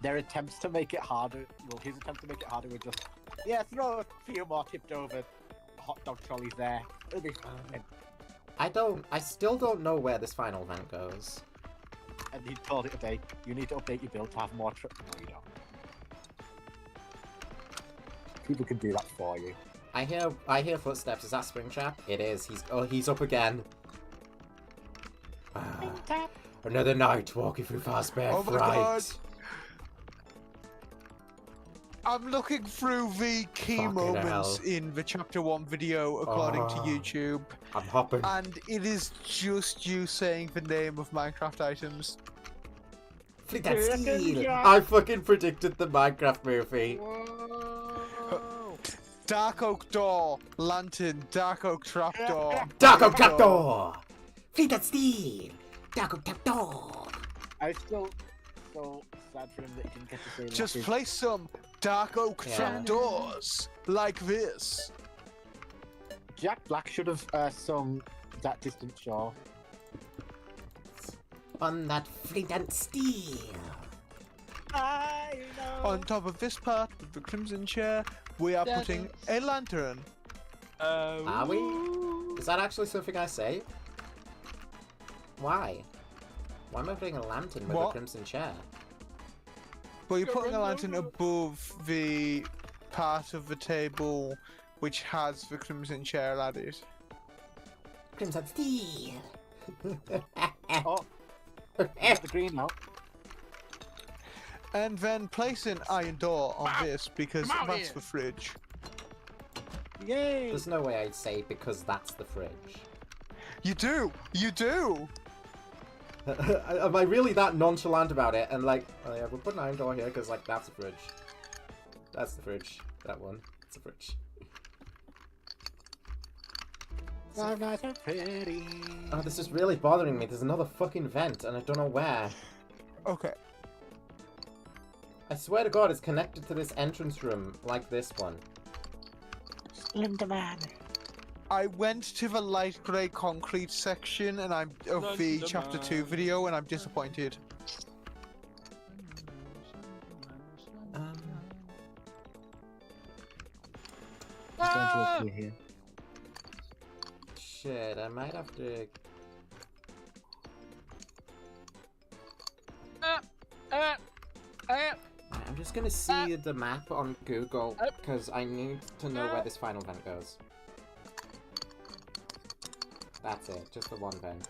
Their attempts to make it harder, well, his attempt to make it harder were just, yeah, throw a few more tipped over hot dog trolleys there. It'll be fine. I still don't know where this final event goes. And he told it a day, you need to update your build to have more No, you don't. People can do that for you. I hear footsteps. Is that Springtrap? It is. He's up again. Another night walking through Fazbear Oh my god! Fright. I'm looking through the key Fucking moments hell. in the Chapter 1 video according to Oh. YouTube, I'm hopping. and it is just you saying the name of Minecraft items. Flick that Chicken steel. Jack. I fucking predicted the Minecraft movie. Whoa. Dark oak door, lantern, dark oak trapdoor. Dark Oak Trapdoor. Flick that steel. Dark Oak Trapdoor. I still so sad for him that he didn't get to say Just that. place some dark oak Yeah. trapdoors like this. Jack Black should have sung That Distant Shore. On that flint and steel. I know. On top of this part with the crimson chair, we are putting a lantern. Are we? Is that actually something I say? Why? Why am I putting a lantern with a What? crimson chair? Well, you're putting a lantern above the part of the table which has the crimson chair added. Crimson steel. Oh, get the green now. And then place an iron door on Wow. this because Come out that's here. the fridge. Yay! There's no way I'd say because that's the fridge. You do! You do! Am I really that nonchalant about it? And like, oh yeah, we'll put an iron door here because like that's the fridge. That's the fridge. That one. It's the fridge. So nice and pretty. Oh, this is really bothering me. There's another fucking vent and I don't know where. Okay. I swear to God, it's connected to this entrance room like this one. Slenderman. I went to the light grey concrete section and I'm of the Slenderman. chapter 2 video and I'm disappointed. He's going to Ah! appear here. Shit, I might have to. I'm just gonna see the map on Google because I need to know where this final vent goes. That's it, just the one vent.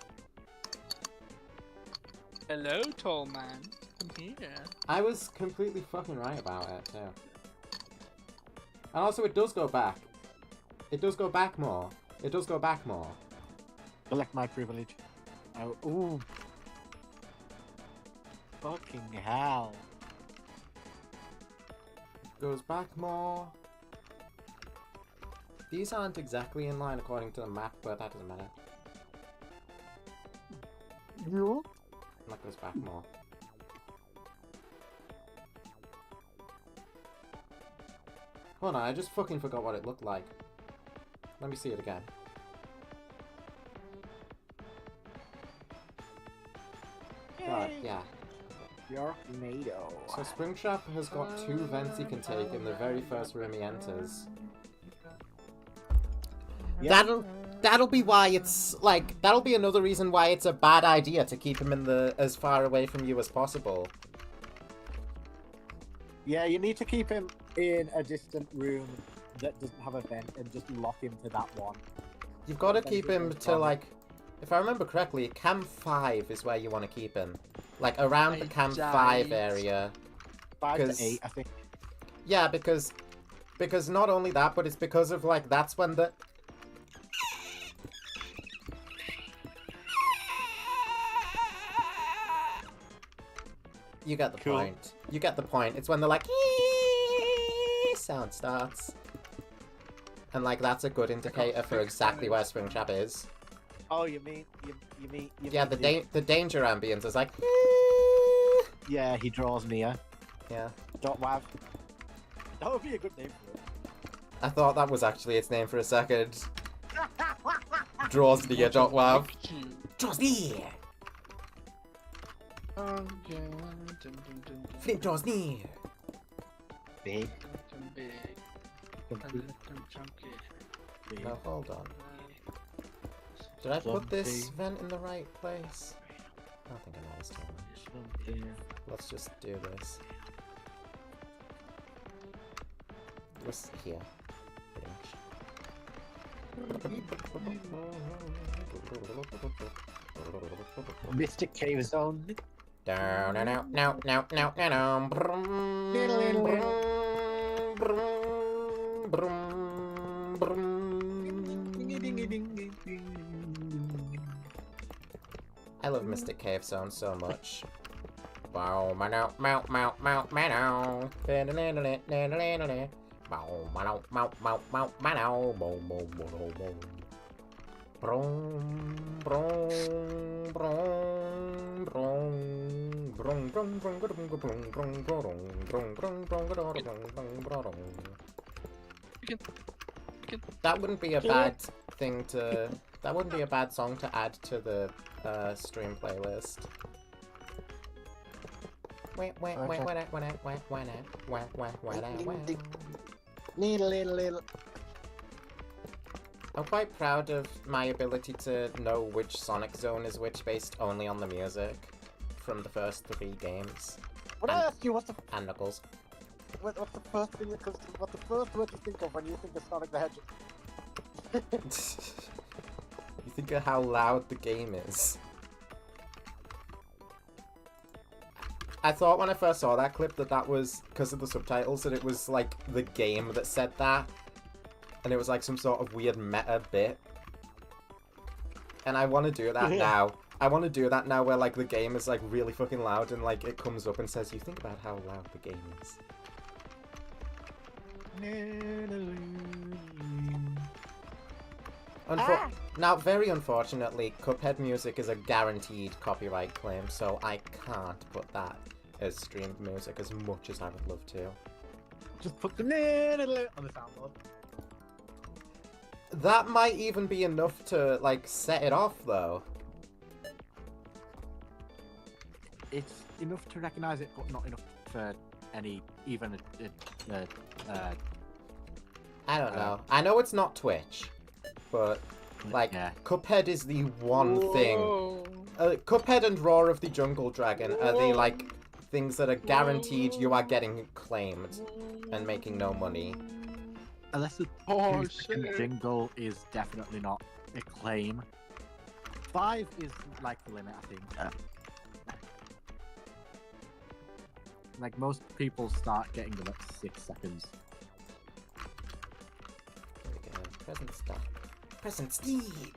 Hello, tall man. Come here. I was completely fucking right about it, too. And also, it does go back. It does go back more. It does go back more. Collect my privilege. Oh, ooh. Fucking hell. Goes back more. These aren't exactly in line according to the map, but that doesn't matter. You? That goes back more. Hold on, I just fucking forgot what it looked like. Let me see it again. Right, yeah. Sharknado. So Springtrap has got 2 vents he can take in the very first room he enters. Yeah. That'll be why it's like that'll be another reason why it's a bad idea to keep him in the as far away from you as possible. Yeah, you need to keep him in a distant room that doesn't have a vent and just lock him to that one. You've got to keep him to like, if I remember correctly, Cam 5 is where you want to keep him, like around the Cam 5 area. 5 to 'Cause- 8, I think. Yeah, because not only that, but it's because of like that's when the you get the Cool. point. You get the point. It's when the like sound starts. And like that's a good indicator for exactly where Springtrap is. Oh, you mean Yeah, the danger ambience is like Yeah, he draws near. yeah. Dot wav. That would be a good name for it. I thought that was actually its name for a second. Draws near dot wav. Draws near. Flint draws near. Big. Now hold on. Did I put this vent in the right place? I don't think I noticed too much. Let's just do this. What's here? Mystic Cave Zone. Down, now, now, now, now, now, now. Brum, brum, brum, brum. I love Mystic Cave Zone so much. Bow, mow, mow, mow, mow, mow. Bow, mow, mow, mow, mow, mow. Bow, bow, bow, bow. Brum, brum, brum, brum. Brum, brum, brum, brum, brum, brum, brum, brum, brum, brum, brum. That wouldn't be a bad thing to. That wouldn't be a bad song to add to the stream playlist. Little. I'm quite proud of my ability to know which Sonic Zone is which based only on the music from the first 3 games. When I ask you what's the Knuckles. what's the first thing that comes to, what's the first word you think of when you think of Sonic the Hedgehog? You think of how loud the game is. I thought when I first saw that clip that was because of the subtitles, that it was like the game that said that. And it was like some sort of weird meta bit. And I want to do that now. I want to do that now where like the game is like really fucking loud and like it comes up and says, you think about how loud the game is. Now, very unfortunately, Cuphead music is a guaranteed copyright claim, so I can't put that as streamed music as much as I would love to. Just put the on the soundboard. That might even be enough to, like, set it off, though. It's enough to recognize it, but not enough for any even. I don't know. I know it's not Twitch, but like Yeah. Cuphead is the one thing. Cuphead and Roar of the Jungle Dragon are the like things that are guaranteed you are getting claimed and making no money. Unless the Oh, 2-second shit. jingle is definitely not a claim. 5 is like the limit, I think. Like most people start getting them at 6 seconds. There we go. Present stuff. Present Steve!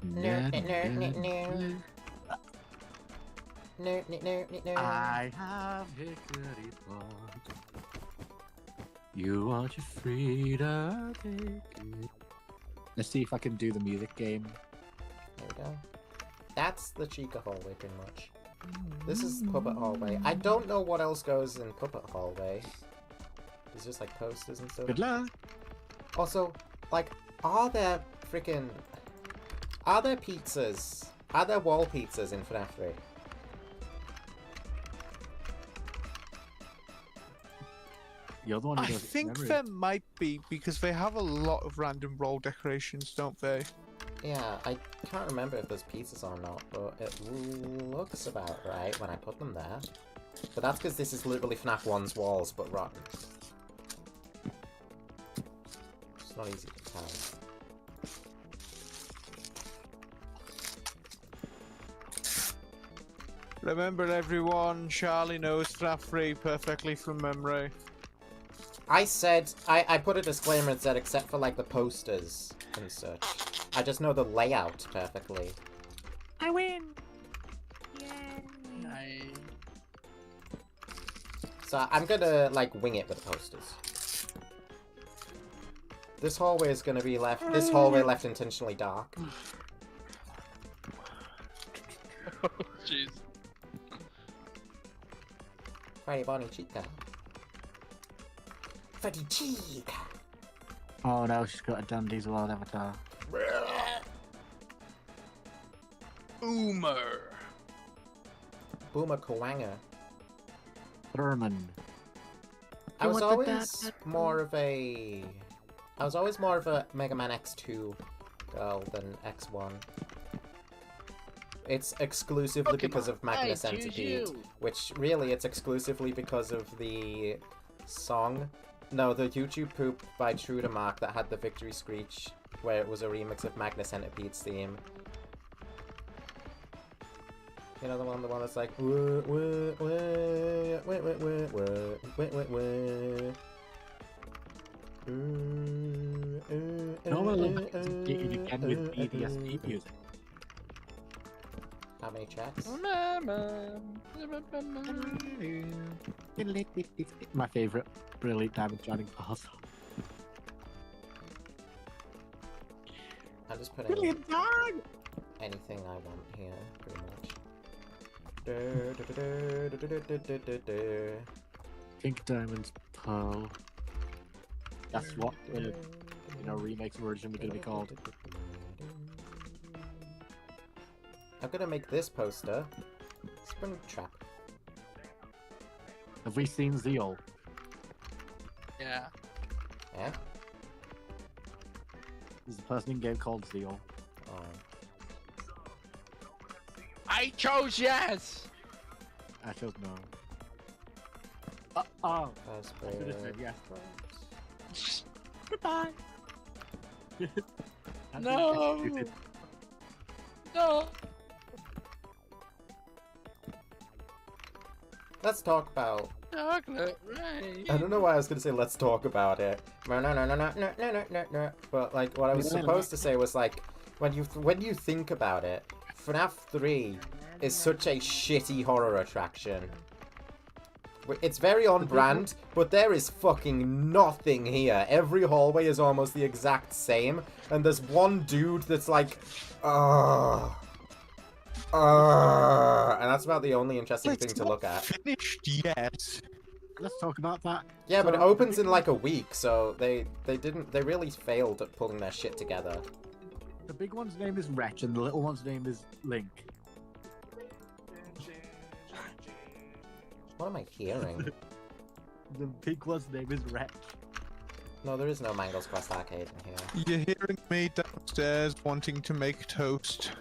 No. I have hickory pot. You want your freedom, take it. Let's see if I can do the music game. There we go. That's the Chica hallway, pretty much. This is Puppet hallway. I don't know what else goes in Puppet hallway. There's just like posters and stuff. Good luck. Also, like, are there pizzas? Are there wall pizzas in FNAF 3? You're the one who I does it think from there memory. might be, because they have a lot of random roll decorations, don't they? Yeah, I can't remember if there's pizzas or not, but it looks about right when I put them there. But that's because this is literally FNAF 1's walls, but rotten. It's not easy to tell. Remember everyone, Charlie knows FNAF 3 perfectly from memory. I said, I put a disclaimer and said except for like the posters and such. I just know the layout perfectly. I win! Nice. So I'm gonna like wing it with the posters. This hallway is gonna be left, this hallway left intentionally dark. Oh, jeez. Freddy Bonnie Chica. Freddy Chica! Oh no, she's got a Dandy's World avatar. Boomer. Boomer Kawanga. Thurman. I was want the always more of a Mega Man X2 girl than X1. It's exclusively because of Magna Centipede, which really it's exclusively because of the song. No, the YouTube poop by Trudemark that had the victory screech, where it was a remix of Magna Centipede's theme. You know the one that's like wah, wah, wah, wah, wah, wah, wah, wah, wah. No one looks again with BDSP music. How many checks? My favourite Brilliant Diamond Shining Path. I'm just putting Brilliant Diamond! anything I want here, pretty much. Pink Diamond's Pearl. That's what the remake version are going to be called. I'm gonna make this poster. Springtrap. Have we seen Zeal? Yeah. Yeah? There's a person in game called Zeal. Oh. I chose yes. I chose no. Oh! That's I should have said yes. Goodbye. That's No. executed. No. Let's talk about. Chocolate rain. I don't know why I was gonna say let's talk about it. No. But like what I was supposed to say was like when you think about it, FNAF 3 is such a shitty horror attraction. It's very on brand, but there is fucking nothing here. Every hallway is almost the exact same, and there's one dude that's like, and that's about the only interesting thing to look at. Finished yet. Let's talk about that. Yeah, but it So, opens in like a week, so they really failed at pulling their shit together. The big one's name is Wretch, and the little one's name is Link. What am I hearing? The big one's name is Wretch. No, there is no Mangles Quest arcade in here. You're hearing me downstairs wanting to make toast.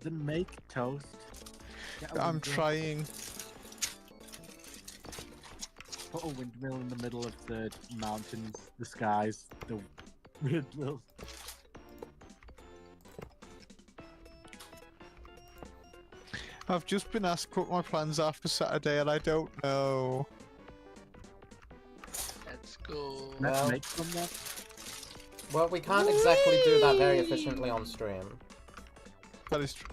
Then make toast. Get a I'm windmill. trying. Put a windmill in the middle of the mountains, the skies, the windmills. I've just been asked what my plans are for Saturday, and I don't know. Let's go. Well- Let's make some there. Well, we can't exactly do that very efficiently on stream. That is true.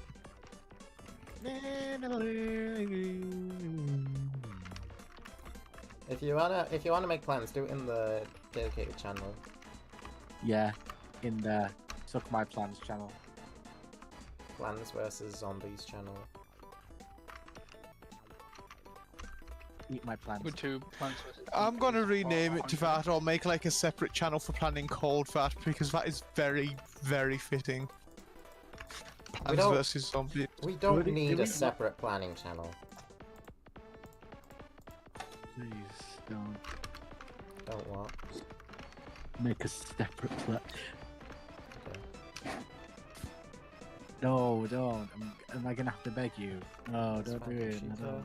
If you wanna make plans, do it in the dedicated channel. Yeah, in the Suck My Plans channel. Plants versus Zombies channel. Eat My Plans. Good to Plants vs. I'm gonna Zombies rename for it to 100. that, or make like a separate channel for planning called that, because that is very, very fitting. Plants don't- versus Zombies. We don't Do need we- a separate planning channel. Please don't Don't what? make a separate plan. Okay. No, don't. Am I gonna have to beg you? No, It's don't do Phantom it. No, Cheetah.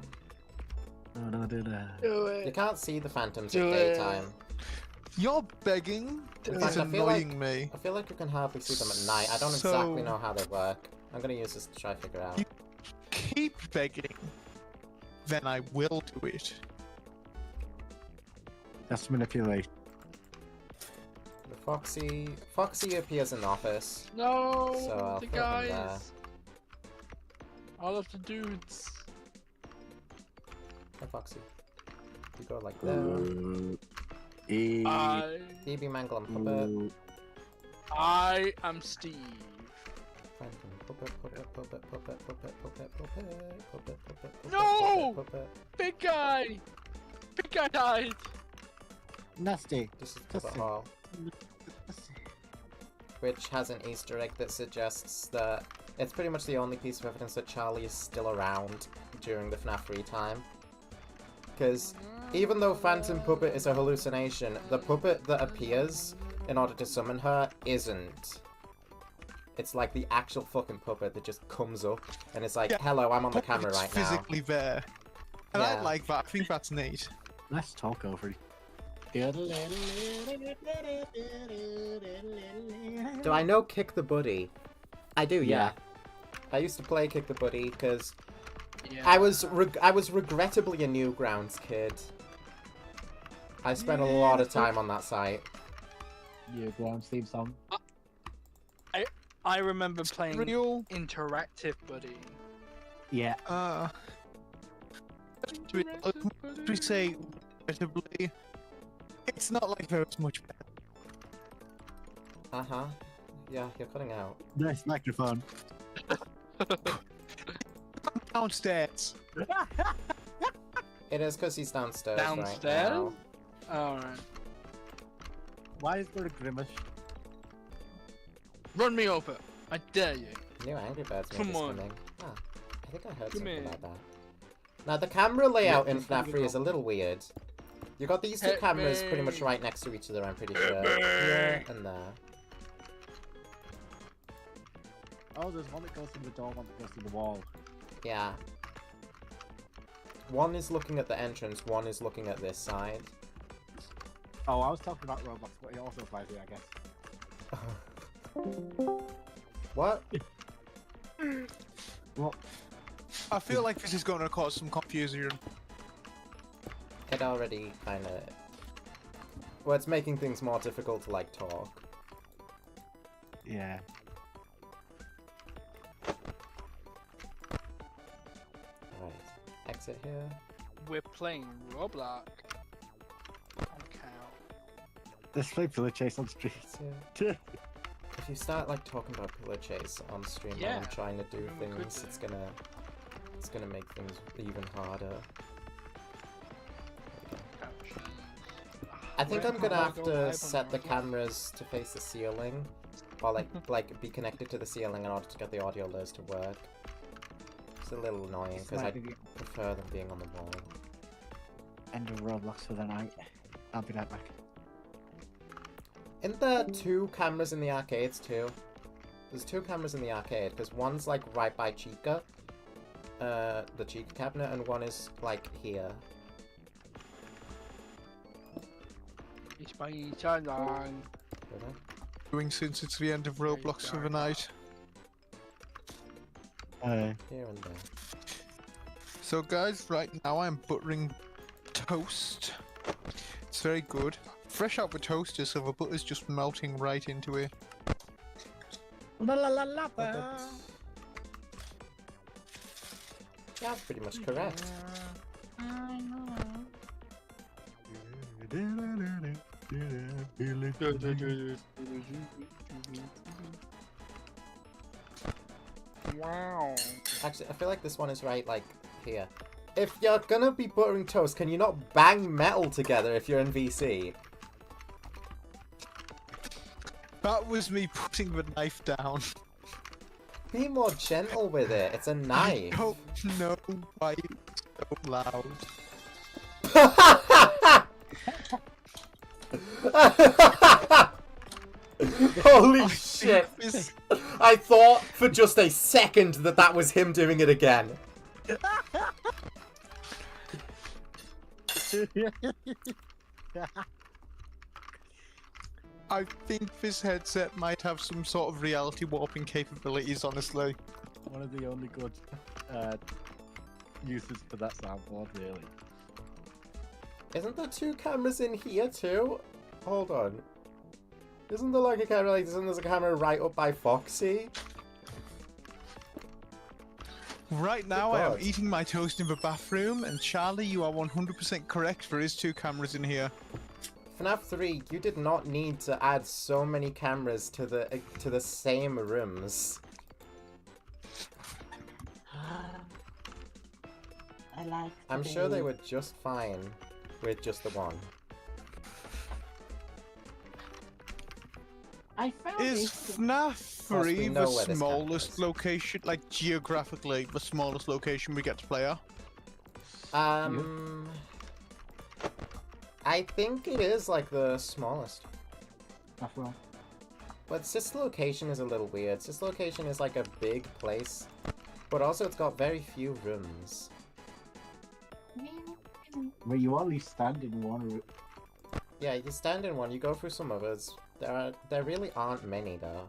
no, don't do that. Do You it. can't see the phantoms at Do it. daytime. You're begging In is fact, I feel like- annoying me. I feel like you can hardly see them at night. I don't So- exactly know how they work. I'm gonna use this to try to figure out. You- Keep begging, then I will do it. That's manipulation. The Foxy appears in the office. No, So I'll the put them there. guys. All of the dudes. Hey, Foxy. You go like that. DB Mangle and Puppet. I am Steve. Phantom Puppet. No! Puppet. Big guy. Big guy died. Nasty. This is Puppet Pussy. Hall, Nasty. which has an Easter egg that suggests that it's pretty much the only piece of evidence that Charlie is still around during the FNAF free time. Because even though Phantom Puppet is a hallucination, the puppet that appears in order to summon her isn't. It's like the actual fucking puppet that just comes up and it's like, Yeah, hello, I'm on the camera It's right now. physically there. And I Yeah. like that. I think that's neat. Let's talk over it. Do I know Kick the Buddy? I do, yeah. I used to play Kick the Buddy because Yeah. I was regrettably a Newgrounds kid. I spent a lot of time on that site. Your ground theme song. I remember playing Real. Interactive Buddy. Yeah. We say, regrettably, it's not like there was much better. Uh-huh. Yeah, you're cutting out. Nice microphone. Downstairs. It is because he's downstairs, right Downstairs? now. Alright. Why is there a grimace? Run me over. I dare you. New Angry Birds Come movie's on. coming. Ah, I think I heard Come something here. like that. Now, the camera layout in it's gonna FNAF 3 is a little weird. You got these two Hit cameras pretty much me. right next to each other, I'm pretty sure. me. Here and there. Oh, there's one that goes through the door, one that goes through the wall. Yeah. One is looking at the entrance, one is looking at this side. Oh, I was talking about Roblox, but it also applies here, I guess. What? What? I feel like this is going to cause some confusion. It already kind of... Well, it's making things more difficult to, like, talk. Yeah. Right. Exit here. We're playing Roblox. Okay. Let's play Pillar Chase on street. So, if you start, like, talking about Pillar Chase on stream while I'm Yeah. trying to do I mean, we could things, do. it's gonna make things even harder. I think Where I'm gonna do I have go to live on set the Roblox? cameras to face the ceiling, or like be connected to the ceiling in order to get the audio layers to work. It's a little annoying because I Slightly prefer them being on the wall. end of Roblox for the night. I'll be right back. Isn't there two cameras in the arcades too? There's two cameras in the arcade because one's like right by Chica, the Chica cabinet, and one is like here. It's my channel. Really? Doing since it's the end of Roblox for the night. Here and there. So guys, right now I'm buttering toast. It's very good. Fresh out the toaster, so the butter's just melting right into it. La la la la. Yeah, that's pretty much correct. Wow. Actually, I feel like this one is right, like, here. If you're gonna be buttering toast, can you not bang metal together if you're in VC? That was me putting the knife down. Be more gentle with it. It's a I knife. don't know why it's so loud. Holy shit. This- I thought for just a second that that was him doing it again. I think this headset might have some sort of reality warping capabilities, honestly. One of the only good uses for that soundboard, really. Isn't there 2 cameras in here too? Hold on. Isn't there like a camera like this and there's a camera right up by Foxy? Right now, I am God. eating my toast in the bathroom, and Charlie, you are 100% correct. There is 2 cameras in here. FNAF 3, you did not need to add so many cameras to the same rooms. I like. I'm sure they were just fine with just the one. I found Is this. FNAF Plus, we 3 know the where this camera smallest is. location, like geographically, the smallest location we get to play at? I think it is like the smallest. That's right. But this location is a little weird. This location is like a big place, but also it's got very few rooms. Well, you only stand in one room. Yeah, you stand in one, you go through some others. There really aren't many though.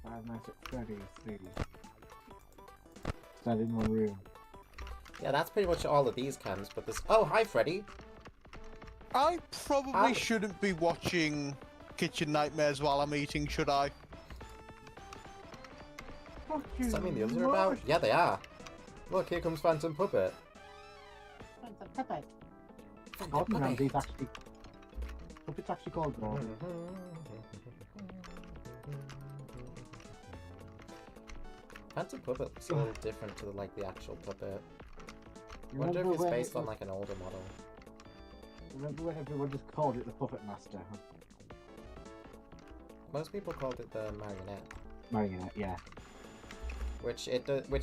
Five Nights at Freddy's 3. Stand in one room. Yeah, that's pretty much all of these cams, but this. Oh, hi, Freddy. I probably Ow. shouldn't be watching Kitchen Nightmares while I'm eating, should I? Does that mean the others are about? Yeah, they are. Look, here comes Phantom Puppet. Gordon Ramsay's actually. Puppet's actually called Gordon. Phantom Puppet looks a little different to the actual puppet. I wonder if Remember it's when based it on was- like an older model. Remember when everyone just called it the Puppet Master? Most people called it the Marionette, Marionette, yeah. which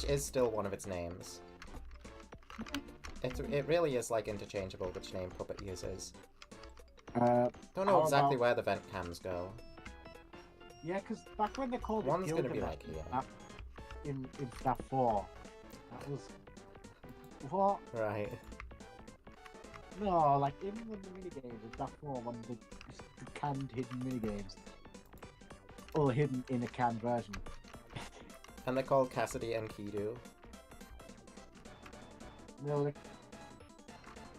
is still one of its names. It really is like interchangeable which name Puppet uses. Don't know How exactly about- where the vent cams go. Yeah, because back when they called it One's gonna be Gilgamesh like here. in Staff 4, that was... What? Right. No, like in one of the minigames in Staff 4, one of the canned hidden minigames. Or hidden in a canned version. And they're called Cassidy and Kidu. No, like...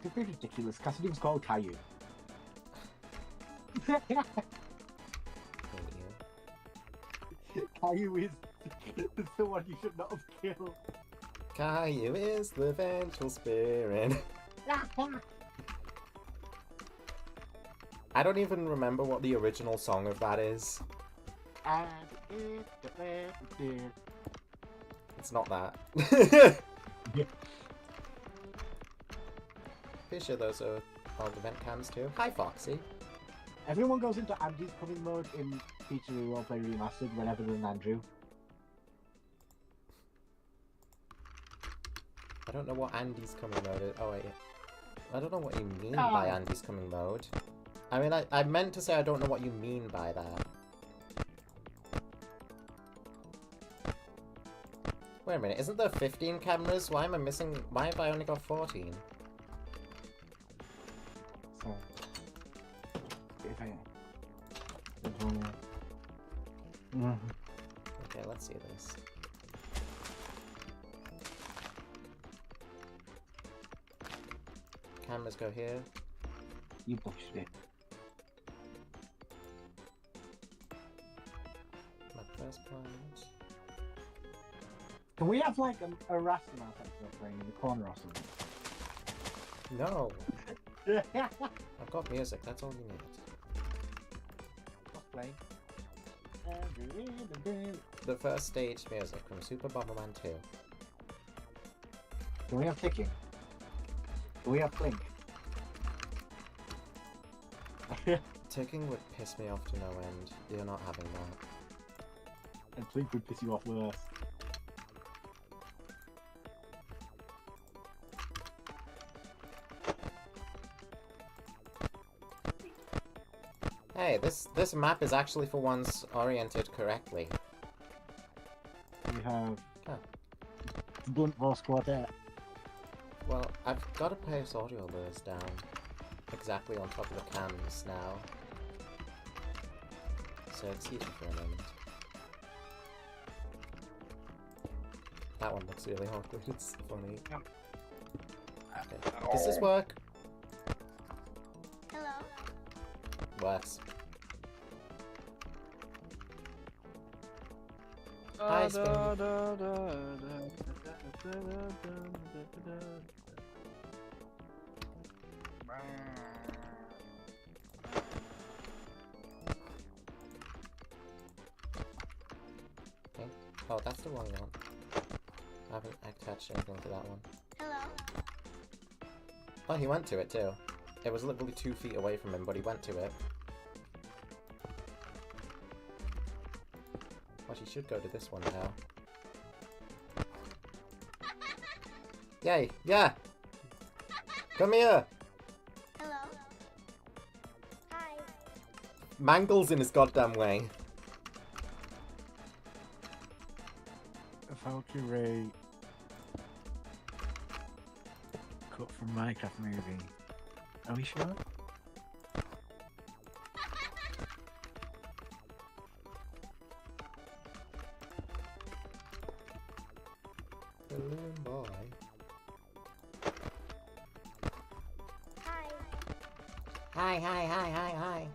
It's pretty ridiculous. Cassidy was called Caillou. Hate you. Caillou is the one you should not have killed. Caillou is the vengeful spirit. I don't even remember what the original song of that is. And it's the best. It's not that. Yeah. Pretty sure those are all the vent cams too. Hi, Foxy. Everyone goes into Andy's coming mode in Pizzeria Roleplay Remastered whenever there's an Andrew. I don't know what Andy's coming mode is. Oh wait. I don't know what you mean by Andy's coming mode. I mean, I meant to say I don't know what you mean by that. Wait a minute, isn't there 15 cameras? Why am I missing... Why have I only got 14? So, if I... Okay, let's see this. cameras go here. You pushed it. My first point. Can we have like a wrestling outside playing in the corner or something? No! I've got music, that's all you need. Playing. The first stage music from Super Bomberman 2. Can we have ticking? Can we have blink? Ticking would piss me off to no end. You're not having that. And blink would piss you off worse. Hey, this map is actually for once oriented correctly. We have Huh. the Blunt Force Quartet. Well, I've got to place audio lures down exactly on top of the cams now. So excuse me for a moment. That one looks really awkward, it's funny. Okay. Does this work? Hello. Works. Hi, Spoon. Okay. Oh, that's the wrong one. I haven't attached anything to that one. Hello. Oh, he went to it too. It was literally 2 feet away from him, but he went to it. Well, he should go to this one now. Yay! Yeah! Come here! Hello. Hi. Mangle's in his goddamn way. Valkyrie. Cut from Minecraft movie. Are we sure? Balloon boy. Hi. Hi. Hi.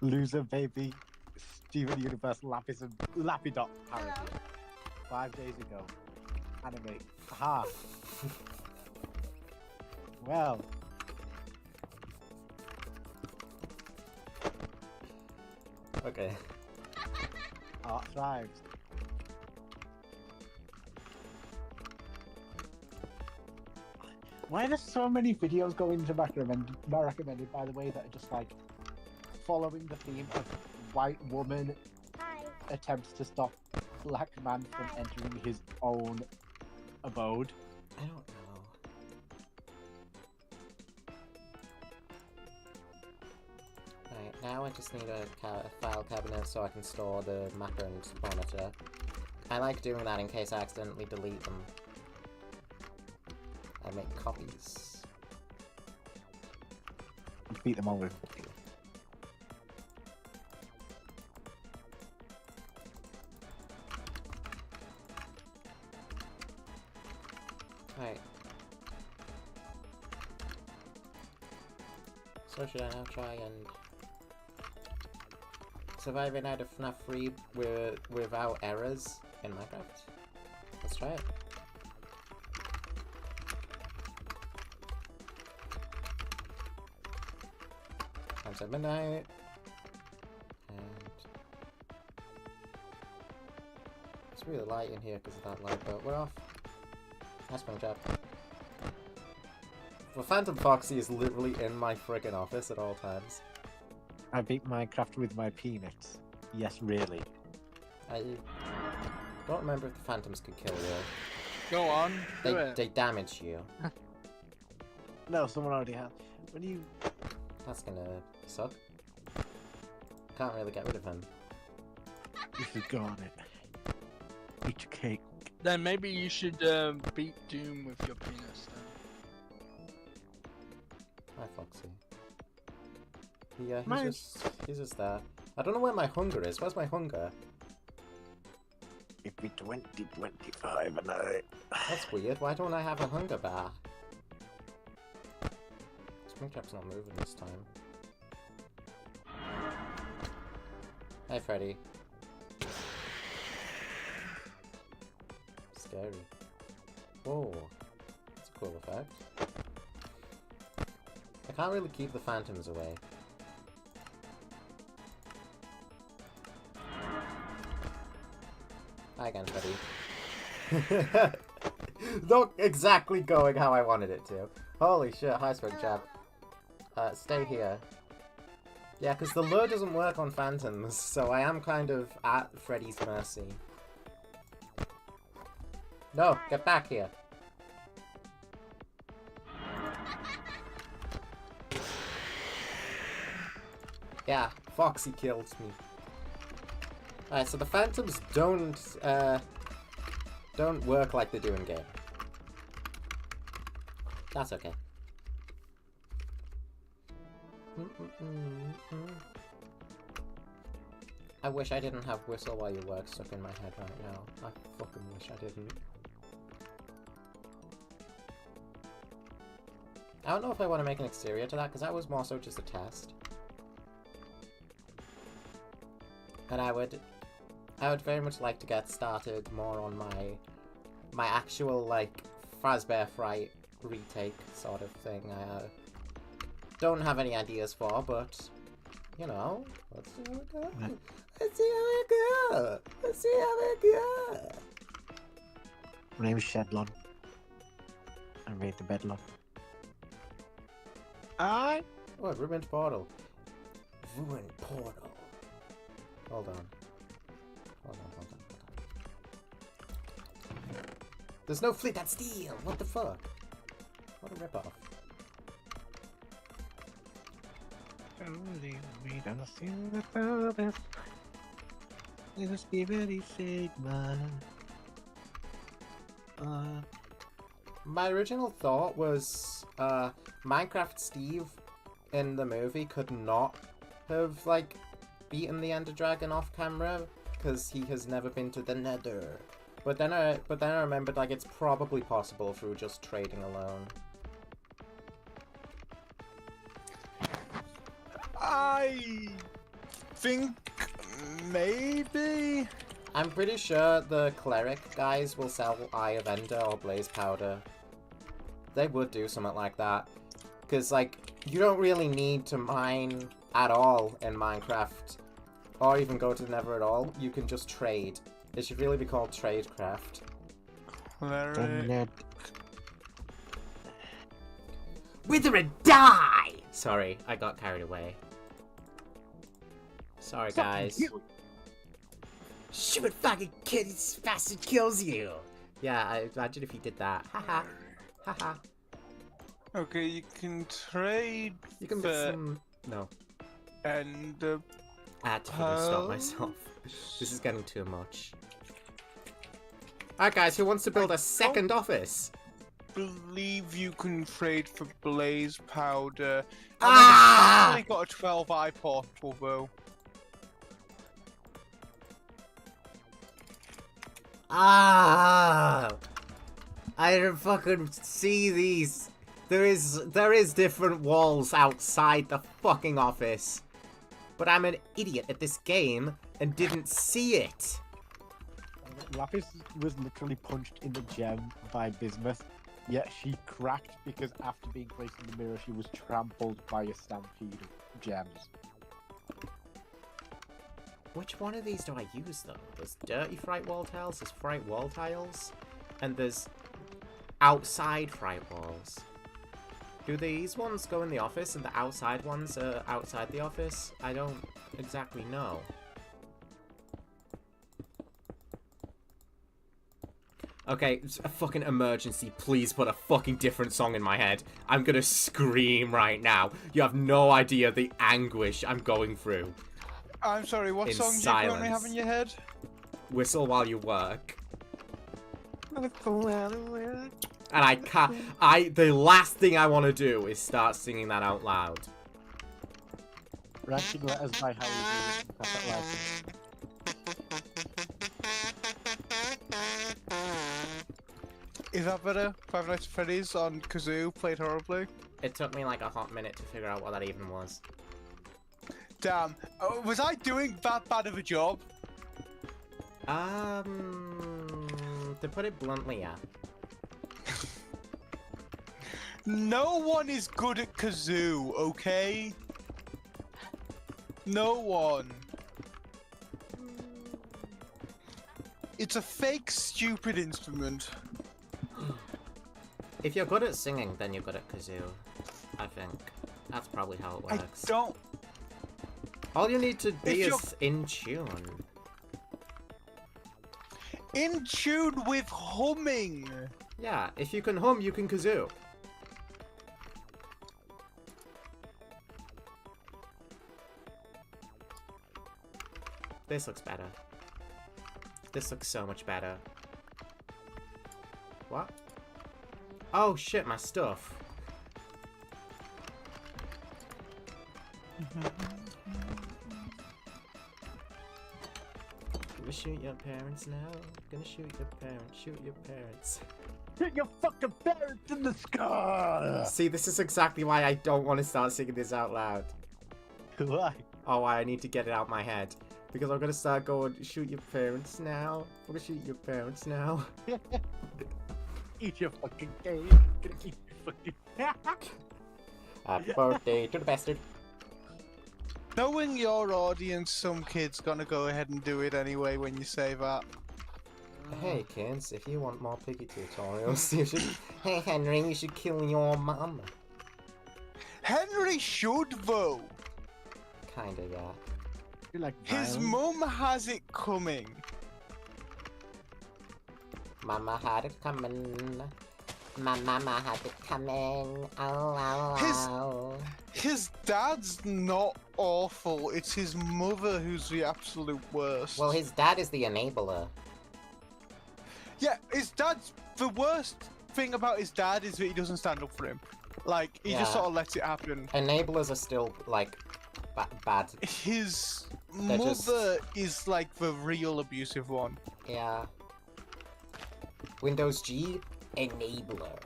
Loser baby. Steven Universe Lapis and Lapidot parody. Hello. 5 days ago. Anime. Aha. Well. Okay. Art thrives. Why are there so many videos going into my recommended, by the way, that are just like following the theme of white woman Hi. attempts to stop black man from entering his own abode? I don't know. Right, now I just need a file cabinet so I can store the mapper and monitor. I like doing that in case I accidentally delete them. I make copies. Beat them over. Right. So should I now try and survive a night of FNAF 3 without errors in Minecraft? Let's try it. Time's at midnight. And it's really light in here because of that light, but we're off. Nice spring trap. Well, Phantom Foxy is literally in my friggin' office at all times. I beat Minecraft with my peanuts. Yes, really. I don't remember if the Phantoms could kill you. Go on, do it. They damage you. No, someone already has. When you... That's gonna suck. Can't really get rid of him. You forgot it. Eat your cake. Then maybe you should beat Doom with your penis then. Foxy. Yeah, he's just there. I don't know where my hunger is. Where's my hunger? It'd be 2025 and I... That's weird. Why don't I have a hunger bar? Springtrap's not moving this time. Hey, Freddy. Scary. Whoa. That's a cool effect. I can't really keep the phantoms away. Hi again, Freddy. Not exactly going how I wanted it to. Holy shit, high spread jab. Stay here. Yeah, because the lure doesn't work on phantoms, so I am kind of at Freddy's mercy. No, get back here. Yeah, Foxy kills me. Alright, so the phantoms don't work like they do in game. That's okay. I wish I didn't have whistle while you work stuck in my head right now. I fucking wish I didn't. I don't know if I want to make an exterior to that, because that was more so just a test. And I would very much like to get started more on my actual, like, Fazbear Fright retake sort of thing. I don't have any ideas for, but, you know, let's see how it goes. Let's see how it goes. Let's see how it goes. My name's Shedlon. I made the bedlon. I. Oh, ruined portal. Ruined portal. Hold on. Hold on. There's no fleet, that's steel! What the fuck? What a ripoff. My original thought was, Minecraft Steve in the movie could not have, like, beaten the Ender Dragon off camera, because he has never been to the Nether. But then I remembered, like, it's probably possible through just trading alone. I think maybe. I'm pretty sure the cleric guys will sell Eye of Ender or Blaze Powder. They would do something like that. Because, like, you don't really need to mine at all in Minecraft. Or even go to the Nether at all. You can just trade. It should really be called Tradecraft. Wither and die! Sorry, I got carried away. Sorry, guys. Shoot fucking kid, this bastard kills you! Yeah, I imagine if he did that. Haha. Haha. Okay, you can trade. You can for get some... No. And I had to fucking stop myself. This is getting too much. Alright guys, who wants to build a second office? believe you can trade for blaze powder. Ah! I've only got a 12-eye portal though. Ah! I don't fucking see these. There is different walls outside the fucking office. But I'm an idiot at this game and didn't see it. Lapis was literally punched in the gem by Bismuth, yet she cracked because after being placed in the mirror, she was trampled by a stampede of gems. Which one of these do I use though? There's dirty Fright wall tiles, there's Fright wall tiles, and there's outside Fright walls. Do these ones go in the office and the outside ones are outside the office? I don't exactly know. Okay, it's a fucking emergency. Please put a fucking different song in my head. I'm gonna scream right now. You have no idea the anguish I'm going through. I'm sorry, what In song do you silence. currently have in your head? Whistle while you work. And I can't. The last thing I want to do is start singing that out loud. Ranking letters by how we do it. Is that better? Five Nights at Freddy's on kazoo played horribly. It took me like a hot minute to figure out what that even was. Damn. Was I doing that bad of a job? To put it bluntly, yeah. No one is good at kazoo, okay? No one. It's a fake, stupid instrument. If you're good at singing, then you're good at kazoo. I think. That's probably how it works. I don't... All you need to be If is in tune. In tune with humming. Yeah, if you can hum, you can kazoo. This looks better. This looks so much better. What? Oh shit, my stuff. Gonna shoot your parents now. Gonna shoot your parents. Shoot your parents. Shoot your fucking parents in the sky! See, this is exactly why I don't want to start singing this out loud. Why? Oh, why I need to get it out my head. Because I'm gonna start going, shoot your parents now. I'm gonna shoot your parents now. Eat your fucking cake. Gonna eat your fucking... Happy birthday to the bastard. Knowing your audience, some kid's gonna go ahead and do it anyway when you say that. Hey kids, if you want more piggy tutorials, you should... Hey Henry, you should kill your mum. Henry should, though. Kinda, yeah. You're like His violent. mum has it coming. Mama had it coming. My mama had it coming. Oh, oh, His dad's not awful. It's his mother who's the absolute worst. Well, his dad is the enabler. Yeah, his dad's... The worst thing about his dad is that he doesn't stand up for him. Like, he just Yeah. sort of lets it happen. Enablers are still, like, bad. His They're mother is, like, the real abusive one. Yeah. Windows G, enabler.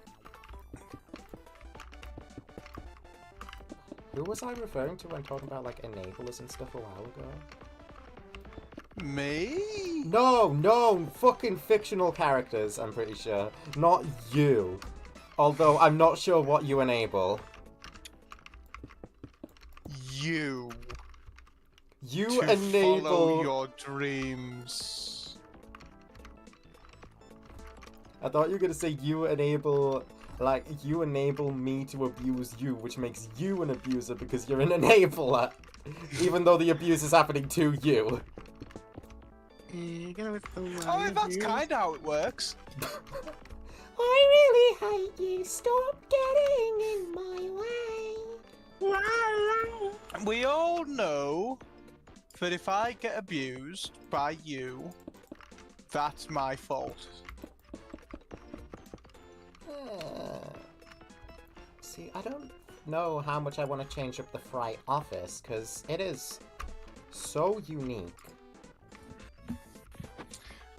Who was I referring to when talking about, like, enablers and stuff a while ago? Me? No, fucking fictional characters, I'm pretty sure. Not you. Although, I'm not sure what you enable. You. You To enable... follow your dreams. I thought you were gonna say you enable... Like, you enable me to abuse you, which makes you an abuser because you're an enabler. Even though the abuse is happening to you. Oh, that's kind of how it works. I really hate you. Stop getting in my way. We all know that if I get abused by you, that's my fault. See, I don't know how much I want to change up the Fright office, because it is so unique.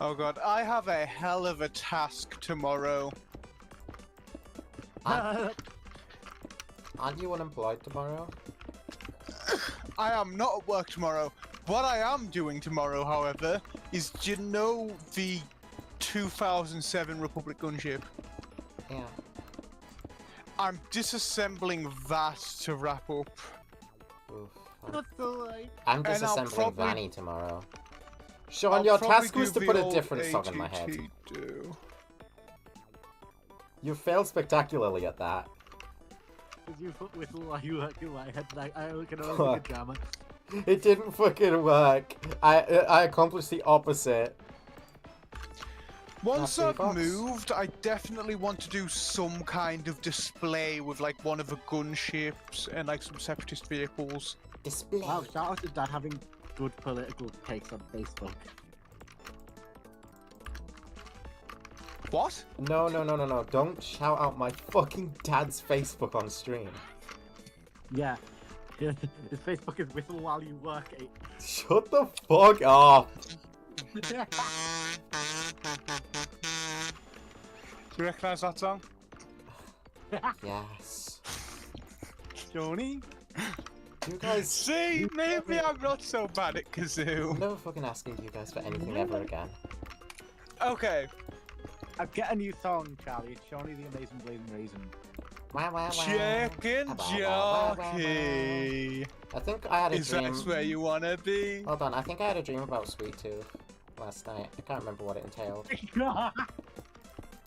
Oh god, I have a hell of a task tomorrow. Aren't you unemployed tomorrow? I am not at work tomorrow. What I am doing tomorrow, however, is, do you know the 2007 Republic gunship? Yeah. I'm disassembling that to wrap up. Oof. That's so like... I'm And I'll disassembling probably- Vanny tomorrow. Sean, I'll your probably task was do to the put a old different song in my head. ATT-do. You failed spectacularly at that. Because you put whistle while you work in my head, like, I can only Fuck. think of drama. It didn't fucking work. I accomplished the opposite. Once Happy I've box. moved, I definitely want to do some kind of display with like one of the gunships and like some separatist vehicles. Display. Wow, shout out to Dad having good political takes on Facebook. What? No, no, no, no, no. Don't shout out my fucking dad's Facebook on stream. Yeah. His Facebook is whistle while you work. Shut the fuck up. Do you recognise that song? Yes. Johnny? You guys... See, maybe I'm not so bad at I'm kazoo. never fucking asking you guys for anything ever again. Okay. I'll get a new song, Charlie. It's Shawnee the Amazing Blazing Raisin. Wah, wah, wah. Chicken Wah, wah, wah, wah, wah. jockey. I think I had a Is dream... that where you wanna be? Hold on, I think I had a dream about Sweet Tooth last night. I can't remember what it entailed.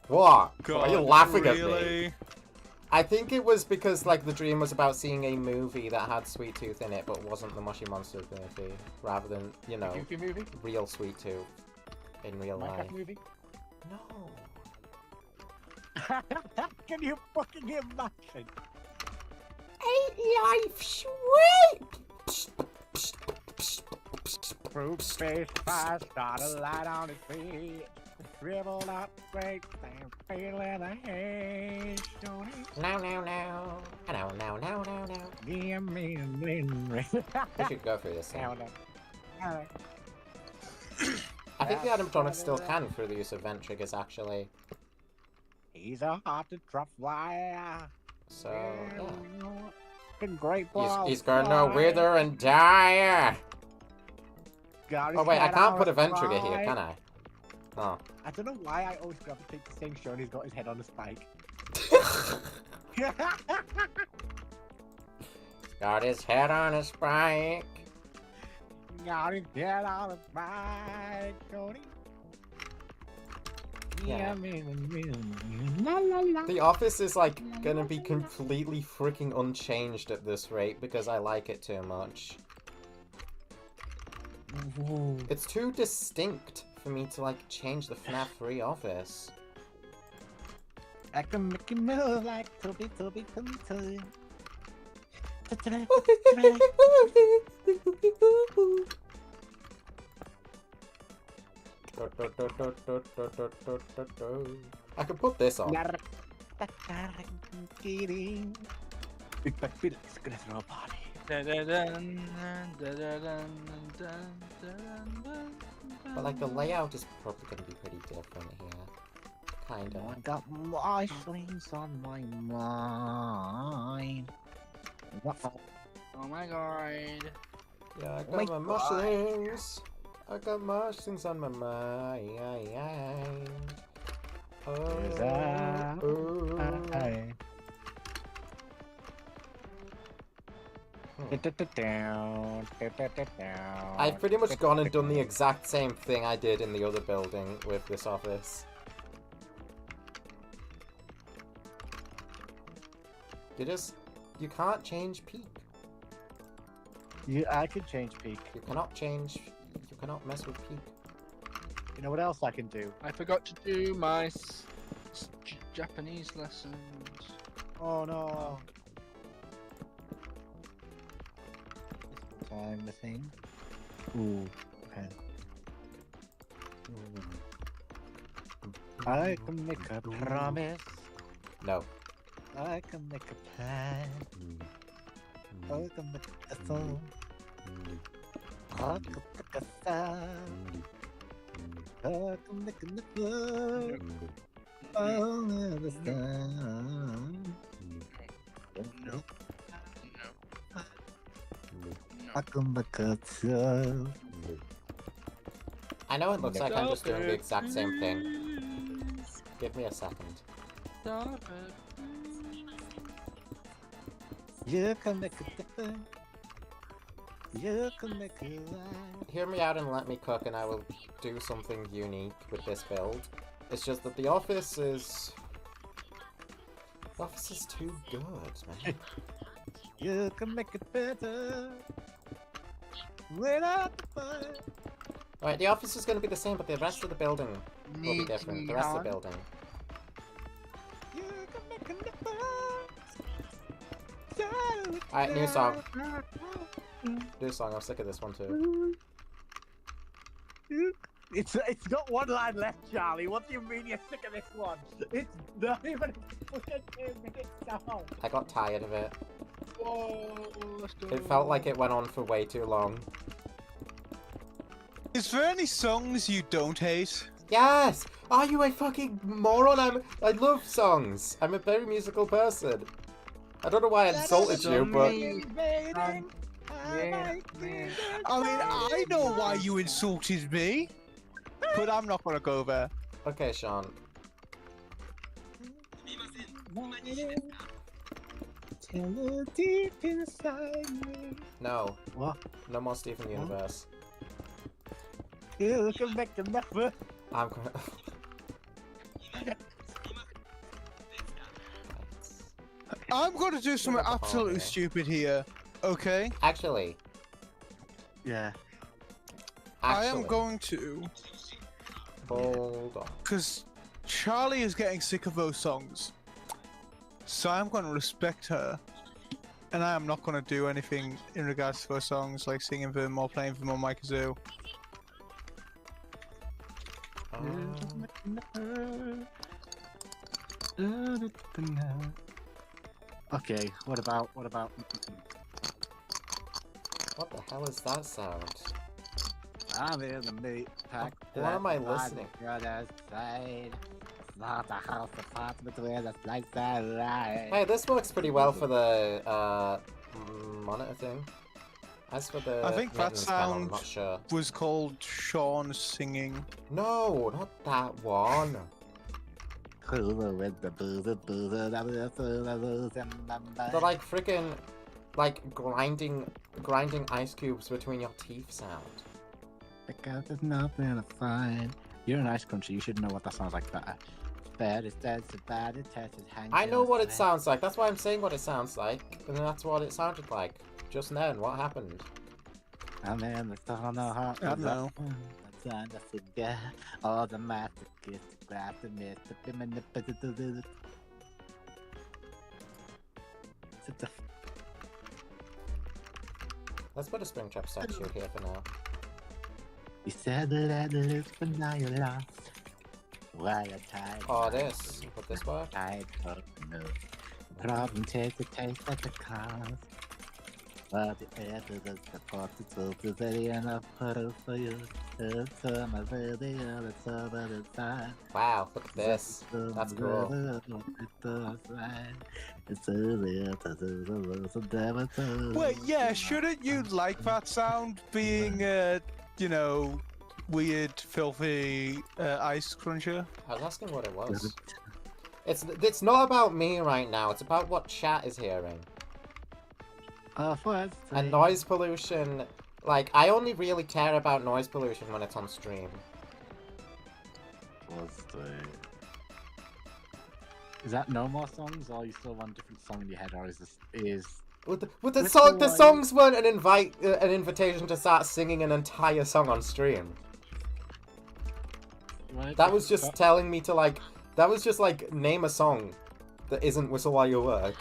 What? Why are you laughing at me? really? I think it was because, like, the dream was about seeing a movie that had Sweet Tooth in it, but wasn't the Mushy Monsters movie, rather than, you know, Goofy movie? real Sweet Tooth in real life. Minecraft movie? No. Can you fucking imagine? Ain't life sweet? Fruit face fire, start a light on his feet. Shriveled up, great thing, feeling the hate. No, no, no. No, no, no, no, no. Give me a blazing raisin. We should go through this thing. Now then. Alright. I think the animatronics still can through the use of vent triggers, actually. He's a hard to drop wire. So, yeah. Great He's gonna wither and die! Got his Oh wait, I head can't on put a a vent trigger here, spike. can I? Oh. I don't know why I always gravitate to saying Shoney's got his head on a spike. Got his head on a spike. Got his head on a spike, Shoney. Yeah. La la la. The office is like gonna be completely freaking unchanged at this rate because I like it too much. It's too distinct for me to like change the FNAF 3 office. I can make you move like Toby, Toby, Toby, Toby. I could put this on. Big Back Felix is gonna throw a party. But like the layout is probably gonna be pretty different here. Kinda. I got my slings on my mind. Oh my god. Yeah, I Oh my got my mushrooms. I got mushrooms on my mind. Oh, ooh. I've pretty much gone and done the exact same thing I did in the other building with this office. You can't change peak. I can change peak. You cannot mess with peak. You know what else I can do? I forgot to do my Japanese lessons. Oh no. Time the thing. Ooh, okay. I can make a promise. No. I can make a plan. I can make a song. I can make a sound. I can make a number. I'll understand. I can make a sound. I know it looks like I'm just doing the exact same thing. Give me a second. Stop it. You can make a difference. You can make a life. Hear me out and let me cook and I will do something unique with this build. It's just that the office is... The office is too good, man. You can make it better. Without the fun. Alright, the office is going to be the same, but the rest of the building will be different. The rest of the building. You can make a difference. Alright, new song. New song, I'm sick of this one too. It's got one line left, Charlie. What do you mean you're sick of this one? It's not even a fucking 2-minute song. I got tired of it. Whoa, let's go. It felt like it went on for way too long. Is there any songs you don't hate? Yes! Are you a fucking moron? I love songs. I'm a very musical person. I don't know why I insulted you, but... I mean, I know why you insulted me, but I'm not gonna go there. Okay, Sean. Deep inside me. No. What? No more Steven Universe. You can make the number. I'm gonna... I'm gonna do something absolutely stupid here, okay? Actually, Yeah. I am going to, Hold on. because Charlie is getting sick of those songs. So I'm going to respect her. And I am not going to do anything in regards to those songs, like singing them or playing them on my kazoo. Okay, what about What the hell is that sound? I'm in the meat pack. Why am I listening? Brother's side. It's not a house apartment where the lights are right. Hey, this works pretty well for the monitor thing. As for the I think that maintenance panel, I'm sound not sure. was called Sean singing. No, not that one. The like freaking like grinding ice cubes between your teeth sound. Because there's nothing to find. You're an ice country, you should know what that sounds like better. Bad is dead, so bad it touches hang. I know what it sounds like. That's why I'm saying what it sounds like, and that's what it sounded like just then. What happened? I mean, it's on the heart. I don't know. I'm trying to forget all the master gets to grab the myth. Let's put a Springtrap statue here for now. You said that it is, but now you're lost. Why you tied? Oh, this. Would this work? I don't know. Problem takes the taste of the cause. But the air to the support the soul to the end of puddle for you. It's on the other side of the side. Wow, look at this. That's cool. Wait, yeah, shouldn't you like that sound being, you know, weird, filthy ice cruncher? I was asking what it was. It's not about me right now. It's about what chat is hearing. And noise pollution. Like, I only really care about noise pollution when it's on stream. Is that no more songs, or you still want a different song in your head, or is this The songs weren't an invitation to start singing an entire song on stream. That was just telling me to like. That was just like name a song that isn't Whistle While You Work.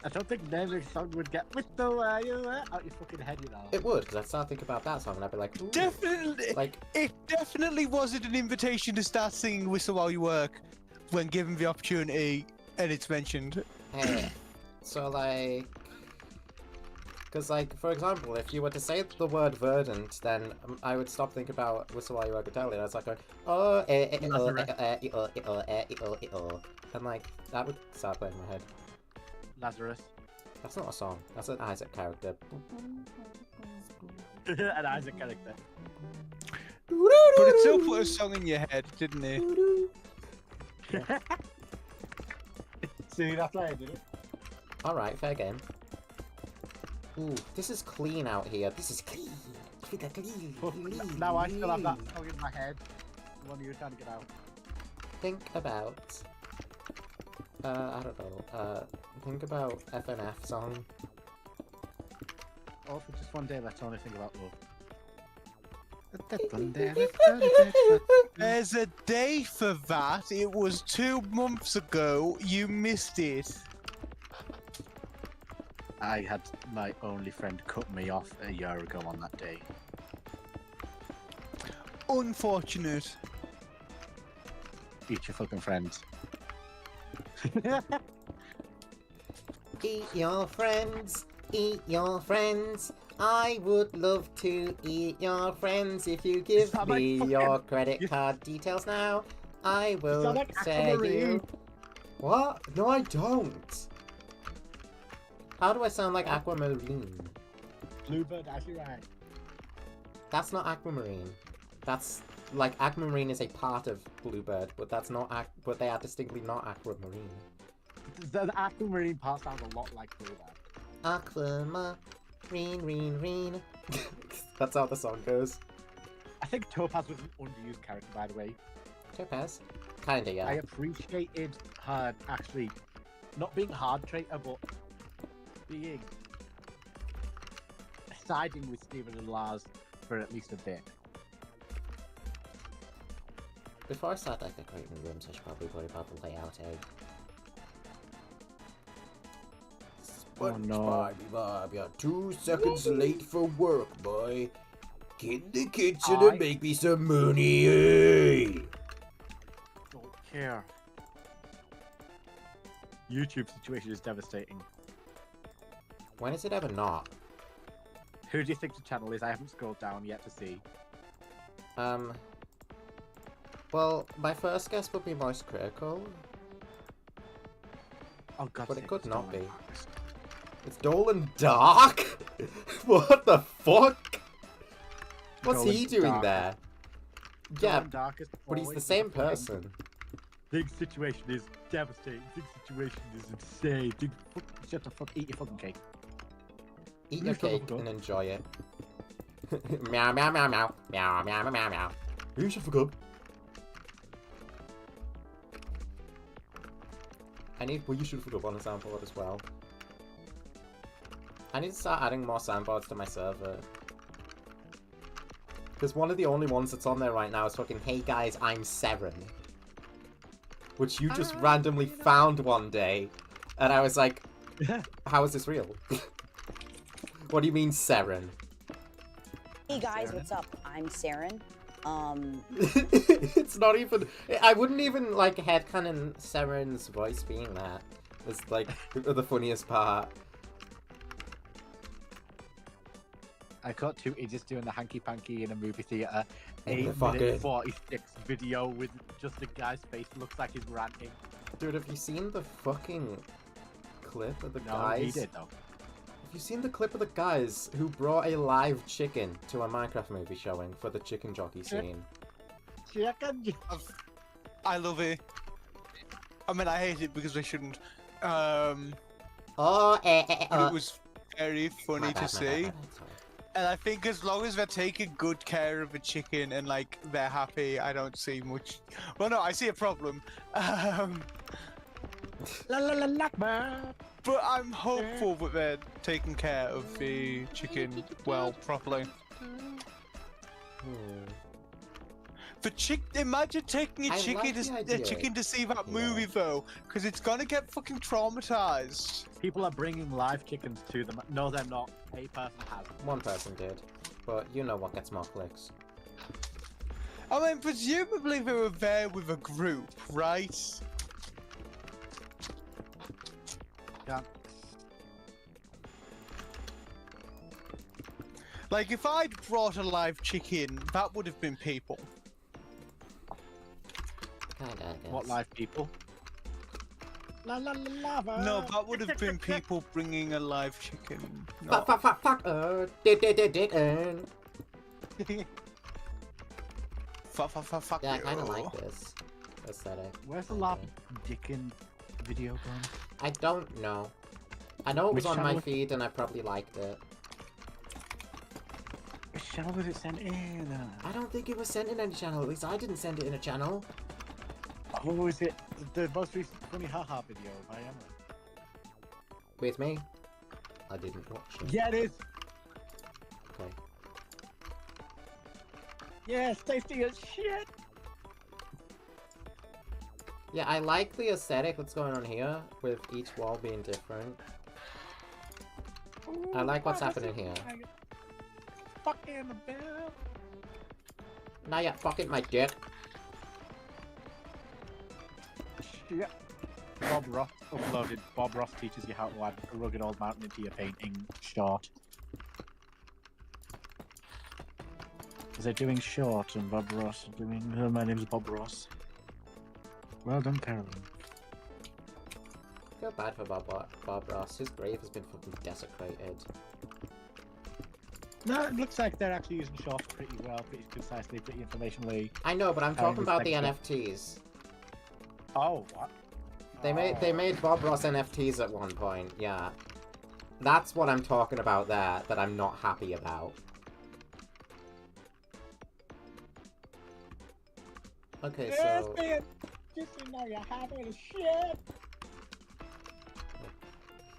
I don't think naming a song would get Whistle While You Work out your fucking head, you know. It would, because I'd start thinking about that song and I'd be like, ooh. Definitely. Like, it definitely wasn't an invitation to start singing Whistle While You Work when given the opportunity and it's mentioned. hey. So like. Because, like, for example, if you were to say the word verdant, then I would stop thinking about Whistle While You Work Italian. I was like, going, oh, and, like, that would start playing in my head. Lazarus. That's not a song. That's an Isaac character. An Isaac character. But it still put a song in your head, didn't it? See, that's why I did it. Alright, fair game. Ooh, this is clean out here. This is clean. Now I still have that song in my head. The one you were trying to get out. Think about... I don't know. Think about FNF song. All for just one day, let's only think about love. There's a day for that. It was 2 months ago. You missed it. I had my only friend cut me off a year ago on that day. unfortunate. Eat your fucking friends. Eat your friends, eat your friends. I would love to eat your friends if you give sound like me fucking- your credit you- card details now. I will sound like share Aquamarine. you. What? No, I don't. How do I sound like Aquamarine? Bluebird, as you right. That's not Aquamarine. That's like Aquamarine is a part of Bluebird, but that's not. But they are distinctly not Aquamarine. The Aquamarine part sounds a lot like Bluebird. Aquamarine, reen. That's how the song goes. I think Topaz was an underused character, by the way. Topaz, kinda yeah. I appreciated her actually not being hard traitor, but being siding with Stephen and Lars for at least a bit. Before I start decorating rooms, I should probably worry about the layout, eh? Oh, no. Bob, you're 2 seconds late for work, boy. Get in the kitchen I- and make me some money, eh? Don't care. YouTube situation is devastating. When is it ever not? Who do you think the channel is? I haven't scrolled down yet to see. Well, my first guess would be Most Critical, Oh god. but it could not be. It's Dolan Dark? What the fuck? What's he doing there? Yeah, but he's the same person. Big situation is devastating. Big situation is insane. Big shut the fuck. Eat your fucking cake. Eat your cake and enjoy it. Meow meow meow meow. Meow meow meow meow. You should forget. Well, you should forget on the soundboard as well. I need to start adding more soundboards to my server. Because one of the only ones that's on there right now is fucking, hey guys, I'm Seren. Which you just randomly found one day. And I was like, how is this real? What do you mean Seren? Hey guys, what's up? I'm Saren. It's not even. I wouldn't even like headcanon Seren's voice being that. It's like the funniest part. I caught 2 idiots doing the hanky panky in a movie theater. Oh, 8 fuck minute it. 46 video with just a guy's face looks like he's ranting. Dude, have you seen the fucking clip of the No, guys? he did though. Have you seen the clip of the guys who brought a live chicken to a Minecraft movie showing for the chicken jockey scene? I love it. I mean, I hate it because I shouldn't. Oh, But it was very funny my to bad, see. my bad. Sorry. And I think as long as they're taking good care of a chicken and like they're happy, I don't see much. Well, no, I see a problem. But I'm hopeful that they're taking care of the chicken well properly. Imagine taking I a chicken, like the idea. to see that Yeah. movie though, because it's gonna get fucking traumatized. People are bringing live chickens to them. No, they're not. A person has. One person did, but you know what gets more clicks. I mean, presumably they were there with a group, right? Yeah. Like, if I'd brought a live chicken, that would have been people. Kinda, I guess. What live people? La la la lava. No, that would have been people bringing a live chicken. Fuck, Not... fuck, fuck, fuck, dick. Fuck Yeah, I you. kinda like this aesthetic. Where's the lava Dickin video gone? I don't know. I know it was Which on my channel? feed and I probably liked it. Which channel was it sent in? I don't think it was sent in any channel, at least I didn't send it in a channel. Oh, was it the most recent funny haha video by Emma? With me? I didn't watch it. Yeah, it is. Okay. Yeah, it's tasty as shit. Yeah, I like the aesthetic that's going on here, with each wall being different. I like what's happening here. Fuck Annabelle. Now you fucking my dick. Shit. Bob Ross uploaded. Bob Ross teaches you how to add a rugged old mountain into your painting short. They're doing short and Bob Ross doing. My name's Bob Ross. Well done, Carolyn. I feel bad for Bob Ross. His grave has been fucking desecrated. No, it looks like they're actually using short pretty well, pretty concisely, pretty informationally. I know, but I'm talking about the NFTs. Oh, what? They made Bob Ross NFTs at one point. Yeah, that's what I'm talking about there. That I'm not happy about. Okay, so. Just so now you're having a shit.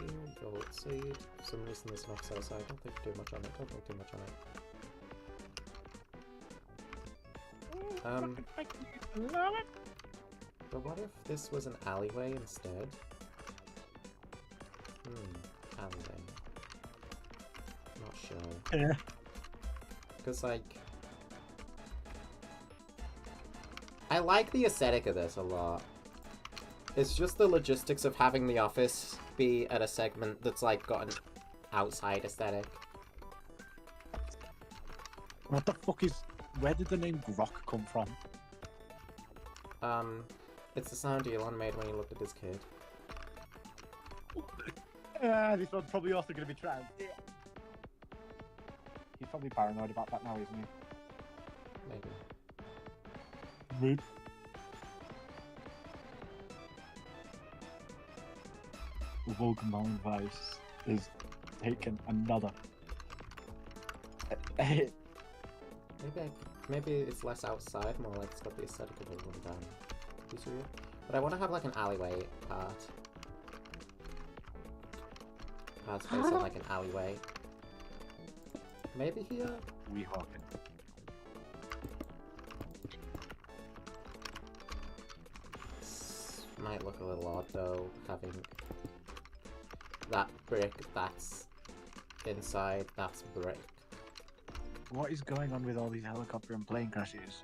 Here we go. Seed. For some reason there's an offset aside. Don't think too much on it. Don't think too much on it. Love it. But what if this was an alleyway instead? Alleyway. Not sure. Yeah. Because, like... I like the aesthetic of this a lot. It's just the logistics of having the office be at a segment that's, like, got an outside aesthetic. What the fuck is... Where did the name Grok come from? It's the sound Elon made when he looked at his kid. This one's probably also going to be trans. Yeah. He's probably paranoid about that now, isn't he? Maybe. Rude. The Vulcan Vice is taken another. Maybe it's less outside, more like it's got the aesthetic of a rundown pizzeria. But I want to have like an alleyway part. Space on like an alleyway. Maybe here? We hawking. This might look a little odd though, having that brick that's inside, that's brick. What is going on with all these helicopter and plane crashes?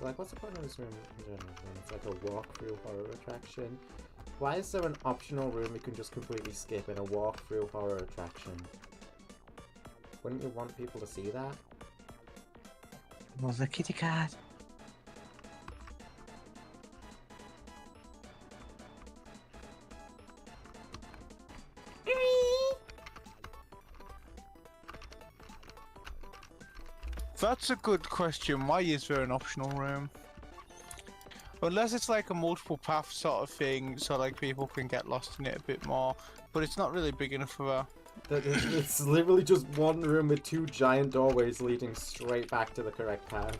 Like, what's the point of this room in general? It's like a walk-through horror attraction. Why is there an optional room you can just completely skip in a walk-through horror attraction? Wouldn't you want people to see that? Was a kitty cat. That's a good question. Why is there an optional room? Unless it's like a multiple path sort of thing, so like people can get lost in it a bit more. But it's not really big enough for that. It's literally just one room with two giant doorways leading straight back to the correct path.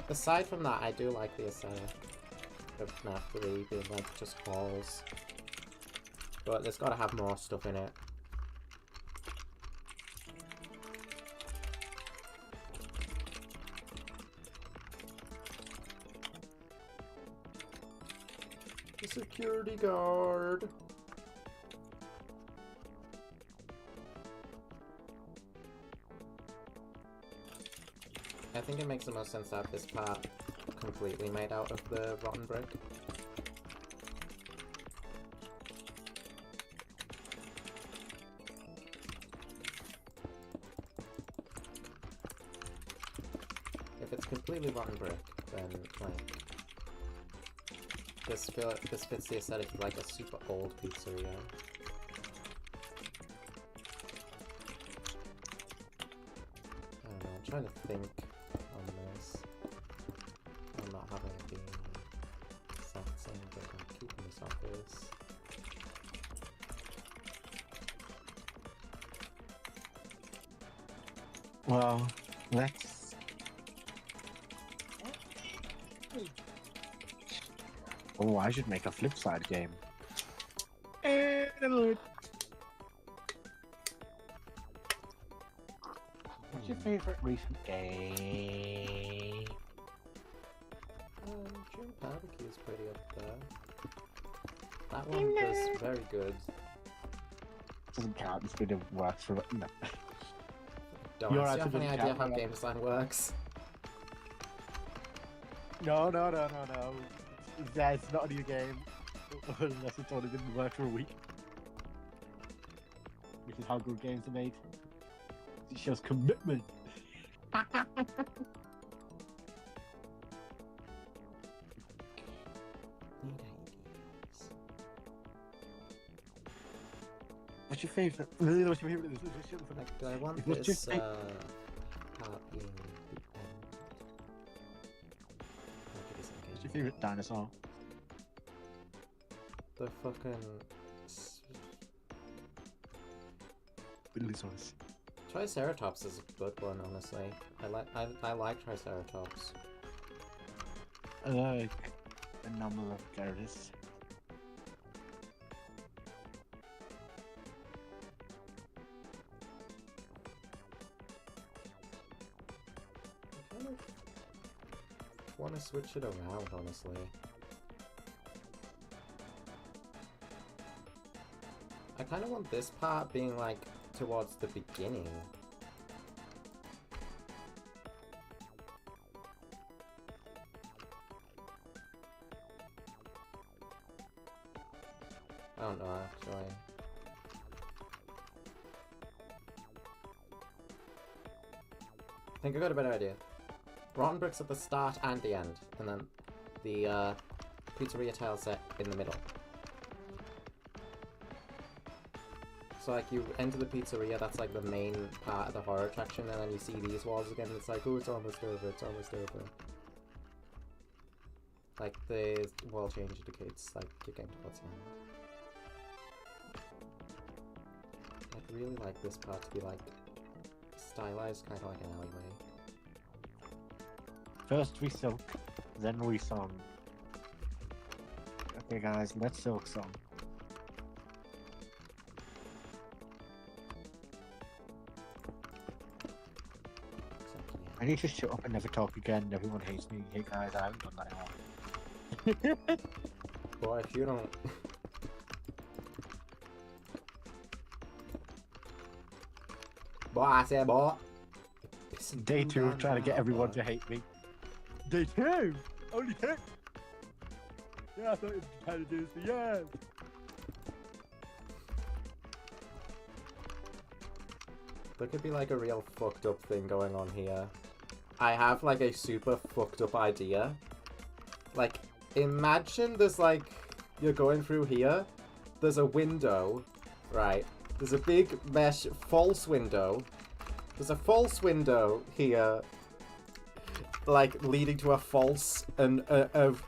Aside from that, I do like the aesthetic of map 3 being like just halls. But there's gotta have more stuff in it. The security guard. I think it makes the most sense to have this part completely made out of the rotten brick. If it's completely rotten brick, then like this fits the aesthetic of like a super old pizzeria. I don't know, I'm trying to think on this. I'm not having it being something that I'm keeping this office. Well, let's... Oh, I should make a flip side game. What's your favorite recent game? Drinking barbecue's pretty up there. That one was very good. Doesn't count. It's been a work for no. Don't You're honestly right, have any it idea doesn't how count, game design works. No. Yeah, it's not a new game unless it's only been work for a week. Which is how good games are made. It shows commitment. What's your favourite? Really, what's your favourite? Like, do I want What's this your part being the end? What's your favourite dinosaur? The fucking Billisaurus. Triceratops is a good one, honestly. I like Triceratops. I like Anomalogyrus. I kind of want to switch it around, honestly. I kind of want this part being like towards the beginning. I don't know, actually. I think I got a better idea. Rotten bricks at the start and the end, and then the pizzeria tile set in the middle. So like you enter the pizzeria, that's like the main part of the horror attraction, and then you see these walls again, and it's like, oh, it's almost over, it's almost over. Like the wall change indicates like you're getting towards the end. I'd really like this part to be like stylized, kind of like an alleyway. First we silk, then we song. Okay guys, let's silk song. I need to shut up and never talk again. Everyone hates me. Hey guys, I haven't done that in a while. Boy, if you don't... Boy, I said boy. Day 2 of trying to get everyone to hate me. Day 2? Only 2? Yeah, I thought you were trying to do this for years. There could be like a real fucked up thing going on here. I have like a super fucked up idea. Like, imagine there's like, you're going through here, there's a window, right? There's a big mesh false window. There's a false window here, like leading to a false,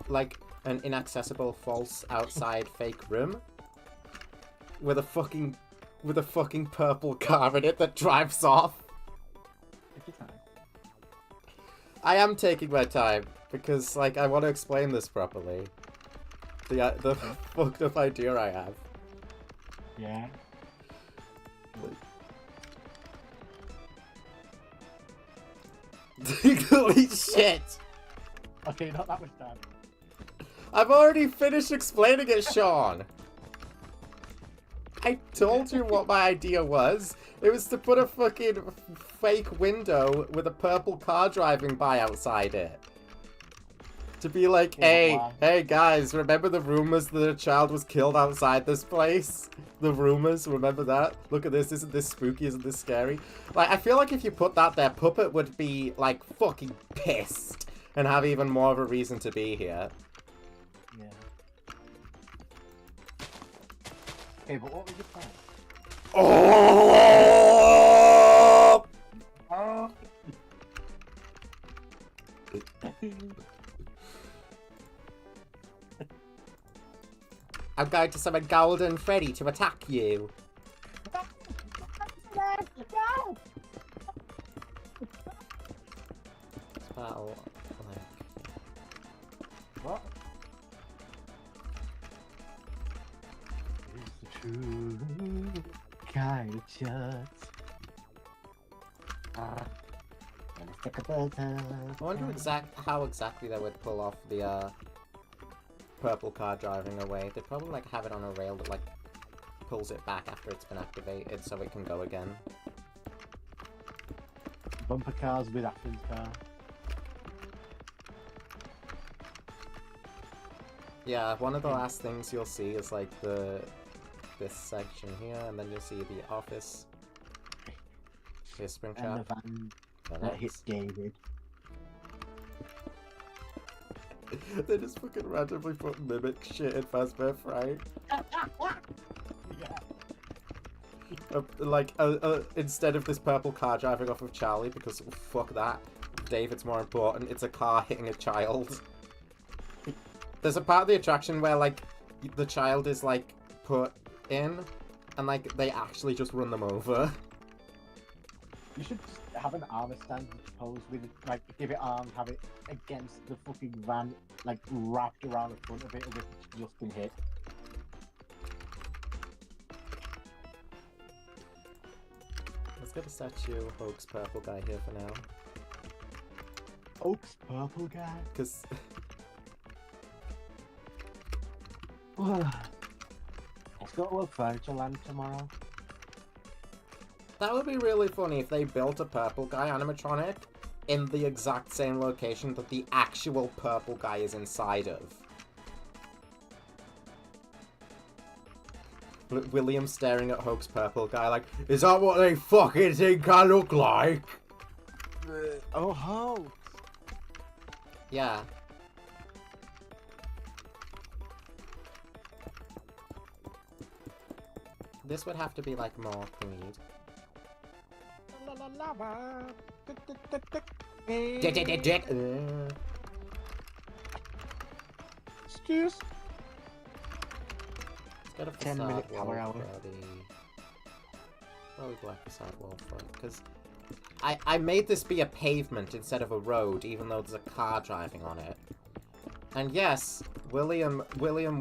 like an inaccessible false outside fake room. With a fucking purple car in it that drives off. Take your time. I am taking my time because, like, I want to explain this properly. The fucked up idea I have. Yeah. Holy shit! Okay, not that much time. I've already finished explaining it, Sean. I told you what my idea was. It was to put a fucking fake window with a purple car driving by outside it. To be like, hey guys, remember the rumors that a child was killed outside this place? The rumors, remember that? Look at this, isn't this spooky, isn't this scary? Like, I feel like if you put that there, Puppet would be, like, fucking pissed. And have even more of a reason to be here. Yeah. Hey, but what was your plan? Oh! Oh! I'm going to summon Golden Freddy to attack you. This battle, like... What? Is the true kind of chance. I wonder how exactly they would pull off the purple car driving away. They probably like have it on a rail that like pulls it back after it's been activated so it can go again. Bumper cars with Athens car. Yeah, one of the last things you'll see is like this section here, and then you'll see the office. Here's Springtrap. And the van Then that hits David. They just fucking randomly put mimic shit in Fazbear Fright. Instead of this purple car driving off of Charlie, because fuck that, David's more important, it's a car hitting a child. There's a part of the attraction where, like, the child is, like, put in, and, like, they actually just run them over. You should just have an armor stand pose with it, like, give it arms, have it against the fucking van, like, wrapped around the front of it as if it's just been hit. Let's get a statue of Hoax Purple Guy here for now. Oak's purple guy. Because... Let's go to a furniture land tomorrow. That would be really funny if they built a purple guy animatronic in the exact same location that the actual purple guy is inside of. William staring at Hoax Purple Guy like, is that what they fucking think I look like? Oh, ho! Yeah. This would have to be like more thingied. Excuse. Let's get a 10-minute facade power wall hour. for the... Well, we black facade wall for it, because I made this be a pavement instead of a road, even though there's a car driving on it. And yes, William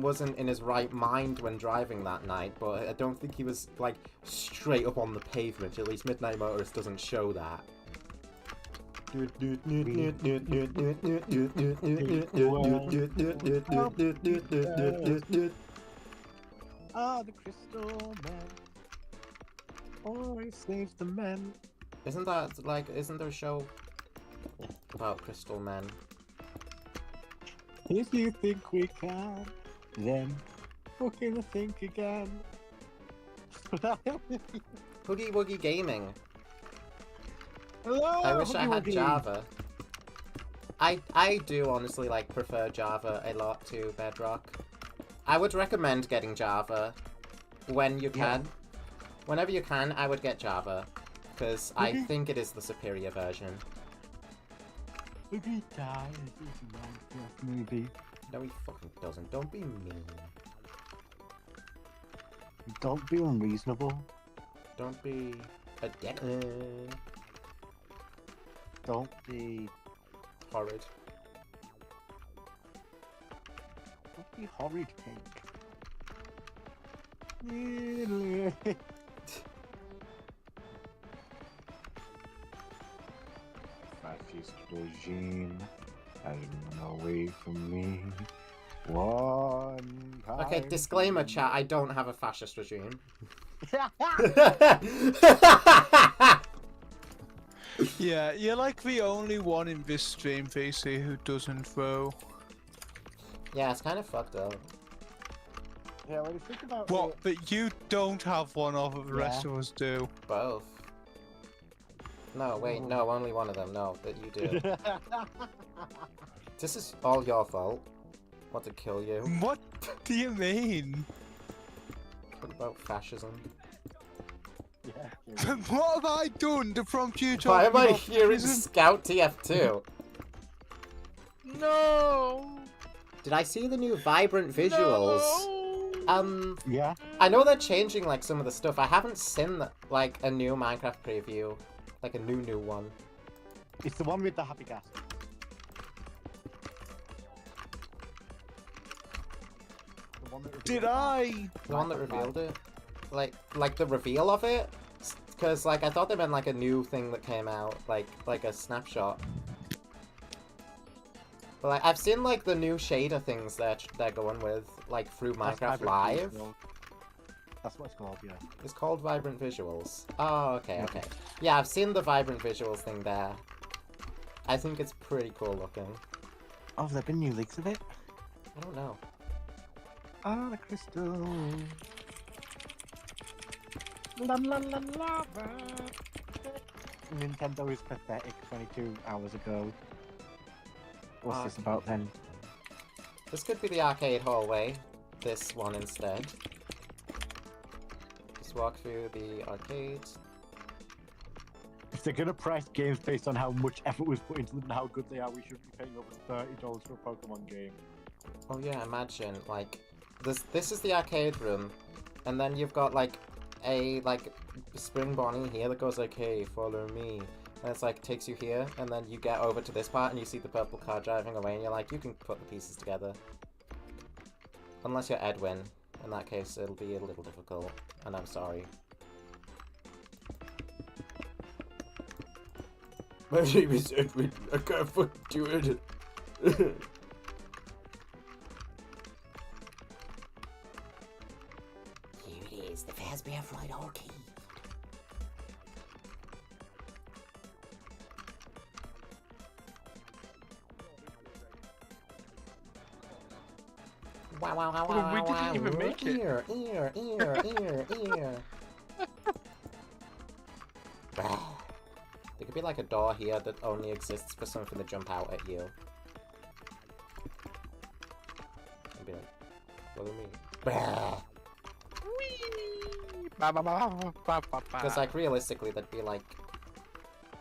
wasn't in his right mind when driving that night, but I don't think he was, like, straight up on the pavement. At least Midnight Motorist doesn't show that. Ah, the Crystal Man always saves the men. Isn't that, like, isn't there a show about Crystal Men? If you think we can, then fucking think again. Hoogie Woogie Gaming. Hello, I wish I Hoogie had Woogie. Java. I do honestly like prefer Java a lot to Bedrock. I would recommend getting Java when you can. Yeah. Whenever you can, I would get Java. Because I think it is the superior version. Hoogie dies is my first movie. No, he fucking doesn't. Don't be mean. Don't be unreasonable. Don't be a dick. Don't be... Horrid. Don't be horrid, Pink. Fascist regime has run away from me. One time. Okay, disclaimer chat, I don't have a fascist regime. Yeah, you're like the only one in this stream, VC, who doesn't throw. Yeah, it's kind of fucked up. Yeah, when you think about What? it, But you don't have one of the rest of us do. Both. No, wait, no, only one of them. No, that you do. This is all your fault. Want to kill you. What do you mean? What about fascism? yeah, What have I done to prompt you to Why am I about hearing fascism? Scout TF2? No. Did I see the new vibrant visuals? No. yeah. I know they're changing like some of the stuff. I haven't seen like a new Minecraft preview, like a new one. It's the one with the happy gas. The one that Did revealed I? The one that revealed it, like the reveal of it, because like I thought they meant like a new thing that came out, like a snapshot. But like, I've seen like the new shader things that they're going with, like through That's Minecraft Vibrant Live. Visuals. That's what it's called, yeah. It's called Vibrant Visuals. Oh, okay, okay. Yeah, I've seen the Vibrant Visuals thing there. I think it's pretty cool looking. Oh, have there been new leaks of it? I don't know. Ah, the crystal. La la la la. Nintendo is pathetic 22 hours ago. What's this about then? This could be the arcade hallway. This one instead. Just walk through the arcade. If they're gonna price games based on how much effort was put into them and how good they are, we should be paying over $30 for a Pokemon game. Oh yeah, imagine, like, this is the arcade room, and then you've got, like, a, like, spring bonnie here that goes like, hey, follow me. And it's like, takes you here, and then you get over to this part, and you see the purple car driving away, and you're like, you can put the pieces together. Unless you're Edwin. In that case, it'll be a little difficult, and I'm sorry. My name is Edwin. I can't fucking do it. Here it is, the Fazbear Fright Arcade. Wow, wow, wow, Well, wow, we wow, didn't even make it. Ear. There could be like a door here that only exists for something to jump out at you. And be like, follow me. Because like realistically that'd be like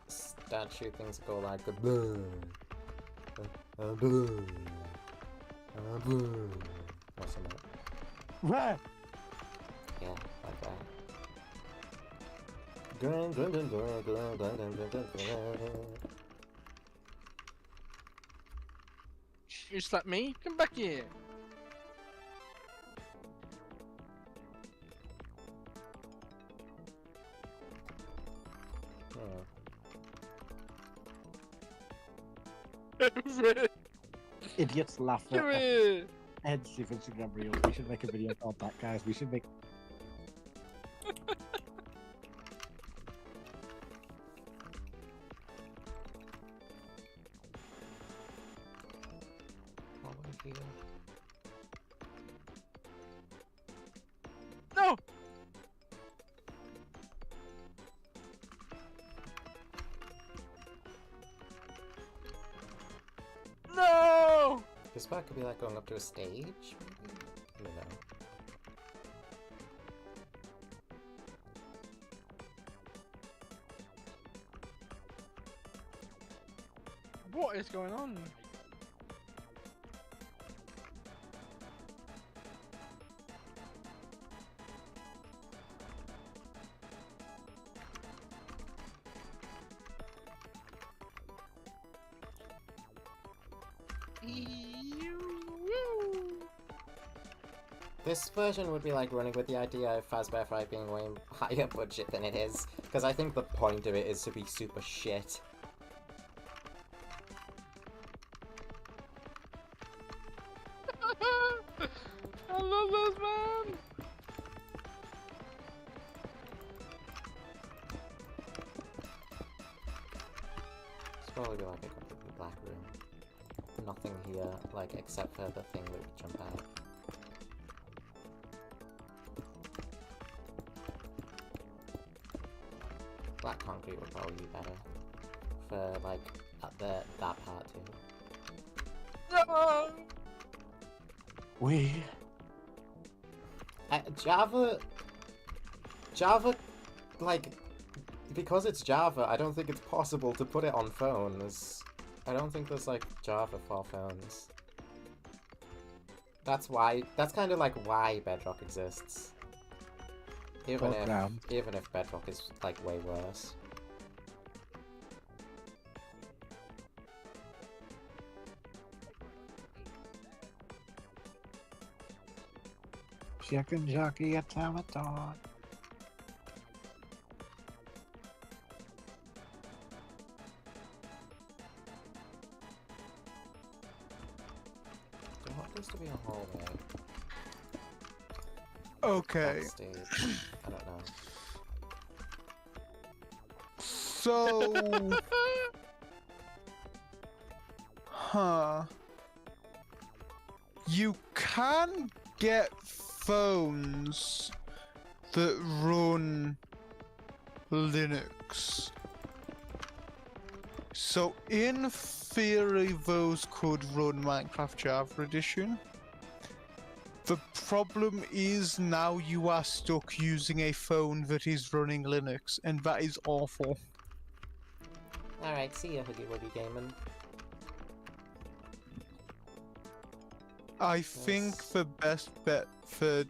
statue things that go like or something. Where? Yeah, like that. You slapped me? Come back here. Idiots laugh Come at here. heads of Instagram reels. We should make a video about that, guys. We should make. No. No. This part could be like going up to a stage, maybe? I don't know. What is going on? This version would be like running with the idea of Fazbear Fright being way higher budget than it is, because I think the point of it is to be super shit. I love those, man. It's probably be like a completely black room. Nothing here, like, except for the thing that would jump out. Black concrete would probably be better for like at that part too. No. We. Java, like, because it's Java, I don't think it's possible to put it on phones. I don't think there's like Java for phones. That's kind of like why Bedrock exists. Even if Bedrock is like way worse. Chicken jockey automaton. to be a hallway. Okay. Backstage. I don't know. So... Huh. You can get phones that run Linux. So in theory, those could run Minecraft Java Edition. The problem is now you are stuck using a phone that is running Linux, and that is awful. Alright, see ya, Huggy Wuggy Gaming. I think the best bet for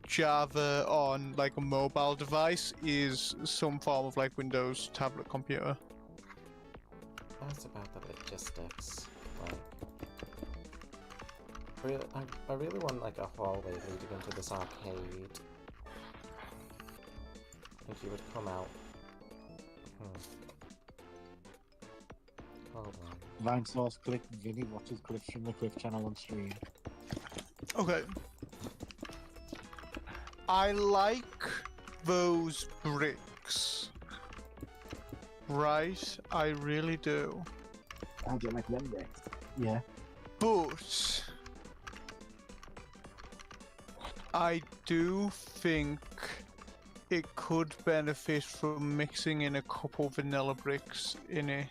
Java on like a mobile device is some form of like Windows tablet computer. That's about the logistics. Like, I really want like a hallway leading into this arcade. If you would come out. Hold on. Vine source click Vinny watches clips from the Cliff channel on stream. Okay. I like those bricks. Right? I really do. I'll get like them next. Yeah. But I do think it could benefit from mixing in a couple vanilla bricks in it.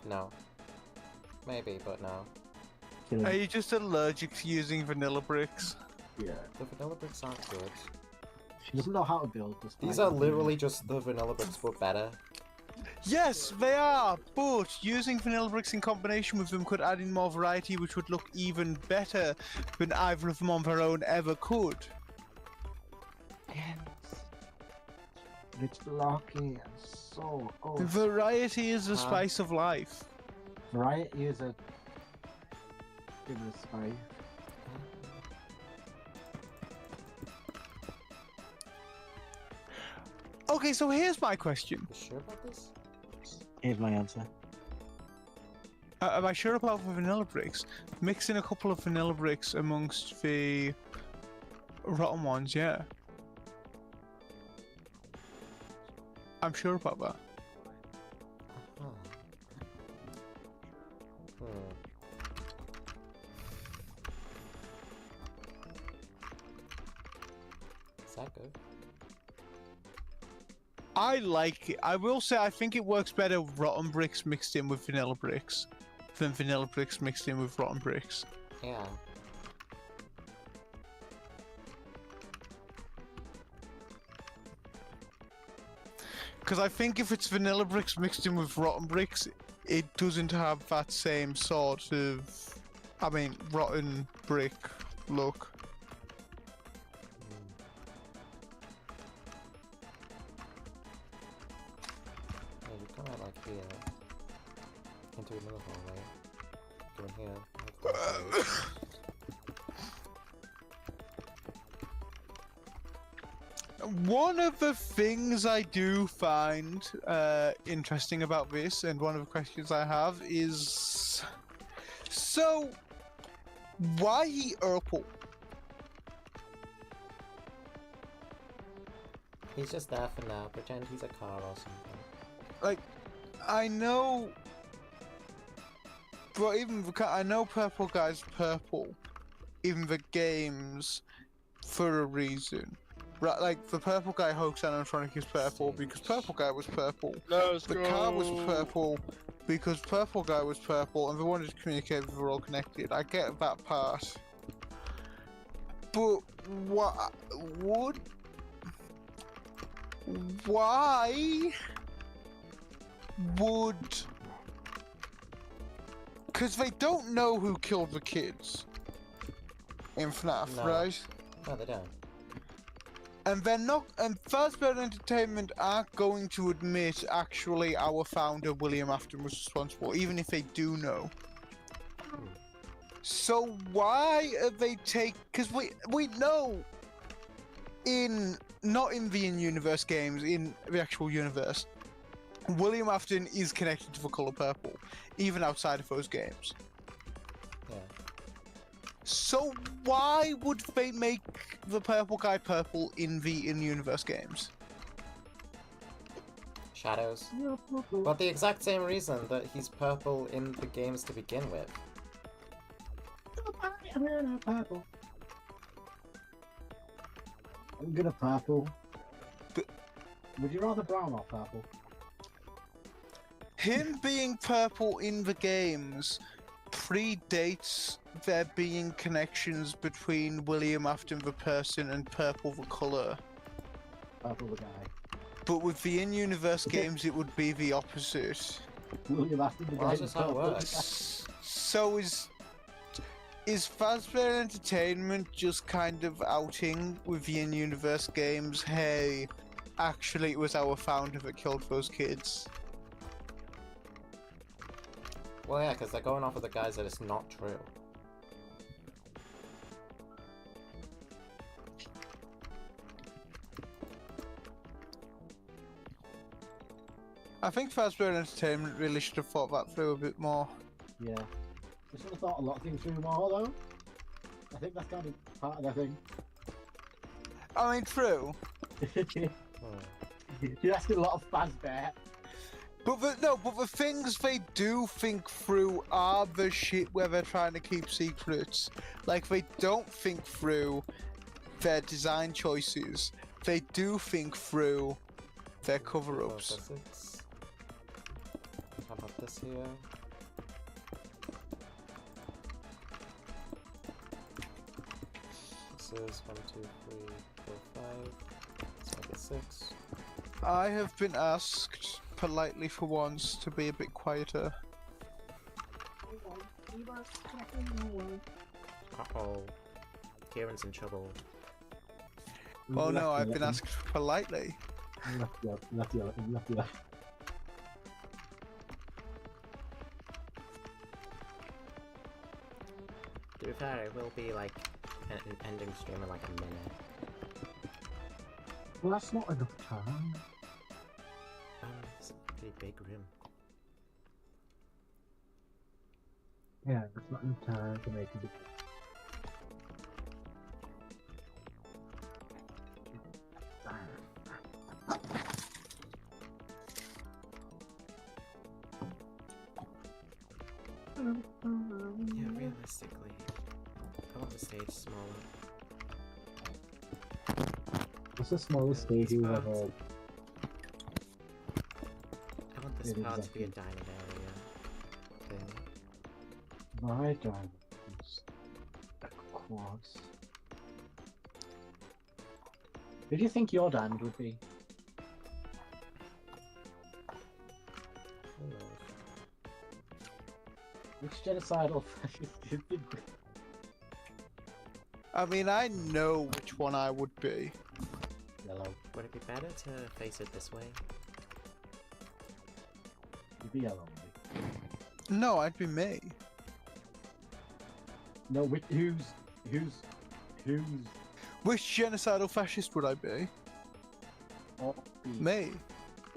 No. Maybe, but no. Are you just allergic to using vanilla bricks? Yeah. The vanilla bricks aren't good. She doesn't know how to build this. These are literally just the vanilla bricks, but better. Yes, they are, but using vanilla bricks in combination with them could add in more variety, which would look even better than either of them on their own ever could. Yes. It's lucky and so good. Variety is the spice of life. Variety is a spice. Okay, so here's my question. You sure about this? Here's my answer. Am I sure about the vanilla bricks? Mixing a couple of vanilla bricks amongst the rotten ones, yeah. I'm sure about that. Is that good? I like it. I will say I think it works better rotten bricks mixed in with vanilla bricks than vanilla bricks mixed in with rotten bricks. Yeah. Because I think if it's vanilla bricks mixed in with rotten bricks, it doesn't have that same sort of, rotten brick look. Yeah, you come out like here. Into another hallway. Go in here. One of the things I do find interesting about this, and one of the questions I have is, so why he Urkel? He's just there for now. Pretend he's a car or something. Like, I know, but I know Purple Guy's purple in the games for a reason. Right, like, the Purple Guy hoax animatronic is purple because Purple Guy was purple. The car was purple because Purple Guy was purple, and they wanted to communicate that we're all connected. I get that part. But why would... Because they don't know who killed the kids in FNAF, No. right? No, they don't. And they're not, and Fazbear Entertainment aren't going to admit actually our founder William Afton was responsible, even if they do know. So why are they because we know not in the in-universe games, in the actual universe, William Afton is connected to the color purple, even outside of those games. Yeah. So why would they make the purple guy purple in the in-universe games? Shadows. But the exact same reason that he's purple in the games to begin with. Purple. I'm gonna purple. But would you rather brown or purple? Him being purple in the games predates there being connections between William Afton the person and purple the colour. Purple the guy. But with the in-universe games, it would be the opposite. William Afton the guy. Well, that's just how it works. So is Fazbear Entertainment just kind of outing with the in-universe games, hey, actually it was our founder that killed those kids? Well, yeah, because they're going off of the guys that it's not true. I think Fazbear Entertainment really should have thought that through a bit more. Yeah. They should have thought a lot of things through more, though. I think that's kind of part of their thing. I mean, true. You're asking a lot of Fazbear. But the things they do think through are the shit where they're trying to keep secrets. Like, they don't think through their design choices. They do think through their cover-ups. How about this here? This is 1, 2, 3, 4, 5. Let's make it 6. I have been asked, politely for once, to be a bit quieter. Uh-oh. Kieran's in trouble. Oh no, I've been asked politely. Left. To be fair, it will be like an ending stream in like a minute. Well, that's not enough time. It's a pretty big room. Yeah, that's not enough time to make a big. Yeah, realistically, I want the stage smaller. What's the smallest stage you ever? I want this part to be a dining area thing. My diamond is a quartz. Who do you think your diamond would be? Who knows? Which genocidal fascist do you think? I mean, I know which one I would be. Yellow. Would it be better to face it this way? You'd be yellow, maybe. No, I'd be me. No, who's Which genocidal fascist would I be? or be Me.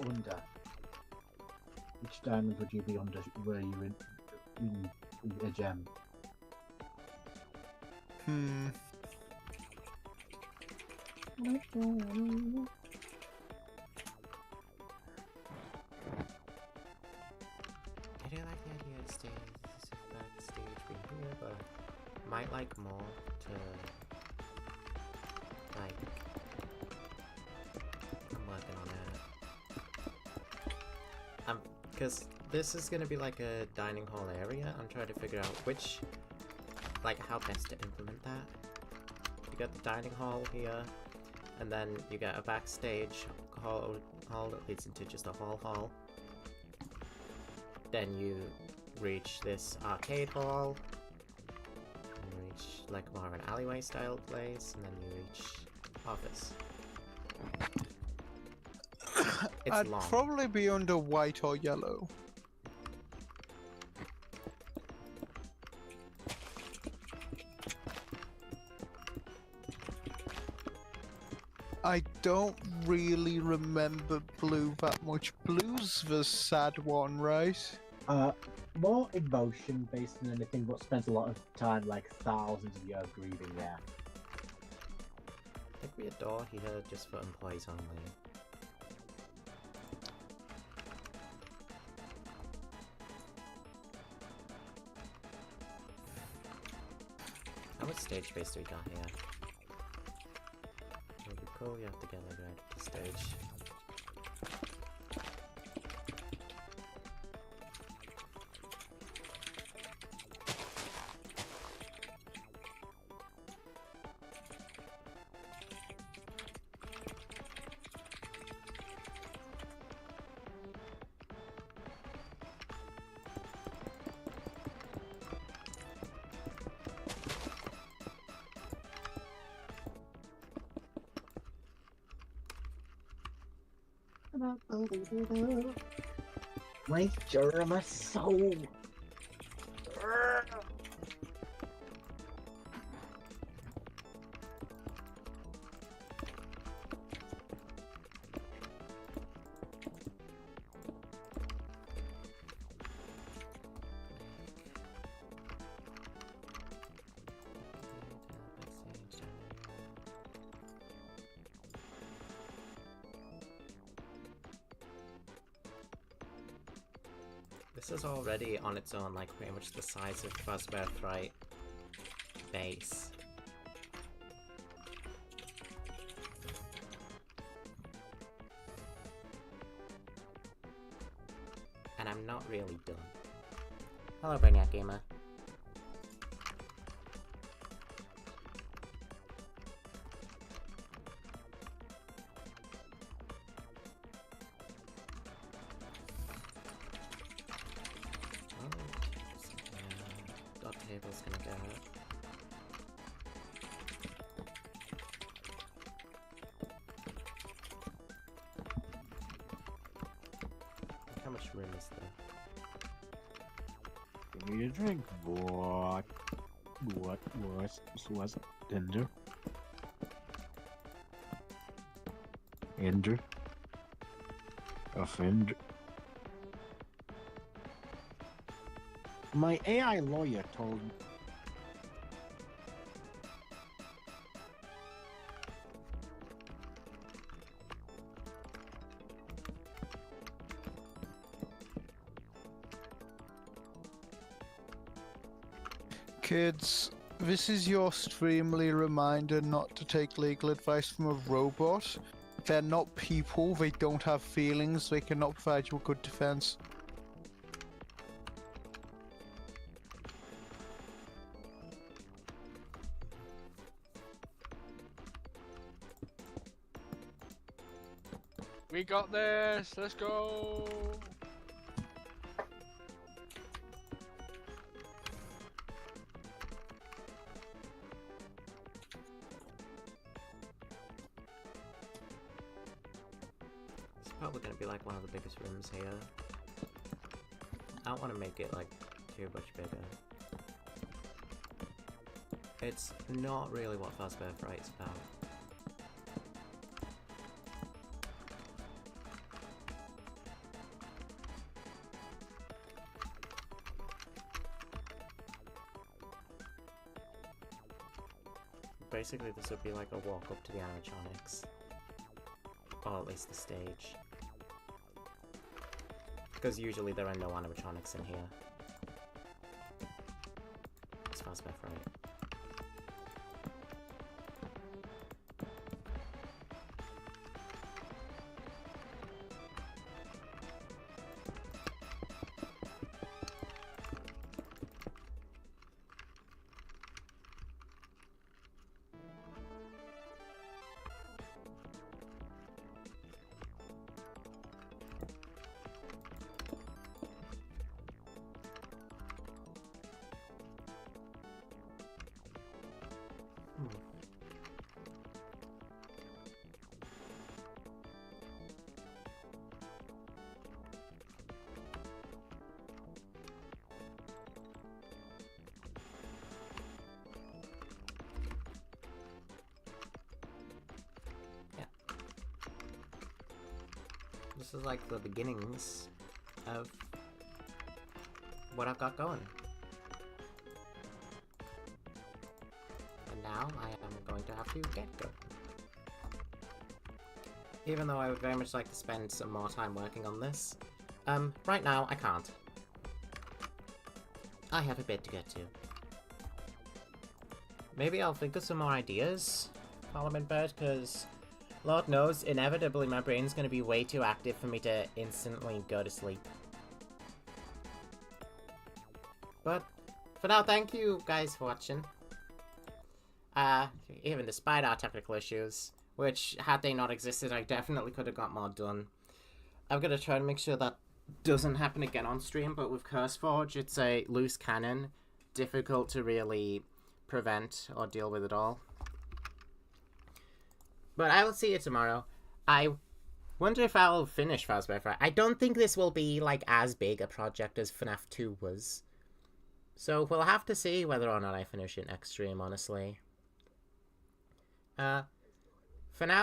under? Which diamond would you be under? Were you in a gem? Hmm. I do like the idea of that stage being here, but might like more to like I'm working on it. Because this is gonna be like a dining hall area. I'm trying to figure out which, like, how best to implement that. You got the dining hall here, and then you got a backstage hall that leads into just a hall. Then you reach this arcade hall, and you reach like more of an alleyway style place, and then you reach office. It's I'd long. probably be under white or yellow. I don't really remember blue that much. Blue's the sad one, right? More emotion based than anything, but spent a lot of time, like thousands of years grieving there. I think we adore here just for employees only. How much stage space do we got here? It'll be cool, you have to get like right at the stage. My German soul. This is already on its own, like pretty much the size of Fazbear Fright base. And I'm not really done. Hello, Brainiac Gamer. Table's gonna go. How much room is there? Give me a drink. What was Ender? Ender? Offender? My AI lawyer told me. Kids, this is your streamly reminder not to take legal advice from a robot. They're not people, they don't have feelings, they cannot provide you a good defense. We got this. Let's go. It's probably gonna be like one of the biggest rooms here. I don't want to make it like too much bigger. It's not really what Fazbear Fright's about. Basically, this would be like a walk up to the animatronics. Or at least the stage. Because usually there are no animatronics in here. It's Fazbear Fright. This is like the beginnings of what I've got going. And now I am going to have to get going. Even though I would very much like to spend some more time working on this, right now I can't. I have a bit to get to. Maybe I'll think of some more ideas while I'm in bed, because Lord knows, inevitably my brain's going to be way too active for me to instantly go to sleep. But for now, thank you guys for watching. Even despite our technical issues, which, had they not existed, I definitely could have got more done. I'm going to try to make sure that doesn't happen again on stream, but with CurseForge, it's a loose cannon, difficult to really prevent or deal with at all. But I will see you tomorrow. I wonder if I'll finish Fazbear Fright. I don't think this will be, like, as big a project as FNAF 2 was. So we'll have to see whether or not I finish it next stream, honestly. For now, though,